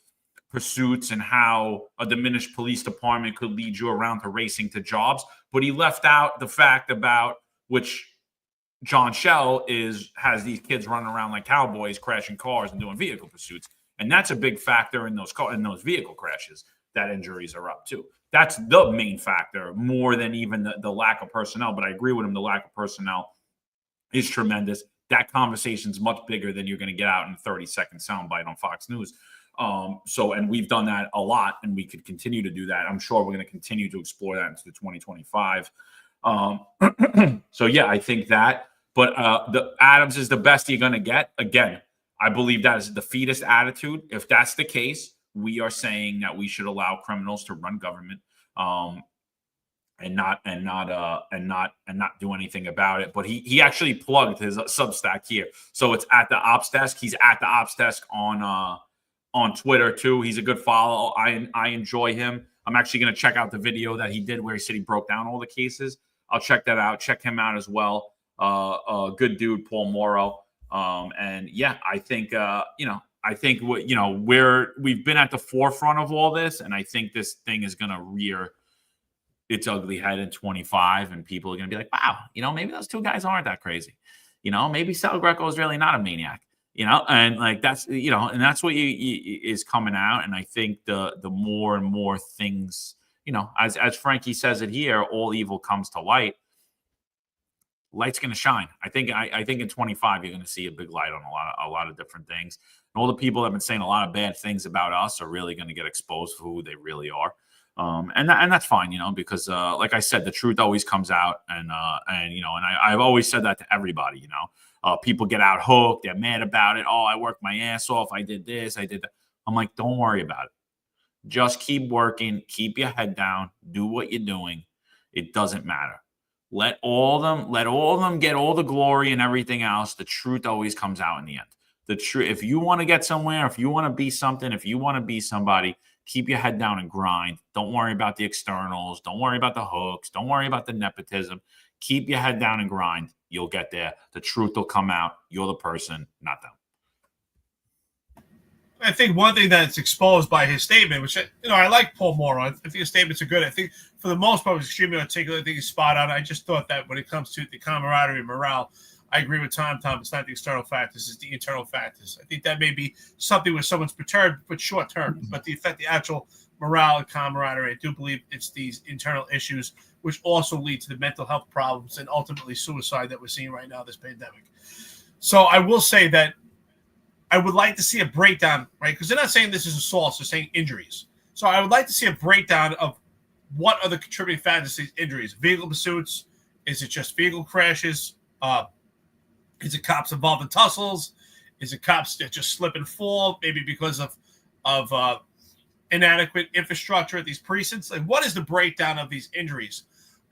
pursuits and how a diminished police department could lead you around to racing to jobs. But he left out the fact about which John Shell has these kids running around like cowboys, crashing cars and doing vehicle pursuits. And that's a big factor in those vehicle crashes, that injuries are up too. That's the main factor, more than even the lack of personnel. But I agree with him, the lack of personnel is tremendous. That conversation's much bigger than you're going to get out in a 30-second soundbite on Fox News. And we've done that a lot, and we could continue to do that. I'm sure we're going to continue to explore that into 2025. So yeah, I think that. But the Adams is the best you're going to get. Again, I believe that is a defeatist attitude. If that's the case, we are saying that we should allow criminals to run government, and not do anything about it. But he actually plugged his Substack here, so it's at the Ops Desk. He's at the Ops Desk on Twitter too. He's a good follow. I enjoy him. I'm actually going to check out the video that he did where he said he broke down all the cases. I'll check that out. Check him out as well. Good dude, Paul Morrow. And yeah, I think, I think we've been at the forefront of all this, and I think this thing is going to rear its ugly head in 25, and people are going to be like, wow, maybe those two guys aren't that crazy. Maybe Sal Greco is really not a maniac. And like that's and that's what is coming out. And I think the more and more things, as Frankie says it here, all evil comes to light. Light's going to shine. I think in 25 you're going to see a big light on a lot of different things. And all the people that have been saying a lot of bad things about us are really going to get exposed for who they really are. And that's fine, because like I said, the truth always comes out, and I've always said that to everybody. People get out hooked, they're mad about it. Oh, I worked my ass off, I did this, I did that. I'm like, don't worry about it. Just keep working, keep your head down, do what you're doing. It doesn't matter. Let all of them get all the glory and everything else. The truth always comes out in the end. The truth. If you want to get somewhere, if you want to be something, if you want to be somebody, keep your head down and grind. Don't worry about the externals. Don't worry about the hooks. Don't worry about the nepotism. Keep your head down and grind. You'll get there. The truth will come out. You're the person, not them. I think one thing that's exposed by his statement, which I like Paul Moore. I think his statements are good. I think for the most part, it was extremely articulate. I think he's spot on. I just thought that when it comes to the camaraderie and morale, I agree with Tom. It's not the external factors; it's the internal factors. I think that may be something where someone's perturbed, but short term. But the actual morale and camaraderie, I do believe it's these internal issues, which also lead to the mental health problems and ultimately suicide that we're seeing right now, this pandemic. So I will say that I would like to see a breakdown, right? Because they're not saying this is assaults, they're saying injuries. So I would like to see a breakdown of what are the contributing factors to these injuries. Vehicle pursuits? Is it just vehicle crashes? Is it cops involved in tussles? Is it cops that just slip and fall, maybe because of inadequate infrastructure at these precincts? Like, what is the breakdown of these injuries?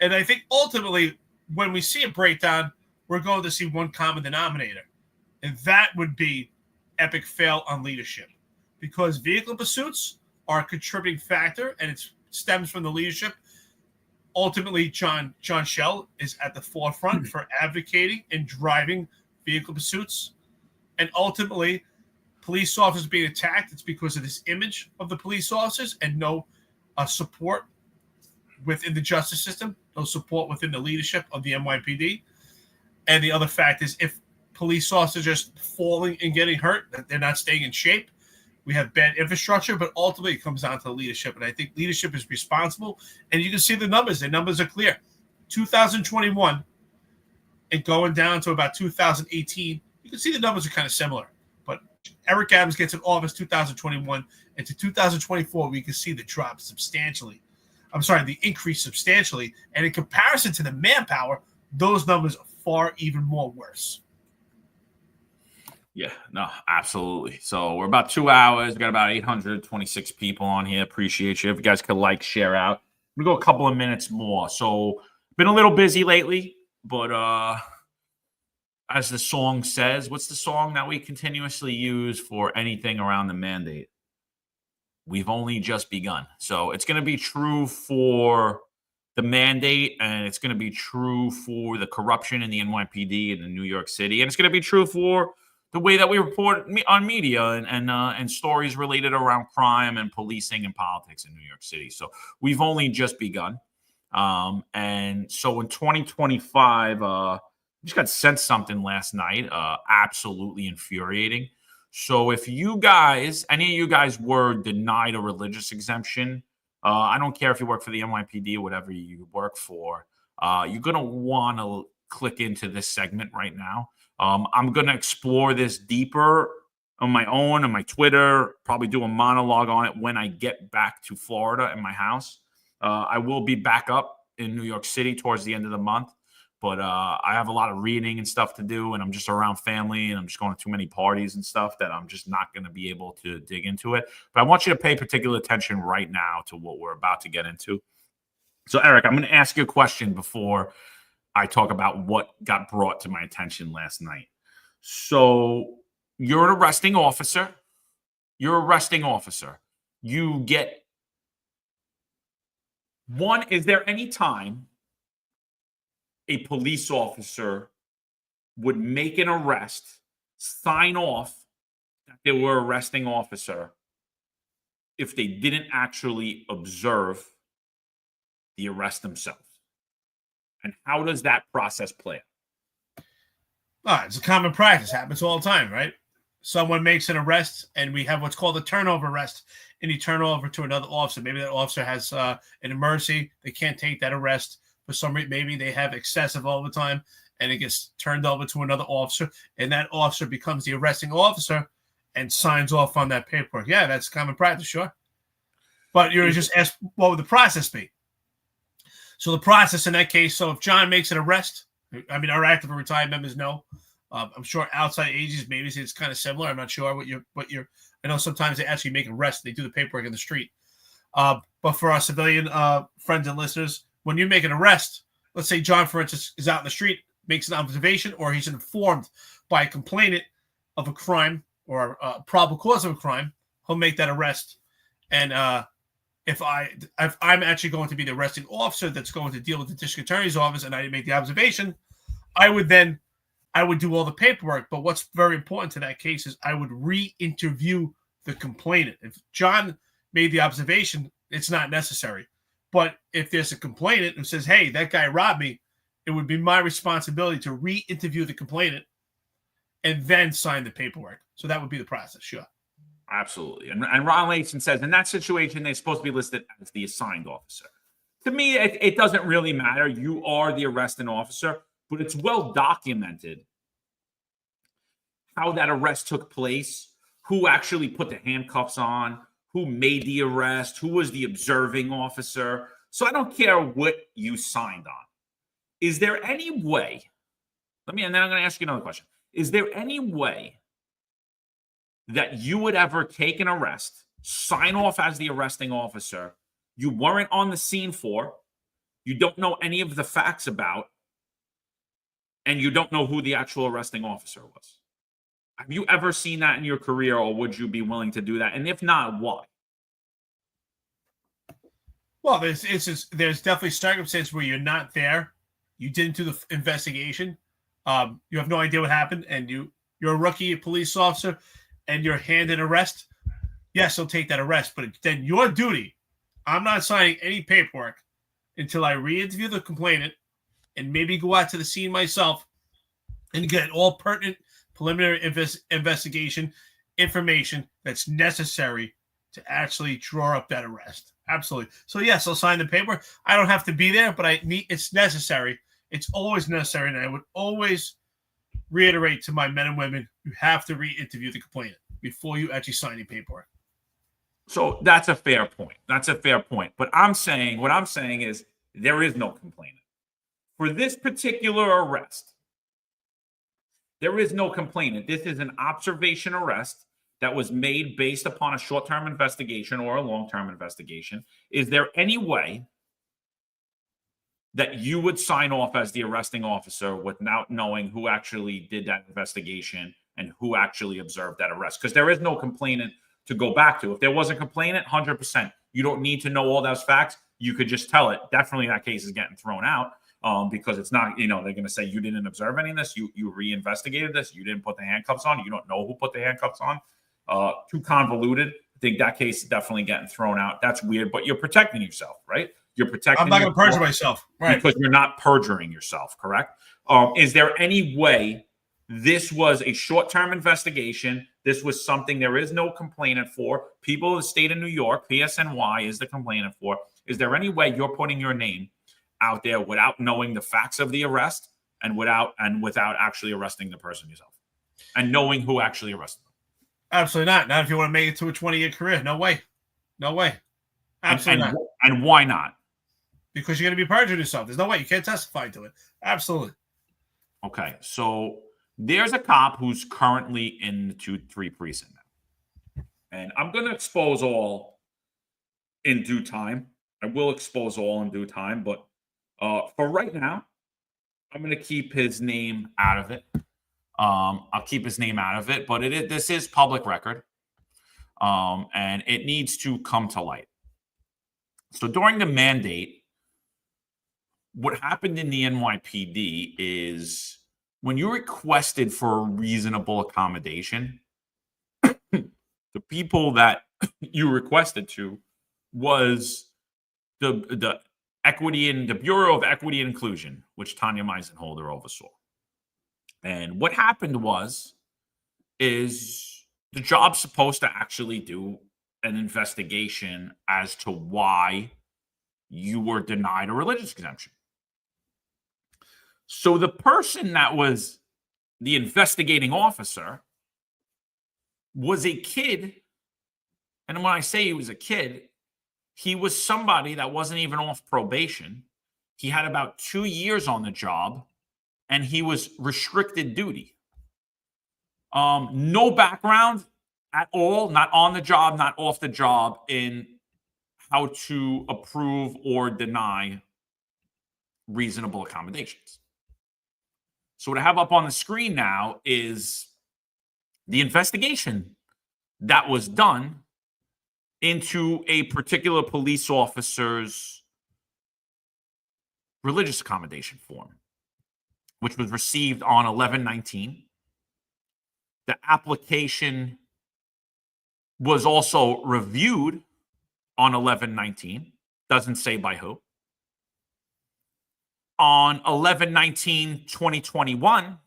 And I think ultimately, when we see a breakdown, we're going to see one common denominator, and that would be epic fail on leadership, because vehicle pursuits are a contributing factor, and it stems from the leadership. Ultimately, John Shell is at the forefront for advocating and driving vehicle pursuits, and ultimately, police officers being attacked. It's because of this image of the police officers and no support within the justice system, no support within the leadership of the NYPD. And the other fact is, if police officers are just falling and getting hurt, that they're not staying in shape. We have bad infrastructure, but ultimately it comes down to the leadership. And I think leadership is responsible. And you can see the numbers. The numbers are clear. 2021 and going down to about 2018, you can see the numbers are kind of similar. But Eric Adams gets in office 2021, and to 2024, we can see the drop substantially. The increase substantially. And in comparison to the manpower, those numbers are far even more worse. Yeah, no, absolutely. So we're about 2 hours. We got about 826 people on here. Appreciate you. If you guys could share out. We go a couple of minutes more. So been a little busy lately, but as the song says, what's the song that we continuously use for anything around the mandate? We've only just begun. So it's going to be true for the mandate, and it's going to be true for the corruption in the NYPD and in New York City, and it's going to be true for the way that we report on media and stories related around crime and policing and politics in New York City. So we've only just begun. And so in 2025, I just got sent something last night, absolutely infuriating. So if any of you guys were denied a religious exemption, I don't care if you work for the NYPD or whatever you work for, you're going to want to click into this segment right now. I'm going to explore this deeper on my own, on my Twitter, probably do a monologue on it when I get back to Florida in my house. I will be back up in New York City towards the end of the month, but I have a lot of reading and stuff to do, and I'm just around family, and I'm just going to too many parties and stuff that I'm just not going to be able to dig into it. But I want you to pay particular attention right now to what we're about to get into. So, Eric, I'm going to ask you a question before I talk about what got brought to my attention last night. So you're an arresting officer. You get one. Is there any time a police officer would make an arrest, sign off that they were arresting officer if they didn't actually observe the arrest themselves? And how does that process play out? It's a common practice. Happens all the time, right? Someone makes an arrest, and we have what's called a turnover arrest, and you turn over to another officer. Maybe that officer has an emergency. They can't take that arrest for some reason. Maybe they have excessive overtime, and it gets turned over to another officer, and that officer becomes the arresting officer and signs off on that paperwork. Yeah, that's common practice, sure. But you're just asked, what would the process be? So the process in that case, so if John makes an arrest, I mean, our active and retired members know. I'm sure outside agencies, maybe it's kind of similar. I'm not sure what you're. I know sometimes they actually make arrests. They do the paperwork in the street. But for our civilian friends and listeners, when you make an arrest, let's say John, for instance, is out in the street, makes an observation, or he's informed by a complainant of a crime or a probable cause of a crime, he'll make that arrest. And if I'm actually going to be the arresting officer that's going to deal with the district attorney's office, and I make the observation, I would do all the paperwork. But what's very important to that case is I would re-interview the complainant. If John made the observation, it's not necessary. But if there's a complainant who says, hey, that guy robbed me, it would be my responsibility to re-interview the complainant and then sign the paperwork. So that would be the process, sure. Absolutely. And Ron Layson says, in that situation, they're supposed to be listed as the assigned officer. To me, it doesn't really matter. You are the arresting officer, but it's well documented how that arrest took place, who actually put the handcuffs on, who made the arrest, who was the observing officer. So I don't care what you signed on. Is there any way, and then I'm going to ask you another question. Is there any way that you would ever take an arrest, sign off as the arresting officer, you weren't on the scene for, you don't know any of the facts about, and you don't know who the actual arresting officer was? Have you ever seen that in your career, or would you be willing to do that? And if not, why? Well, there's definitely circumstances where you're not there. You didn't do the investigation. You have no idea what happened, and you're a rookie police officer, and you're handed arrest. Yes, they'll take that arrest, but then your duty. I'm not signing any paperwork until I re-interview the complainant and maybe go out to the scene myself and get all pertinent preliminary investigation information that's necessary to actually draw up that arrest. Absolutely. So yes, I'll sign the paper. I don't have to be there, but it's necessary. It's always necessary, and I would always reiterate to my men and women, you have to re-interview the complainant before you actually sign any paperwork. So that's a fair point. But what I'm saying is there is no complainant. For this particular arrest, there is no complainant. This is an observation arrest that was made based upon a short-term investigation or a long-term investigation. Is there any way that you would sign off as the arresting officer without knowing who actually did that investigation and who actually observed that arrest? Because there is no complainant to go back to. If there was a complainant, 100%, you don't need to know all those facts. You could just tell it. Definitely that case is getting thrown out because it's not, they're going to say you didn't observe any of this. You re-investigated this. You didn't put the handcuffs on. You don't know who put the handcuffs on. Too convoluted. I think that case is definitely getting thrown out. That's weird, but you're protecting yourself, right? You're protecting. I'm not going to perjure myself, right? Because you're not perjuring yourself, correct? Is there any way this was a short-term investigation? This was something there is no complainant for. People of the state of New York, PSNY is the complainant for. Is there any way you're putting your name out there without knowing the facts of the arrest and without actually arresting the person yourself and knowing who actually arrested them? Absolutely not. Not if you want to make it to a 20-year career. No way. Absolutely not. And why not? Because you're going to be perjuring yourself. There's no way. You can't testify to it. Absolutely. Okay, so there's a cop who's currently in the 2-3 precinct now. And I'm going to expose all in due time. I will expose all in due time. But for right now, I'm going to keep his name out of it. I'll keep his name out of it. But this is public record. And it needs to come to light. So during the mandate, what happened in the NYPD is when you requested for a reasonable accommodation, The people that you requested to was the equity and the Bureau of Equity and Inclusion, which Tanya Meisenholder oversaw. And what happened is the job's supposed to actually do an investigation as to why you were denied a religious exemption. So the person that was the investigating officer was a kid. And when I say he was a kid, he was somebody that wasn't even off probation. He had about 2 years on the job, and he was restricted duty. No background at all, not on the job, not off the job, in how to approve or deny reasonable accommodations. So what I have up on the screen now is the investigation that was done into a particular police officer's religious accommodation form, which was received on 11/19. The application was also reviewed on 11/19. Doesn't say by who. On 11/19/2021,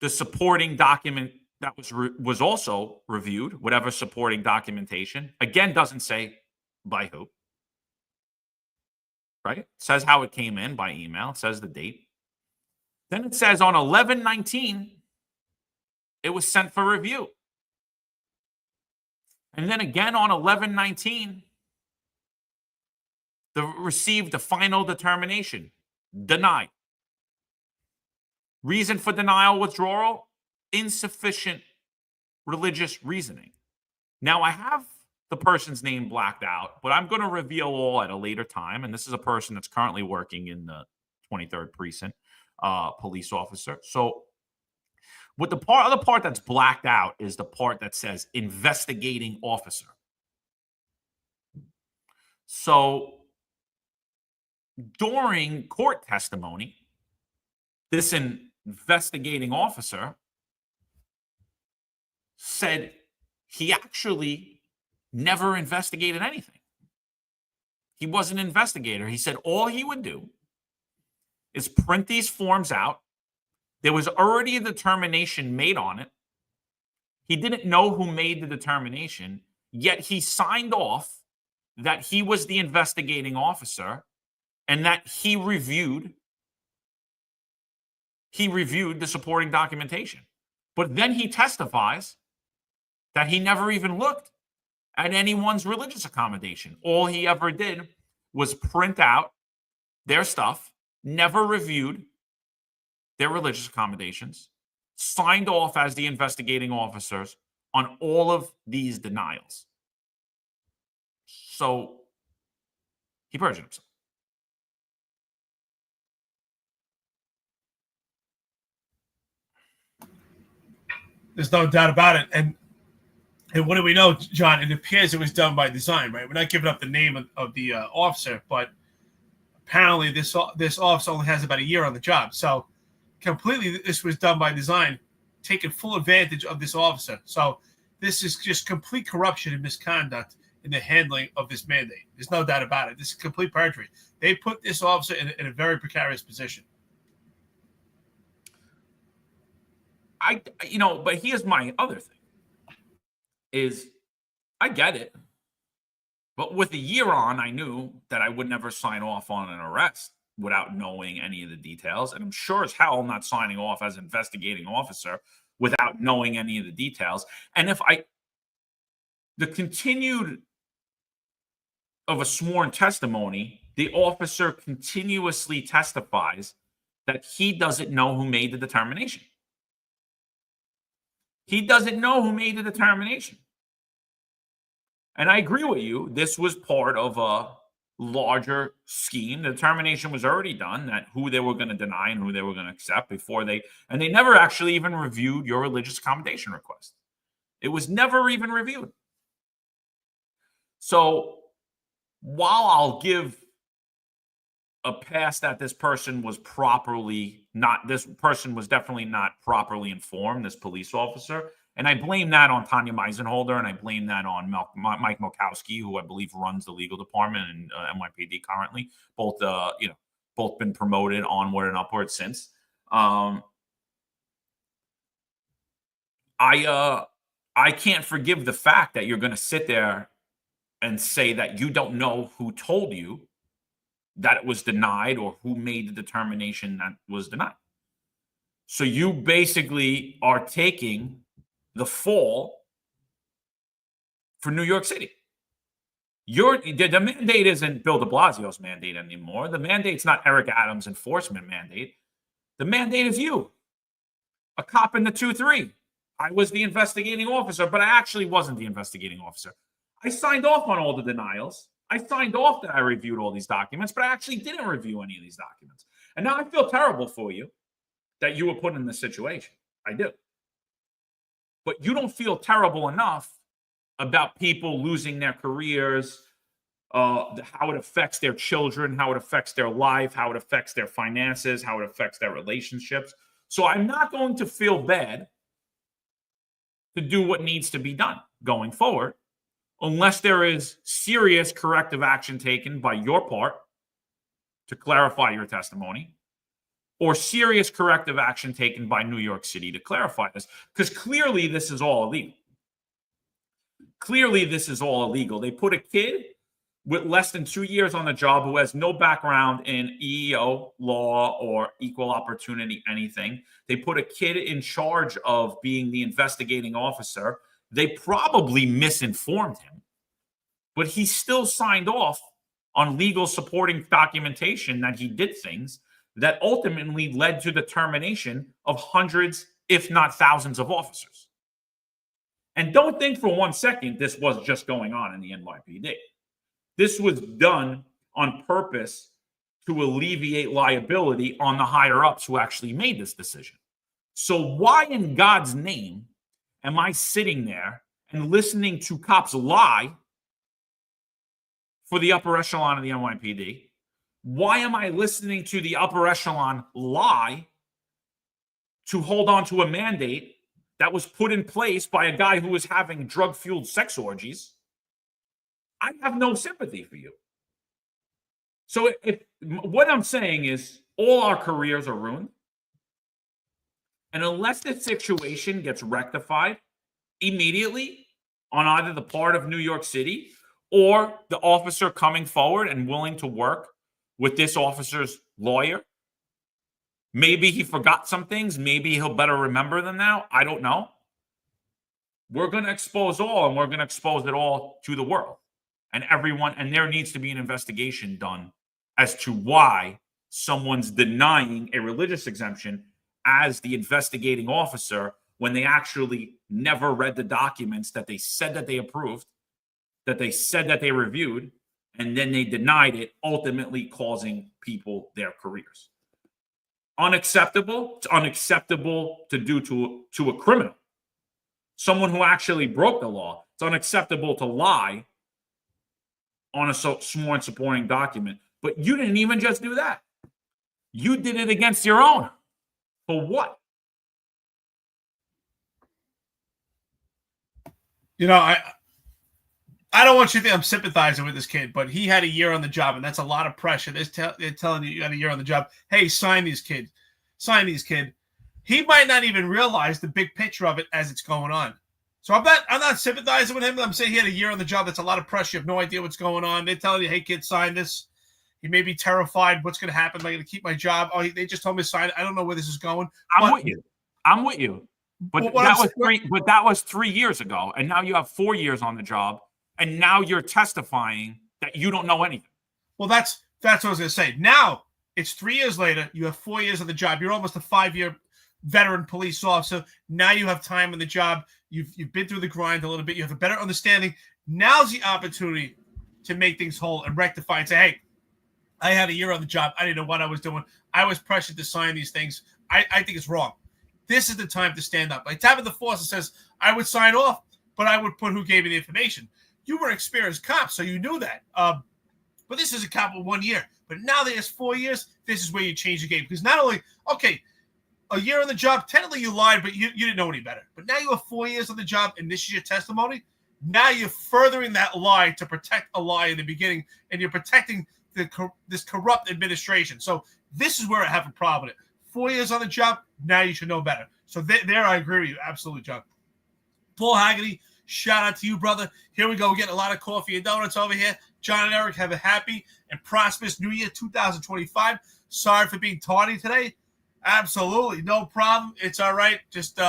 the supporting document that was also reviewed, whatever supporting documentation, again, doesn't say by who. Right? It says how it came in by email. It says the date. Then it says on 11/19, it was sent for review. And then again on 11/19, received a final determination, denied. Reason for denial, withdrawal, insufficient religious reasoning. Now, I have the person's name blacked out, but I'm going to reveal all at a later time. And this is a person that's currently working in the 23rd Precinct, police officer. So what the other part that's blacked out is the part that says investigating officer. So during court testimony, this investigating officer said he actually never investigated anything. He was an investigator. He said all he would do is print these forms out. There was already a determination made on it. He didn't know who made the determination, yet he signed off that he was the investigating officer and that he reviewed the supporting documentation. But then he testifies that he never even looked at anyone's religious accommodation. All he ever did was print out their stuff, never reviewed their religious accommodations, signed off as the investigating officers on all of these denials. So he perjured himself. There's no doubt about it. And what do we know, John? It appears it was done by design, right? We're not giving up the name of the officer, but apparently this officer only has about a year on the job. So completely this was done by design, taking full advantage of this officer. So this is just complete corruption and misconduct in the handling of this mandate. There's no doubt about it. This is complete perjury. They put this officer in a very precarious position. But here's my other thing. Is I get it. But with a year on, I knew that I would never sign off on an arrest without knowing any of the details. And I'm sure as hell not signing off as investigating officer without knowing any of the details. And the continued of a sworn testimony, the officer continuously testifies that he doesn't know who made the determination. He doesn't know who made the determination. And I agree with you. This was part of a larger scheme. The determination was already done that who they were going to deny and who they were going to accept and they never actually even reviewed your religious accommodation request. It was never even reviewed. So while I'll give a pass that this person was definitely not properly informed, this police officer, And I blame that on Tanya Meisenholder, and I blame that on Mike Mokowski, who I believe runs the legal department in NYPD currently. Both, both been promoted onward and upward since. I can't forgive the fact that you're going to sit there and say that you don't know who told you that it was denied or who made the determination that was denied. So you basically are taking the fall for New York City. The mandate isn't Bill de Blasio's mandate anymore. The mandate's not Eric Adams' enforcement mandate. The mandate is you, a cop in the 2-3. I was the investigating officer, but I actually wasn't the investigating officer. I signed off on all the denials. I signed off that I reviewed all these documents, but I actually didn't review any of these documents. And now I feel terrible for you that you were put in this situation. I do. But you don't feel terrible enough about people losing their careers, how it affects their children, how it affects their life, how it affects their finances, how it affects their relationships. So I'm not going to feel bad to do what needs to be done going forward, unless there is serious corrective action taken by your part to clarify your testimony, or serious corrective action taken by New York City to clarify this, because clearly this is all illegal. Clearly this is all illegal. They put a kid with less than 2 years on the job who has no background in EEO law or equal opportunity anything. They put a kid in charge of being the investigating officer. They probably misinformed him, but he still signed off on legal supporting documentation that he did things that ultimately led to the termination of hundreds, if not thousands, of officers. And don't think for 1 second this was just going on in the NYPD. This was done on purpose to alleviate liability on the higher-ups who actually made this decision. So why in God's name am I sitting there and listening to cops lie for the upper echelon of the NYPD? Why am I listening to the upper echelon lie to hold on to a mandate that was put in place by a guy who was having drug-fueled sex orgies? I have no sympathy for you. So what I'm saying is all our careers are ruined. And unless this situation gets rectified immediately on either the part of New York City or the officer coming forward and willing to work with this officer's lawyer, maybe he forgot some things. Maybe he'll better remember them now. I don't know. We're going to expose all, and we're going to expose it all to the world and everyone. And there needs to be an investigation done as to why someone's denying a religious exemption as the investigating officer when they actually never read the documents that they said that they approved, that they said that they reviewed, and then they denied it, ultimately causing people their careers. Unacceptable. It's unacceptable to do to a criminal, someone who actually broke the law. It's unacceptable to lie on a sworn supporting document. But you didn't even just do that. You did it against your own. For what? You know, I don't want you to think I'm sympathizing with this kid, but he had a year on the job, and that's a lot of pressure. They're telling you got a year on the job. Hey, sign these kids. Sign these kid. He might not even realize the big picture of it as it's going on. So I'm not sympathizing with him. I'm saying he had a year on the job. That's a lot of pressure. You have no idea what's going on. They're telling you, hey, kid, sign this. He may be terrified. What's going to happen? Am I going to keep my job? Oh, they just told me to sign it. I don't know where this is going. I'm with you. But that was 3 years ago. And now you have 4 years on the job. And now you're testifying that you don't know anything. Well, that's what I was going to say. Now it's 3 years later. You have 4 years on the job. You're almost a 5-year veteran police officer. Now you have time on the job. You've been through the grind a little bit. You have a better understanding. Now's the opportunity to make things whole and rectify and say, hey, I had a year on the job. I didn't know what I was doing. I was pressured to sign these things. I think it's wrong. This is the time to stand up. Like Tabitha Fawcett says, I would sign off, but I would put who gave me the information. You were an experienced cop, so you knew that. But this is a cop of 1 year. But now that it's 4 years, this is where you change the game. Because not only, okay, a year on the job, technically you lied, but you didn't know any better. But now you have 4 years on the job, and this is your testimony. Now you're furthering that lie to protect a lie in the beginning, and you're protecting this corrupt administration. So this is where I have a problem with it. 4 years on the job, now you should know better. So there I agree with you. Absolutely, John. Paul Haggerty, shout out to you, brother. Here we go. We're getting a lot of coffee and donuts over here. John and Eric, have a happy and prosperous New Year 2025. Sorry for being tardy today. Absolutely. No problem. It's all right. Just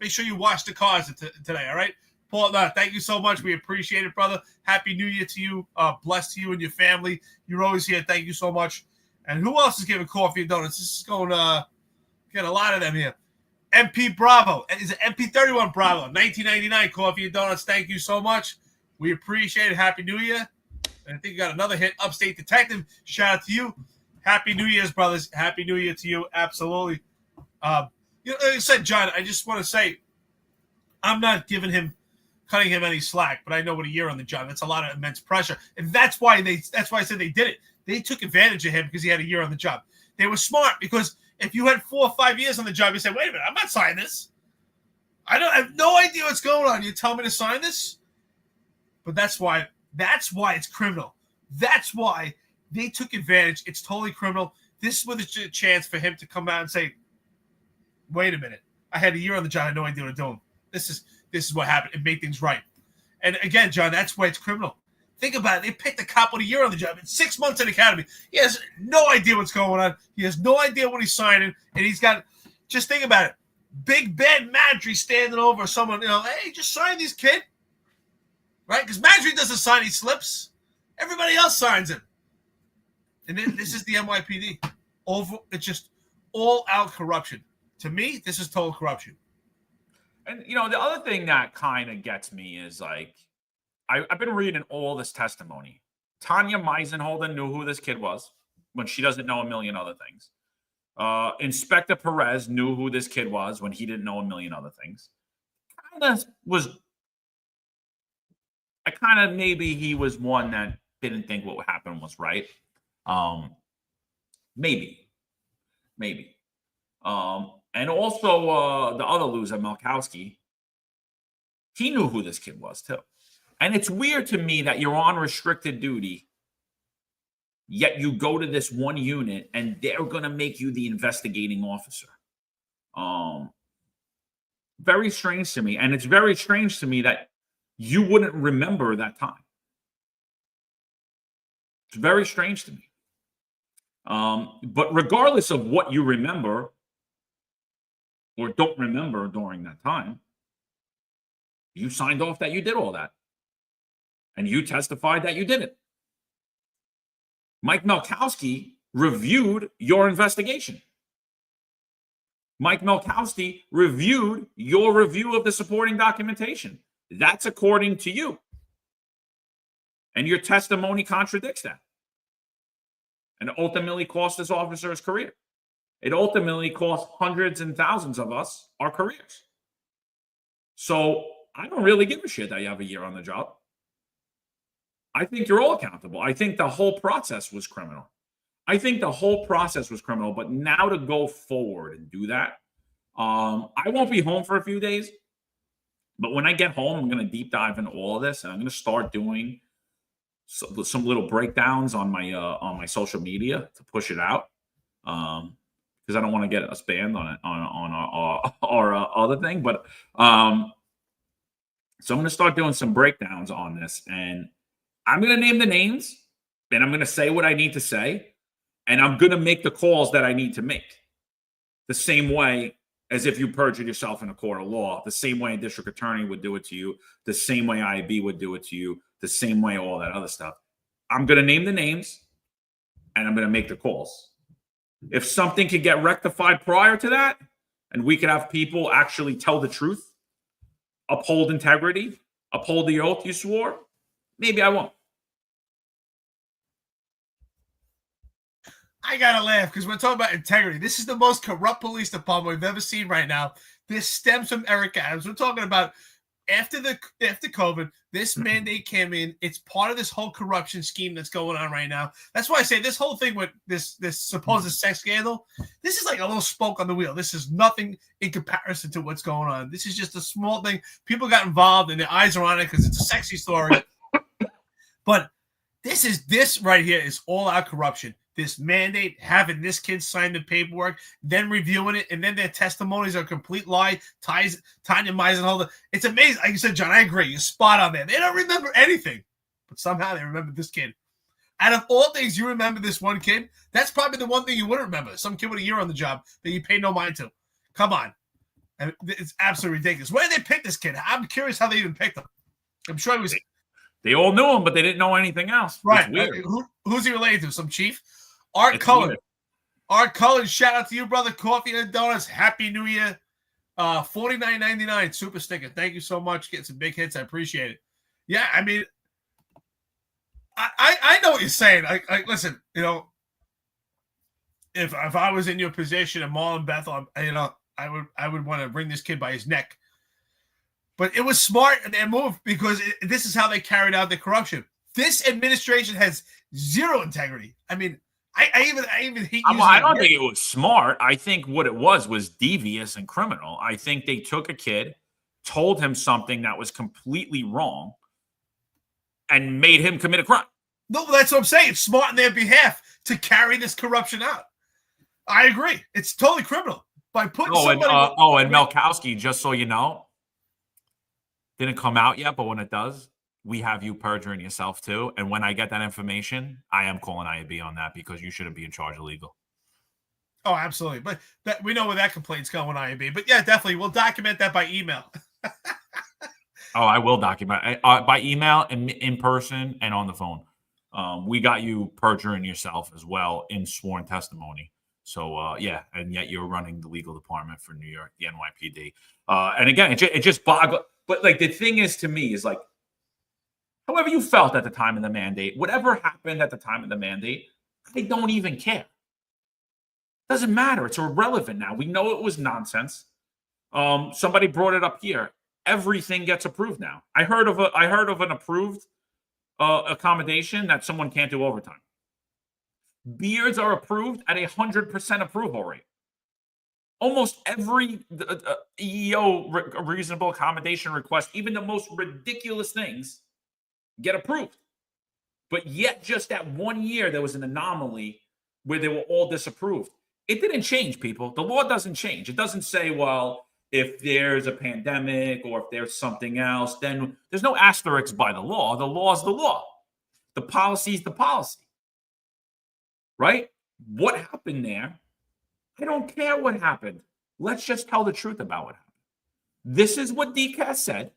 make sure you wash the cars today, all right? Paul, thank you so much. We appreciate it, brother. Happy New Year to you. Blessed to you and your family. You're always here. Thank you so much. And who else is giving coffee and donuts? This is going get a lot of them here. MP Bravo. Is it MP31 Bravo? 1999 coffee and donuts. Thank you so much. We appreciate it. Happy New Year. And I think you got another hit. Upstate Detective. Shout out to you. Happy New Year's, brothers. Happy New Year to you. Absolutely. Like I said, John, I just want to say I'm not cutting him any slack, but I know what a year on the job. That's a lot of immense pressure. And that's why I said they did it. They took advantage of him because he had a year on the job. They were smart because if you had 4 or 5 years on the job, you say, wait a minute, I'm not signing this. I have no idea what's going on. You tell me to sign this? But that's why it's criminal. That's why they took advantage. It's totally criminal. This was a chance for him to come out and say, wait a minute. I had a year on the job. I had no idea what I'm doing. This is what happened. It made things right. And again, John, that's why it's criminal. Think about it. They picked a cop with a year on the job in 6 months in academy. He has no idea what's going on. He has no idea what he's signing. And he's got, just think about it. Big bad Madry standing over someone, hey, just sign these, kid. Right? Because Madry doesn't sign these slips. Everybody else signs it. And then this is the NYPD. It's just all out corruption. To me, this is total corruption. And, the other thing that kind of gets me is like, I've been reading all this testimony. Tanya Meisenholden knew who this kid was when she doesn't know a million other things. Inspector Perez knew who this kid was when he didn't know a million other things. Maybe he was one that didn't think what happened was right. Maybe. And also the other loser, Malkowski, he knew who this kid was too. And it's weird to me that you're on restricted duty, yet you go to this one unit and they're going to make you the investigating officer. Very strange to me. And it's very strange to me that you wouldn't remember that time. It's very strange to me. But regardless of what you remember or don't remember during that time, you signed off that you did all that. And you testified that you did it. Mike Malkowski reviewed your investigation. Mike Malkowski reviewed your review of the supporting documentation. That's according to you. And your testimony contradicts that. And ultimately cost this officer his career. It ultimately cost hundreds and thousands of us our careers. So I don't really give a shit that you have a year on the job. I think you're all accountable. I think the whole process was criminal. But now to go forward and do that, I won't be home for a few days. But when I get home, I'm going to deep dive into all of this. And I'm going to start doing some little breakdowns on my social media to push it out. Because I don't want to get us banned on it on our other thing. But so I'm going to start doing some breakdowns on this, and I'm going to name the names, and I'm going to say what I need to say, and I'm going to make the calls that I need to make. The same way as if you perjured yourself in a court of law, the same way a district attorney would do it to you, the same way IB would do it to you, the same way all that other stuff. I'm going to name the names, and I'm going to make the calls. If something could get rectified prior to that, and we could have people actually tell the truth, uphold integrity, uphold the oath you swore, maybe I won't. I gotta laugh because we're talking about integrity. This is the most corrupt police department we've ever seen right now. This stems from Eric Adams. We're talking about after COVID, this mandate came in. It's part of this whole corruption scheme that's going on right now. That's why I say this whole thing with this supposed sex scandal, this is like a little spoke on the wheel. This is nothing in comparison to what's going on. This is just a small thing. People got involved and their eyes are on it because it's a sexy story. But this right here is all out corruption. This mandate, having this kid sign the paperwork, then reviewing it, and then their testimonies are a complete lie. Tanya Meisenholder. It's amazing. Like you said, John, I agree. You're spot on there. They don't remember anything, but somehow they remember this kid. Out of all things, you remember this one kid. That's probably the one thing you wouldn't remember. Some kid with a year on the job that you paid no mind to. Come on. And it's absolutely ridiculous. Where did they pick this kid? I'm curious how they even picked him. I'm sure it was. They all knew him, but they didn't know anything else. Right. It's weird. Who's he related to? Some chief? Art Cullen. Art Cullen, shout out to you, brother. Coffee and donuts. Happy New Year. $49.99 super sticker. Thank you so much. Get some big hits. I appreciate it. Yeah, I mean, I know what you're saying. I listen, you know, if I was in your position and Marlon Bethel, you know, I would want to bring this kid by his neck. But it was smart in their move because this is how they carried out the corruption. This administration has zero integrity. I mean, I even hate using I don't think it was smart. I think what it was devious and criminal. I think they took a kid, told him something that was completely wrong, and made him commit a crime. No, that's what I'm saying. It's smart on their behalf to carry this corruption out. I agree. It's totally criminal. By putting and Melkowski, just so you know, didn't come out yet, but when it does, we have you perjuring yourself too. And when I get that information, I am calling IAB on that because you shouldn't be in charge of legal. Oh, absolutely. But we know where that complaint's going, IAB. But yeah, definitely. We'll document that by email. Oh, I will document by email and in person and on the phone. We got you perjuring yourself as well in sworn testimony. So, yeah, and yet you're running the legal department for New York, the NYPD. And again, it just boggles. But like the thing is to me is like, however you felt at the time of the mandate, whatever happened at the time of the mandate, I don't even care. Doesn't matter. It's irrelevant now. We know it was nonsense. Somebody brought it up here. Everything gets approved now. I heard of an approved accommodation that someone can't do overtime. Beards are approved at 100% approval rate. Almost every EEO reasonable accommodation request, even the most ridiculous things, get approved. But yet just that 1 year, there was an anomaly where they were all disapproved. It didn't change, people. The law doesn't change. It doesn't say, well, if there's a pandemic or if there's something else, then there's no asterisk by the law. The law is the law. The policy is the policy. Right? What happened there? I don't care what happened. Let's just tell the truth about what happened. This is what DCAS said.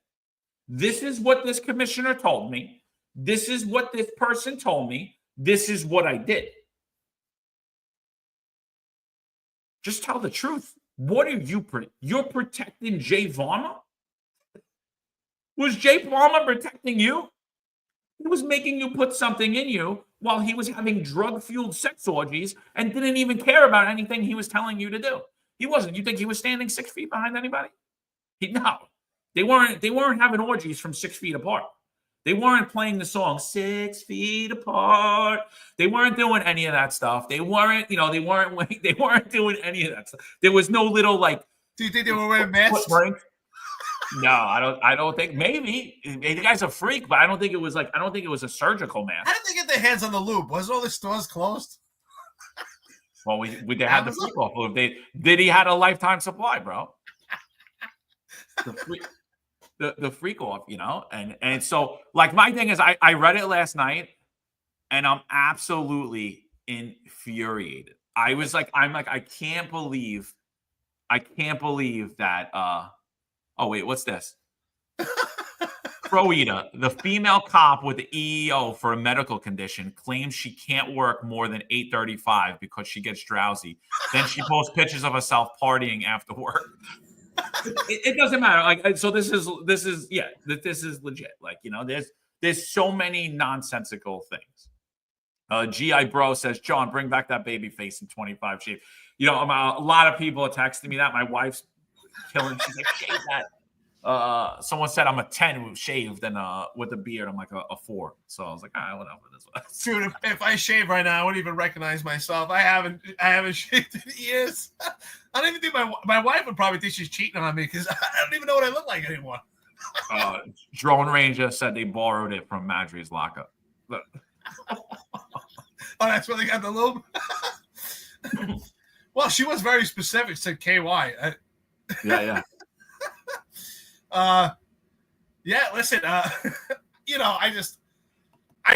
This is what this commissioner told me. This is what this person told me. This is what I did. Just tell the truth. What are you? You're protecting Jay Varma? Was Jay Varma protecting you? He was making you put something in you while he was having drug-fueled sex orgies and didn't even care about anything he was telling you to do. He wasn't. You think he was standing 6 feet behind anybody? No. They weren't having orgies from 6 feet apart. They weren't playing the song 6 feet apart. They weren't doing any of that stuff. They weren't doing any of that stuff. There was no little like. Do you think they were wearing masks? No, I don't think. Maybe the guy's a freak, but I don't think it was a surgical mask. How did they get their hands on the lube? Wasn't all the stores closed? Well, they had the freak off lube. Did he had a lifetime supply, bro? The freak off, you know, and so like my thing is I read it last night and I'm absolutely infuriated. I can't believe that oh wait, what's this? Croita, the female cop with the EEO for a medical condition, claims she can't work more than 8:35 because she gets drowsy. Then she posts pictures of herself partying after work. It doesn't matter. Like, so this is legit. Like, you know, there's so many nonsensical things. GI Bro says, John, bring back that baby face in 25 shape. You know, a lot of people are texting me that. My wife's killing. She's like, shave that. someone said I'm a 10 with shaved and with a beard. I'm like a 4. So I was like, all right, whatever. This one. Dude, if I shave right now, I wouldn't even recognize myself. I haven't shaved in years. I don't even think my wife would probably think she's cheating on me because I don't even know what I look like anymore. Drone Ranger said they borrowed it from Madry's lockup. Look. Oh, that's where they got the lube? Well, she was very specific, said KY. Yeah. Yeah, listen, you know, I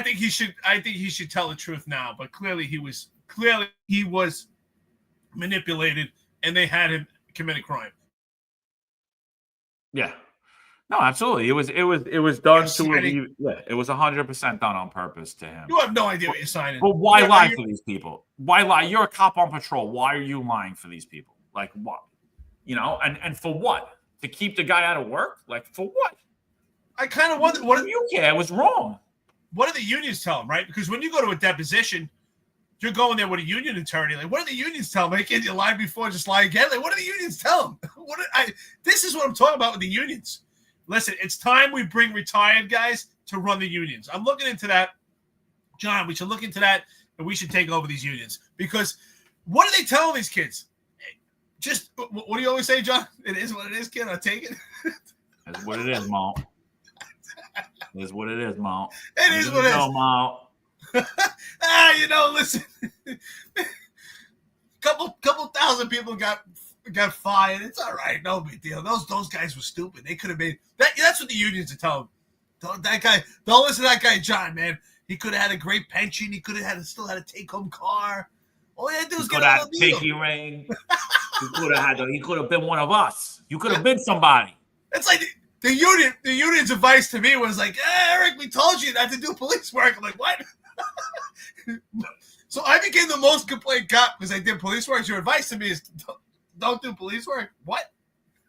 think he should tell the truth now, but clearly he was manipulated and they had him commit a crime. Yeah. No, absolutely. It was done Yes, to relieve. Yeah, it was 100% done on purpose to him. You have no idea what you're signing. But why lie for these people? Why lie? You're a cop on patrol. Why are you lying for these people? Like what? You know, and for what? To keep the guy out of work? Like for what? I kind of wonder what do you care? It was wrong. What do the unions tell them, right? Because when you go to a deposition, you're going there with a union attorney. Like, what do the unions tell them? Hey, kid, you lied before, just lie again. Like, what do the unions tell them? This is what I'm talking about with the unions. Listen, it's time we bring retired guys to run the unions. I'm looking into that. John, we should look into that, and we should take over these unions. Because what are they telling these kids? Just, what do you always say, John? It is what it is, kid. I'll take it. That's what it is, Mom. It is what it is, Mom. It is what it is. Mom. You know, listen. couple thousand people got fired. It's all right, no big deal. Those guys were stupid. They could have made that. That's what the unions are telling them. Don't listen to that guy, John. Man, he could have had a great pension. He could have still had a take-home car. All he had to do was get a little deal. Pinky ring. He could have been one of us. You could have been somebody. It's like the union's advice to me was like, Eric, we told you not to do police work. I'm like, what? So I became the most complained cop because I did police work. Your advice to me is don't do police work. What?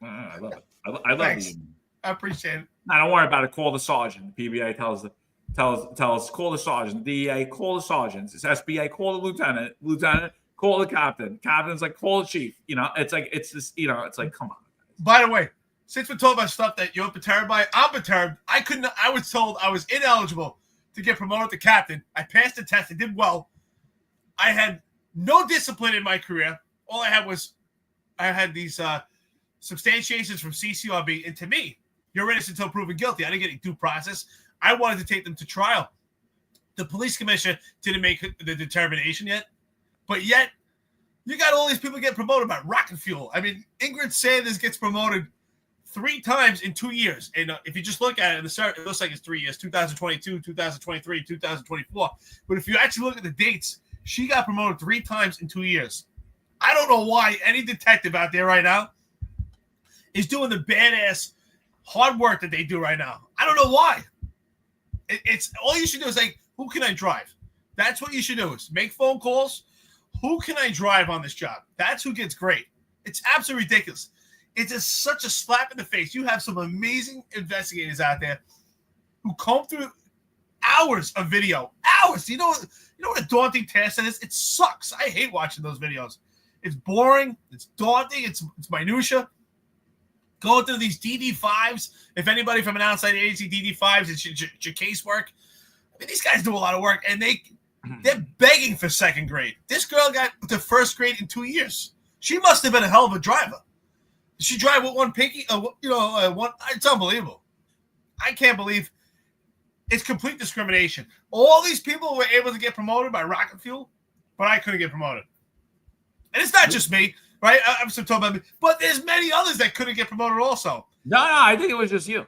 I love it. I love it. I appreciate it. Now, don't worry about it. Call the sergeant. The PBA tells call the sergeant. DEA, call the sergeant. It's SBA, call the lieutenant. Lieutenant, call the captain. Captain's like, call the chief. You know, it's like, it's this, you know, it's like, come on. By the way, since we're talking about stuff that you're perturbed by, I'm perturbed. I was told I was ineligible to get promoted to captain. I passed the test. I did well. I had no discipline in my career. All I had these substantiations from CCRB, and to me, you're innocent until proven guilty. I didn't get any due process. I wanted to take them to trial. The police commissioner didn't make the determination yet, but yet you got all these people get promoted by rocket fuel. I mean, Ingrid Sanders gets promoted 3 times in 2 years. And if you just look at it, it looks like it's 3 years, 2022, 2023, 2024. But if you actually look at the dates, she got promoted 3 times in 2 years. I don't know why any detective out there right now is doing the badass hard work that they do right now. I don't know why. It's all you should do is like, who can I drive? That's what you should do is make phone calls. Who can I drive on this job? That's who gets great. It's absolutely ridiculous. It's just such a slap in the face. You have some amazing investigators out there who comb through hours of video. Hours. You know what a daunting task that is? It sucks. I hate watching those videos. It's boring. It's daunting. It's minutia. Going through these DD5s. If anybody from an outside agency, DD5s, it's your casework. I mean, these guys do a lot of work, and they're begging for second grade. This girl got to first grade in 2 years. She must have been a hell of a driver. Did she drive with one pinky? One. It's unbelievable. I can't believe it's complete discrimination. All these people were able to get promoted by rocket fuel, but I couldn't get promoted. And it's not just me, right? I'm still talking about me, but there's many others that couldn't get promoted also. No, I think it was just you.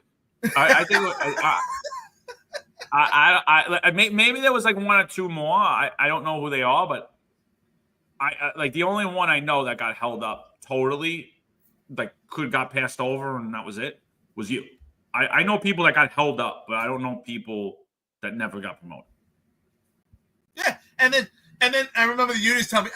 I think maybe there was like 1 or 2 more. I don't know who they are, but I like the only one I know that got held up totally, like got passed over and that was it, was you. I know people that got held up, but I don't know people that never got promoted. Yeah, and then I remember the unions telling me,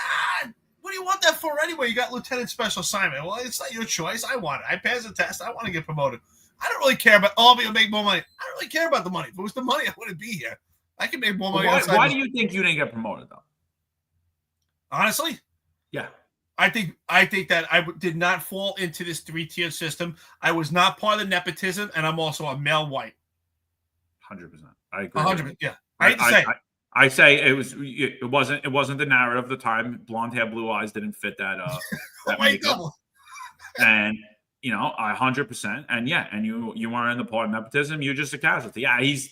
what do you want that for anyway? You got lieutenant special assignment. Well, it's not your choice. I want it. I passed the test. I want to get promoted. I don't really care about people make more money. I don't really care about the money. If it was the money, I wouldn't be here. I can make more money. Why do you think you didn't get promoted though? Honestly? Yeah. I think that I did not fall into this 3-tier system. I was not part of the nepotism, and I'm also a male white. 100%. I agree. 100%. Yeah. I hate to say it. I say it wasn't the narrative of the time. Blonde hair, blue eyes didn't fit that that White makeup. double. And 100%. And yeah, and you weren't in the part of nepotism. You're just a casualty. Yeah, he's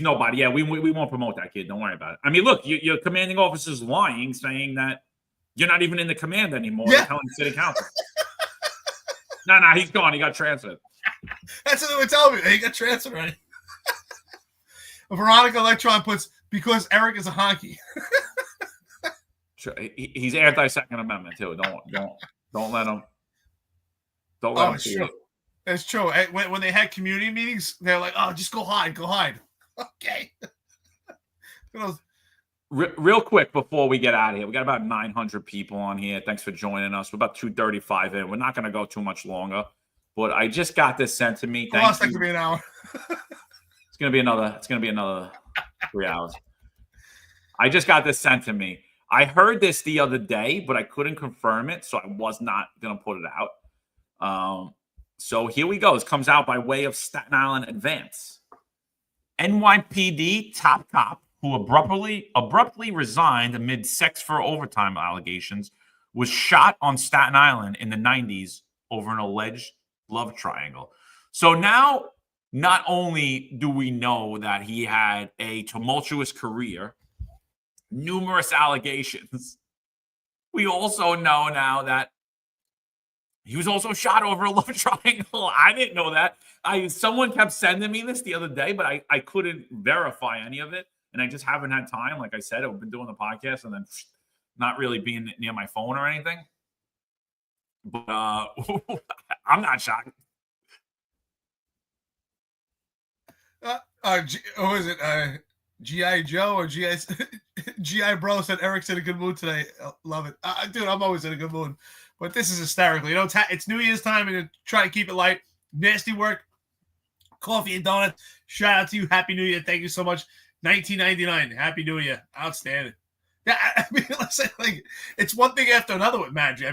nobody. Yeah, we won't promote that kid. Don't worry about it. I mean, look, your commanding officer's lying, saying that you're not even in the command anymore. Yeah. They're telling city council. No, he's gone. He got transferred. That's what they were telling me. He got transferred already. Veronica Electron puts, because Eric is a honky. Sure, he's anti-Second Amendment too. Don't let him. Don't let him It's see true. it. It's true. When they had community meetings, they're like, "Oh, just go hide. Okay. Real quick before we get out of here, we got about 900 people on here. Thanks for joining us. We're about 2:35 in. We're not going to go too much longer, but I just got this sent to me. That could be an hour. It's gonna be another 3 hours. I just got this sent to me. I heard this the other day, but I couldn't confirm it, so I was not gonna put it out. So here we go. This comes out by way of Staten Island Advance. NYPD top cop who abruptly resigned amid sex for overtime allegations was shot on Staten Island in the 90s over an alleged love triangle. So now, not only do we know that he had a tumultuous career, numerous allegations, we also know now that he was also shot over a love triangle. I didn't know that. Someone kept sending me this the other day, but I couldn't verify any of it. And I just haven't had time. Like I said, I've been doing the podcast and then not really being near my phone or anything. But I'm not shocked. Who is it? G.I. Joe or G.I. Bro said Eric's in a good mood today. Love it. Dude, I'm always in a good mood. But this is hysterical. It's New Year's time and try to keep it light. Nasty work. Coffee and donuts. Shout out to you. Happy New Year. Thank you so much. 1999. Happy New Year. Outstanding. Yeah, I mean, listen, like, it's one thing after another with Madry.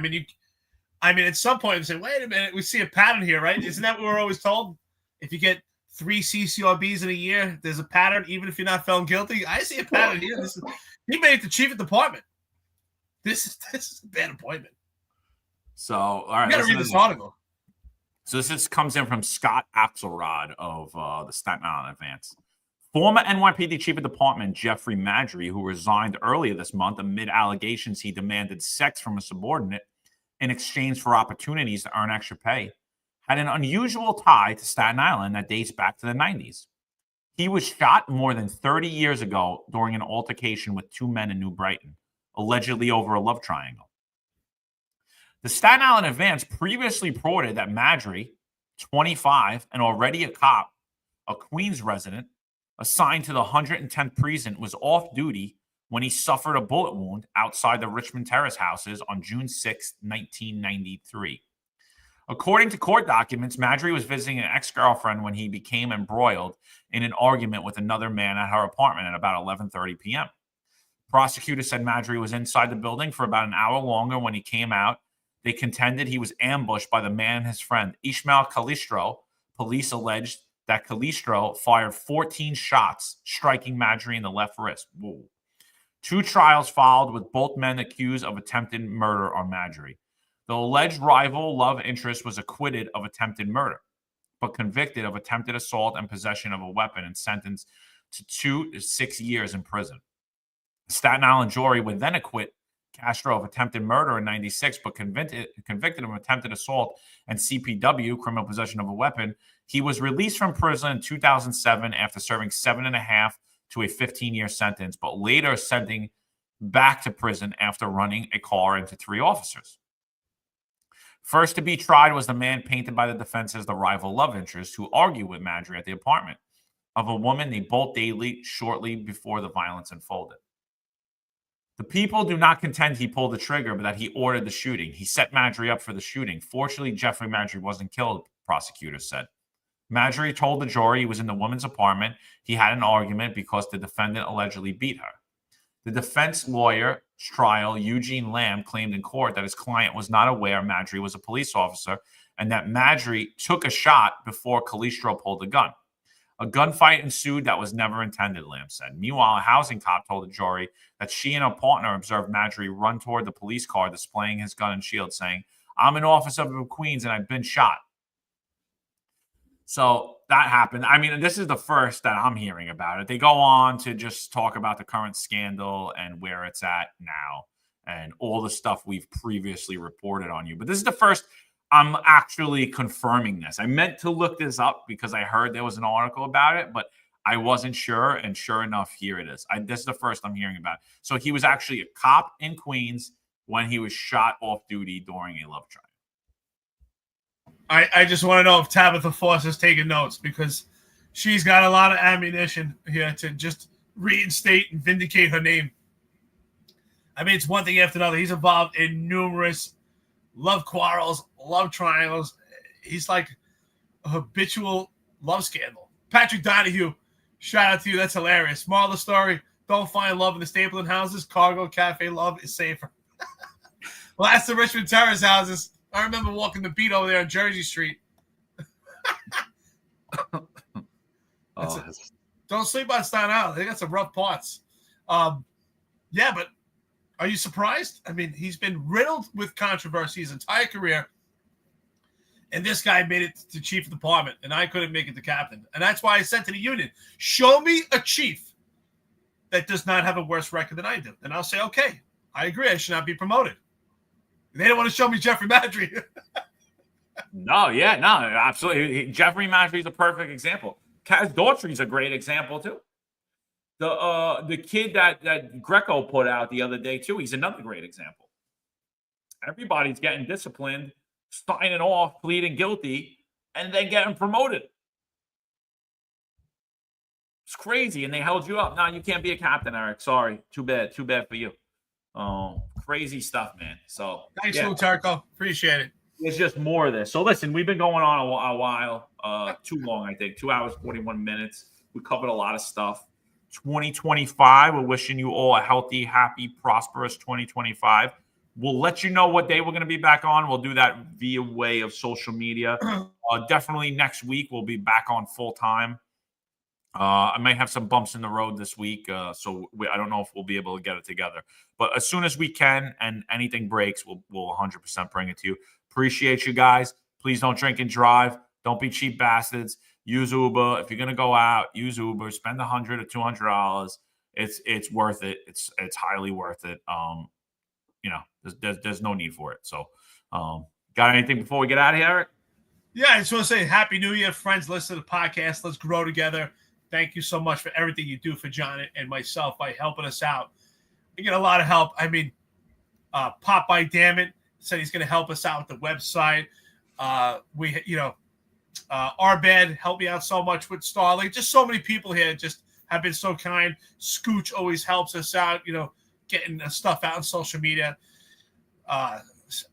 I mean, at some point, you say, wait a minute, we see a pattern here, right? Isn't that what we're always told? If you get 3 CCRBs in a year, there's a pattern, even if you're not found guilty. I see a pattern here. He made it the chief of department. This is a bad appointment. So, all right. You got to read this article. So this comes in from Scott Axelrod of the Staten Island Advance. Former NYPD Chief of Department Jeffrey Madry, who resigned earlier this month amid allegations he demanded sex from a subordinate in exchange for opportunities to earn extra pay, had an unusual tie to Staten Island that dates back to the 90s. He was shot more than 30 years ago during an altercation with 2 men in New Brighton, allegedly over a love triangle. The Staten Island Advance previously reported that Madry, 25 and already a cop, a Queens resident, assigned to the 110th precinct, was off duty when he suffered a bullet wound outside the Richmond Terrace houses on June 6, 1993. According to court documents, Madry was visiting an ex-girlfriend when he became embroiled in an argument with another man at her apartment at about 11:30 p.m. Prosecutors said Madry was inside the building for about an hour longer. When he came out, they contended he was ambushed by the man and his friend, Ishmael Calistro. Police alleged that Calistro fired 14 shots, striking Madry in the left wrist. Whoa. 2 trials followed, with both men accused of attempted murder on Madry. The alleged rival love interest was acquitted of attempted murder, but convicted of attempted assault and possession of a weapon and sentenced to 2 to 6 years in prison. The Staten Island jury would then acquit Castro of attempted murder in 96, but convicted of attempted assault and CPW, criminal possession of a weapon. He was released from prison in 2007 after serving 7.5 to a 15-year sentence, but later sending back to prison after running a car into 3 officers. First to be tried was the man painted by the defense as the rival love interest, who argued with Madry at the apartment of a woman they both dated shortly before the violence unfolded. The people do not contend he pulled the trigger, but that he ordered the shooting. He set Madry up for the shooting. Fortunately, Jeffrey Madry wasn't killed, prosecutors said. Madry told the jury he was in the woman's apartment. He had an argument because the defendant allegedly beat her. The defense lawyer's trial, Eugene Lamb, claimed in court that his client was not aware Madry was a police officer and that Madry took a shot before Calistro pulled the gun. A gunfight ensued that was never intended, Lamb said. Meanwhile, a housing cop told the jury that she and her partner observed Madry run toward the police car displaying his gun and shield, saying, "I'm an officer of Queens and I've been shot." So that happened. I mean, this is the first that I'm hearing about it. They go on to just talk about the current scandal and where it's at now and all the stuff we've previously reported on you. But this is the first I'm actually confirming this. I meant to look this up because I heard there was an article about it, but I wasn't sure. And sure enough, here it is. This is the first I'm hearing about it. So he was actually a cop in Queens when he was shot off duty during a love trial. I just want to know if Tabitha Foss is taking notes, because she's got a lot of ammunition here to just reinstate and vindicate her name. I mean, it's one thing after another. He's involved in numerous love quarrels, love triangles. He's like a habitual love scandal. Patrick Donahue, shout out to you. That's hilarious. Moral of the story: don't find love in the Stapleton houses. Cargo Cafe love is safer. Last of Richmond Terrace houses. I remember walking the beat over there on Jersey Street. Don't sleep on Staten Island. They got some rough parts. Yeah, but are you surprised? I mean, he's been riddled with controversy his entire career. And this guy made it to chief of department, and I couldn't make it to captain. And that's why I said to the union, show me a chief that does not have a worse record than I do. And I'll say, okay, I agree. I should not be promoted. They don't want to show me Jeffrey Madry. No, absolutely. Jeffrey Madry is a perfect example. Kaz Daughtry's a great example too. The kid that Greco put out the other day too, he's another great example. Everybody's getting disciplined, signing off, pleading guilty, and then getting promoted. It's crazy, and they held you up. No, you can't be a captain, Eric. Sorry. Too bad for you. Crazy stuff, man. So thanks, Lou Turco. Appreciate it. There's just more of this. So listen, we've been going on a while. Too long, I think. 2 hours, 41 minutes. We covered a lot of stuff. 2025. We're wishing you all a healthy, happy, prosperous 2025. We'll let you know what day we're going to be back on. We'll do that via way of social media. Definitely next week we'll be back on full time. I may have some bumps in the road this week, so I don't know if we'll be able to get it together. But as soon as we can and anything breaks, we'll 100% bring it to you. Appreciate you guys. Please don't drink and drive. Don't be cheap bastards. Use Uber. If you're gonna go out, use Uber. Spend $100 or $200. It's worth it. It's highly worth it. There's no need for it. So, got anything before we get out of here, Eric? Yeah, I just want to say Happy New Year, friends. Listen to the podcast. Let's grow together. Thank you so much for everything you do for John and myself by helping us out. We get a lot of help. I mean, Popeye Dammit said he's going to help us out with the website. Arbed helped me out so much with Starlink. Just so many people here just have been so kind. Scooch always helps us out, getting stuff out on social media.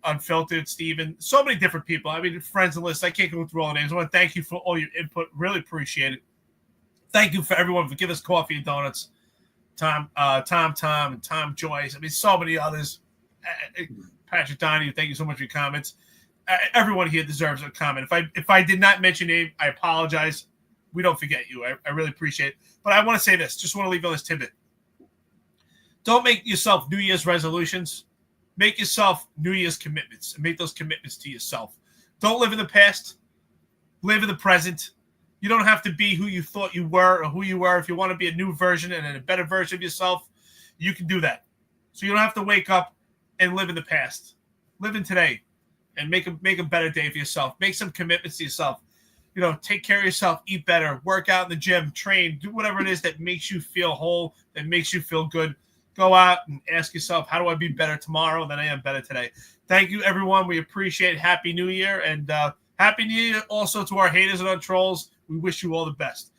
Unfiltered, Steven, so many different people. I mean, friends and lists. I can't go through all the names. I want to thank you for all your input. Really appreciate it. Thank you for everyone for giving us coffee and donuts. Tom, and Tom Joyce. I mean, so many others. Patrick Donahue, thank you so much for your comments. Everyone here deserves a comment. If I did not mention your name, I apologize. We don't forget you. I really appreciate it. But I want to say this. Just want to leave you on this tidbit. Don't make yourself New Year's resolutions. Make yourself New Year's commitments and make those commitments to yourself. Don't live in the past. Live in the present. You don't have to be who you thought you were or who you were. If you want to be a new version and a better version of yourself, you can do that. So you don't have to wake up and live in the past. Live in today and make a better day for yourself. Make some commitments to yourself. Take care of yourself, eat better, work out in the gym, train, do whatever it is that makes you feel whole, that makes you feel good. Go out and ask yourself, how do I be better tomorrow than I am better today? Thank you, everyone. We appreciate it. Happy New Year. And Happy New Year also to our haters and our trolls. We wish you all the best.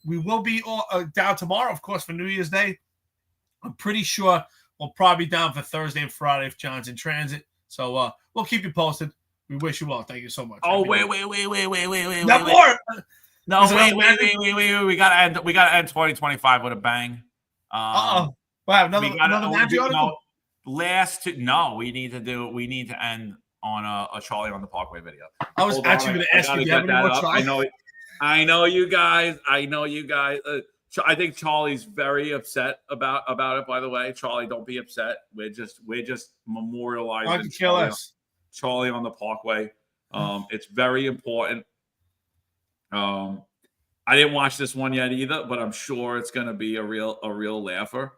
We will be all down tomorrow, of course, for New Year's Day. I'm pretty sure we'll probably be down for Thursday and Friday if John's in transit. So we'll keep you posted. We wish you well. Thank you so much. Oh, wait. Not more. No, wait. We gotta end 2025 with a bang. Uh-oh. Wow, We another gotta- Maggie article? we need to end on a Charlie on the Parkway video. I was Hold on, actually going to ask you, gotta do you have get any that more up. Charlie? I know you guys. I think Charlie's very upset about it. By the way, Charlie, don't be upset. We're just memorializing Charlie on the Parkway. It's very important. I didn't watch this one yet either, but I'm sure it's going to be a real laugher.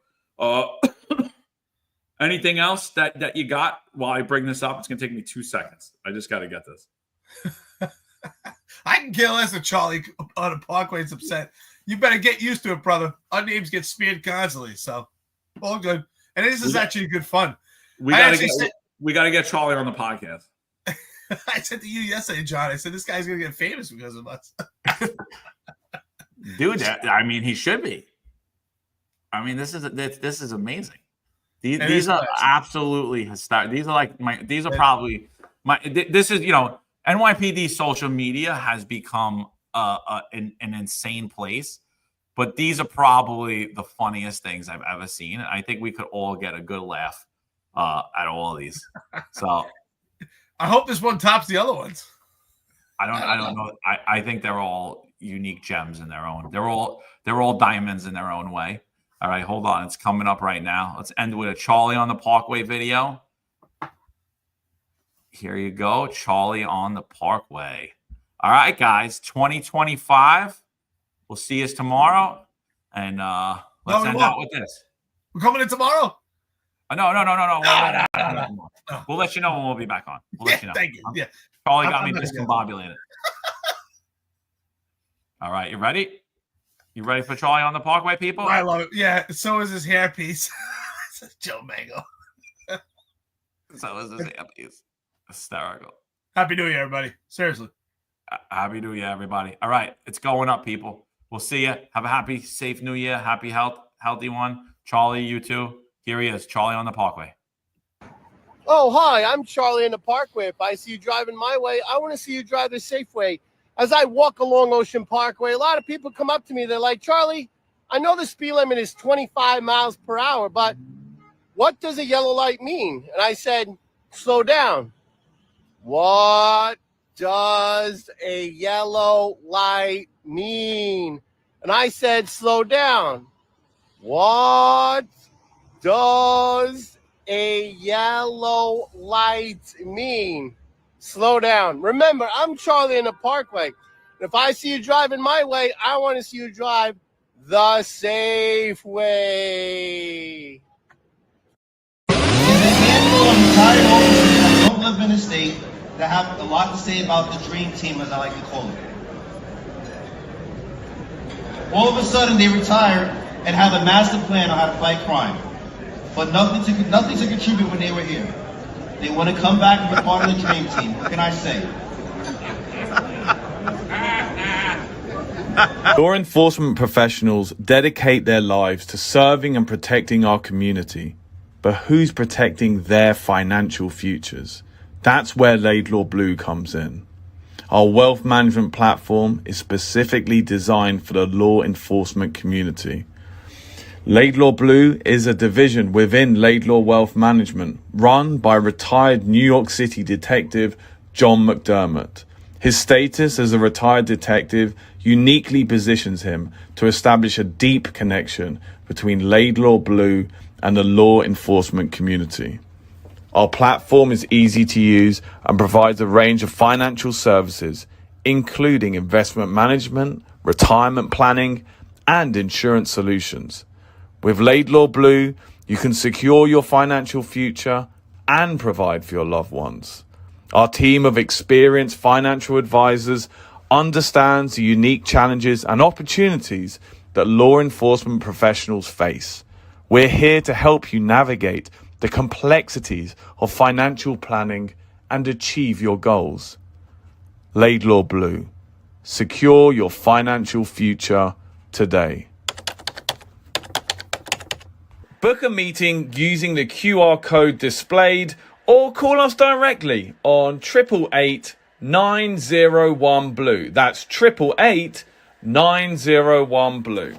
Anything else that you got while I bring this up? It's going to take me 2 seconds. I just got to get this. I can care less if Charlie on the Parkway is upset. You better get used to it, brother. Our names get smeared constantly, so all good. And this is actually good fun. We got to get Charlie on the podcast. I said to you yesterday, John, I said, this guy's going to get famous because of us. Dude, I mean, he should be. I mean, this is amazing. These are absolutely hysterical. These are like these are probably this is, NYPD social media has become an insane place, but these are probably the funniest things I've ever seen. And I think we could all get a good laugh at all of these. So I hope this one tops the other ones. I don't know. I think they're all unique gems in their own. They're all diamonds in their own way. All right, hold on. It's coming up right now. Let's end with a Charlie on the Parkway video. Here you go, Charlie on the Parkway. All right, guys, 2025. We'll see you tomorrow, and let's end out with this. We're coming in tomorrow. No. We'll let you know when we'll be back on. We'll let you know. Thank you. Yeah, Charlie got me discombobulated. All right, you ready? You ready for Charlie on the Parkway, people? I love it. Yeah, so is his hairpiece. Joe Mango. So is his hairpiece. Hysterical. Happy New Year, everybody. Seriously. Happy New Year, everybody. All right, it's going up, people. We'll see you. Have a happy, safe New Year. Happy, healthy one. Charlie, you too. Here he is, Charlie on the Parkway. Oh, hi, I'm Charlie in the Parkway. If I see you driving my way, I want to see you drive the safe way. As I walk along Ocean Parkway, a lot of people come up to me. They're like, Charlie, I know the speed limit is 25 miles per hour, but what does a yellow light mean? And I said, slow down. What does a yellow light mean? And I said, slow down. What does a yellow light mean? Slow down. Remember, I'm Charlie in the Parkway. If I see you driving my way, I want to see you drive the safe way. There's a handful of retired officers that don't live in the state that have a lot to say about the dream team, as I like to call it. All of a sudden, they retire and have a master plan on how to fight crime, but nothing to contribute when they were here. They want to come back and be part of the dream team. What can I say? Law enforcement professionals dedicate their lives to serving and protecting our community. But who's protecting their financial futures? That's where Laidlaw Blue comes in. Our wealth management platform is specifically designed for the law enforcement community. Laidlaw Blue is a division within Laidlaw Wealth Management, run by retired New York City detective John McDermott. His status as a retired detective uniquely positions him to establish a deep connection between Laidlaw Blue and the law enforcement community. Our platform is easy to use and provides a range of financial services, including investment management, retirement planning, and insurance solutions. With Laidlaw Blue, you can secure your financial future and provide for your loved ones. Our team of experienced financial advisors understands the unique challenges and opportunities that law enforcement professionals face. We're here to help you navigate the complexities of financial planning and achieve your goals. Laidlaw Blue. Secure your financial future today. Book a meeting using the QR code displayed or call us directly on 888 901 Blue. That's 888 901 Blue.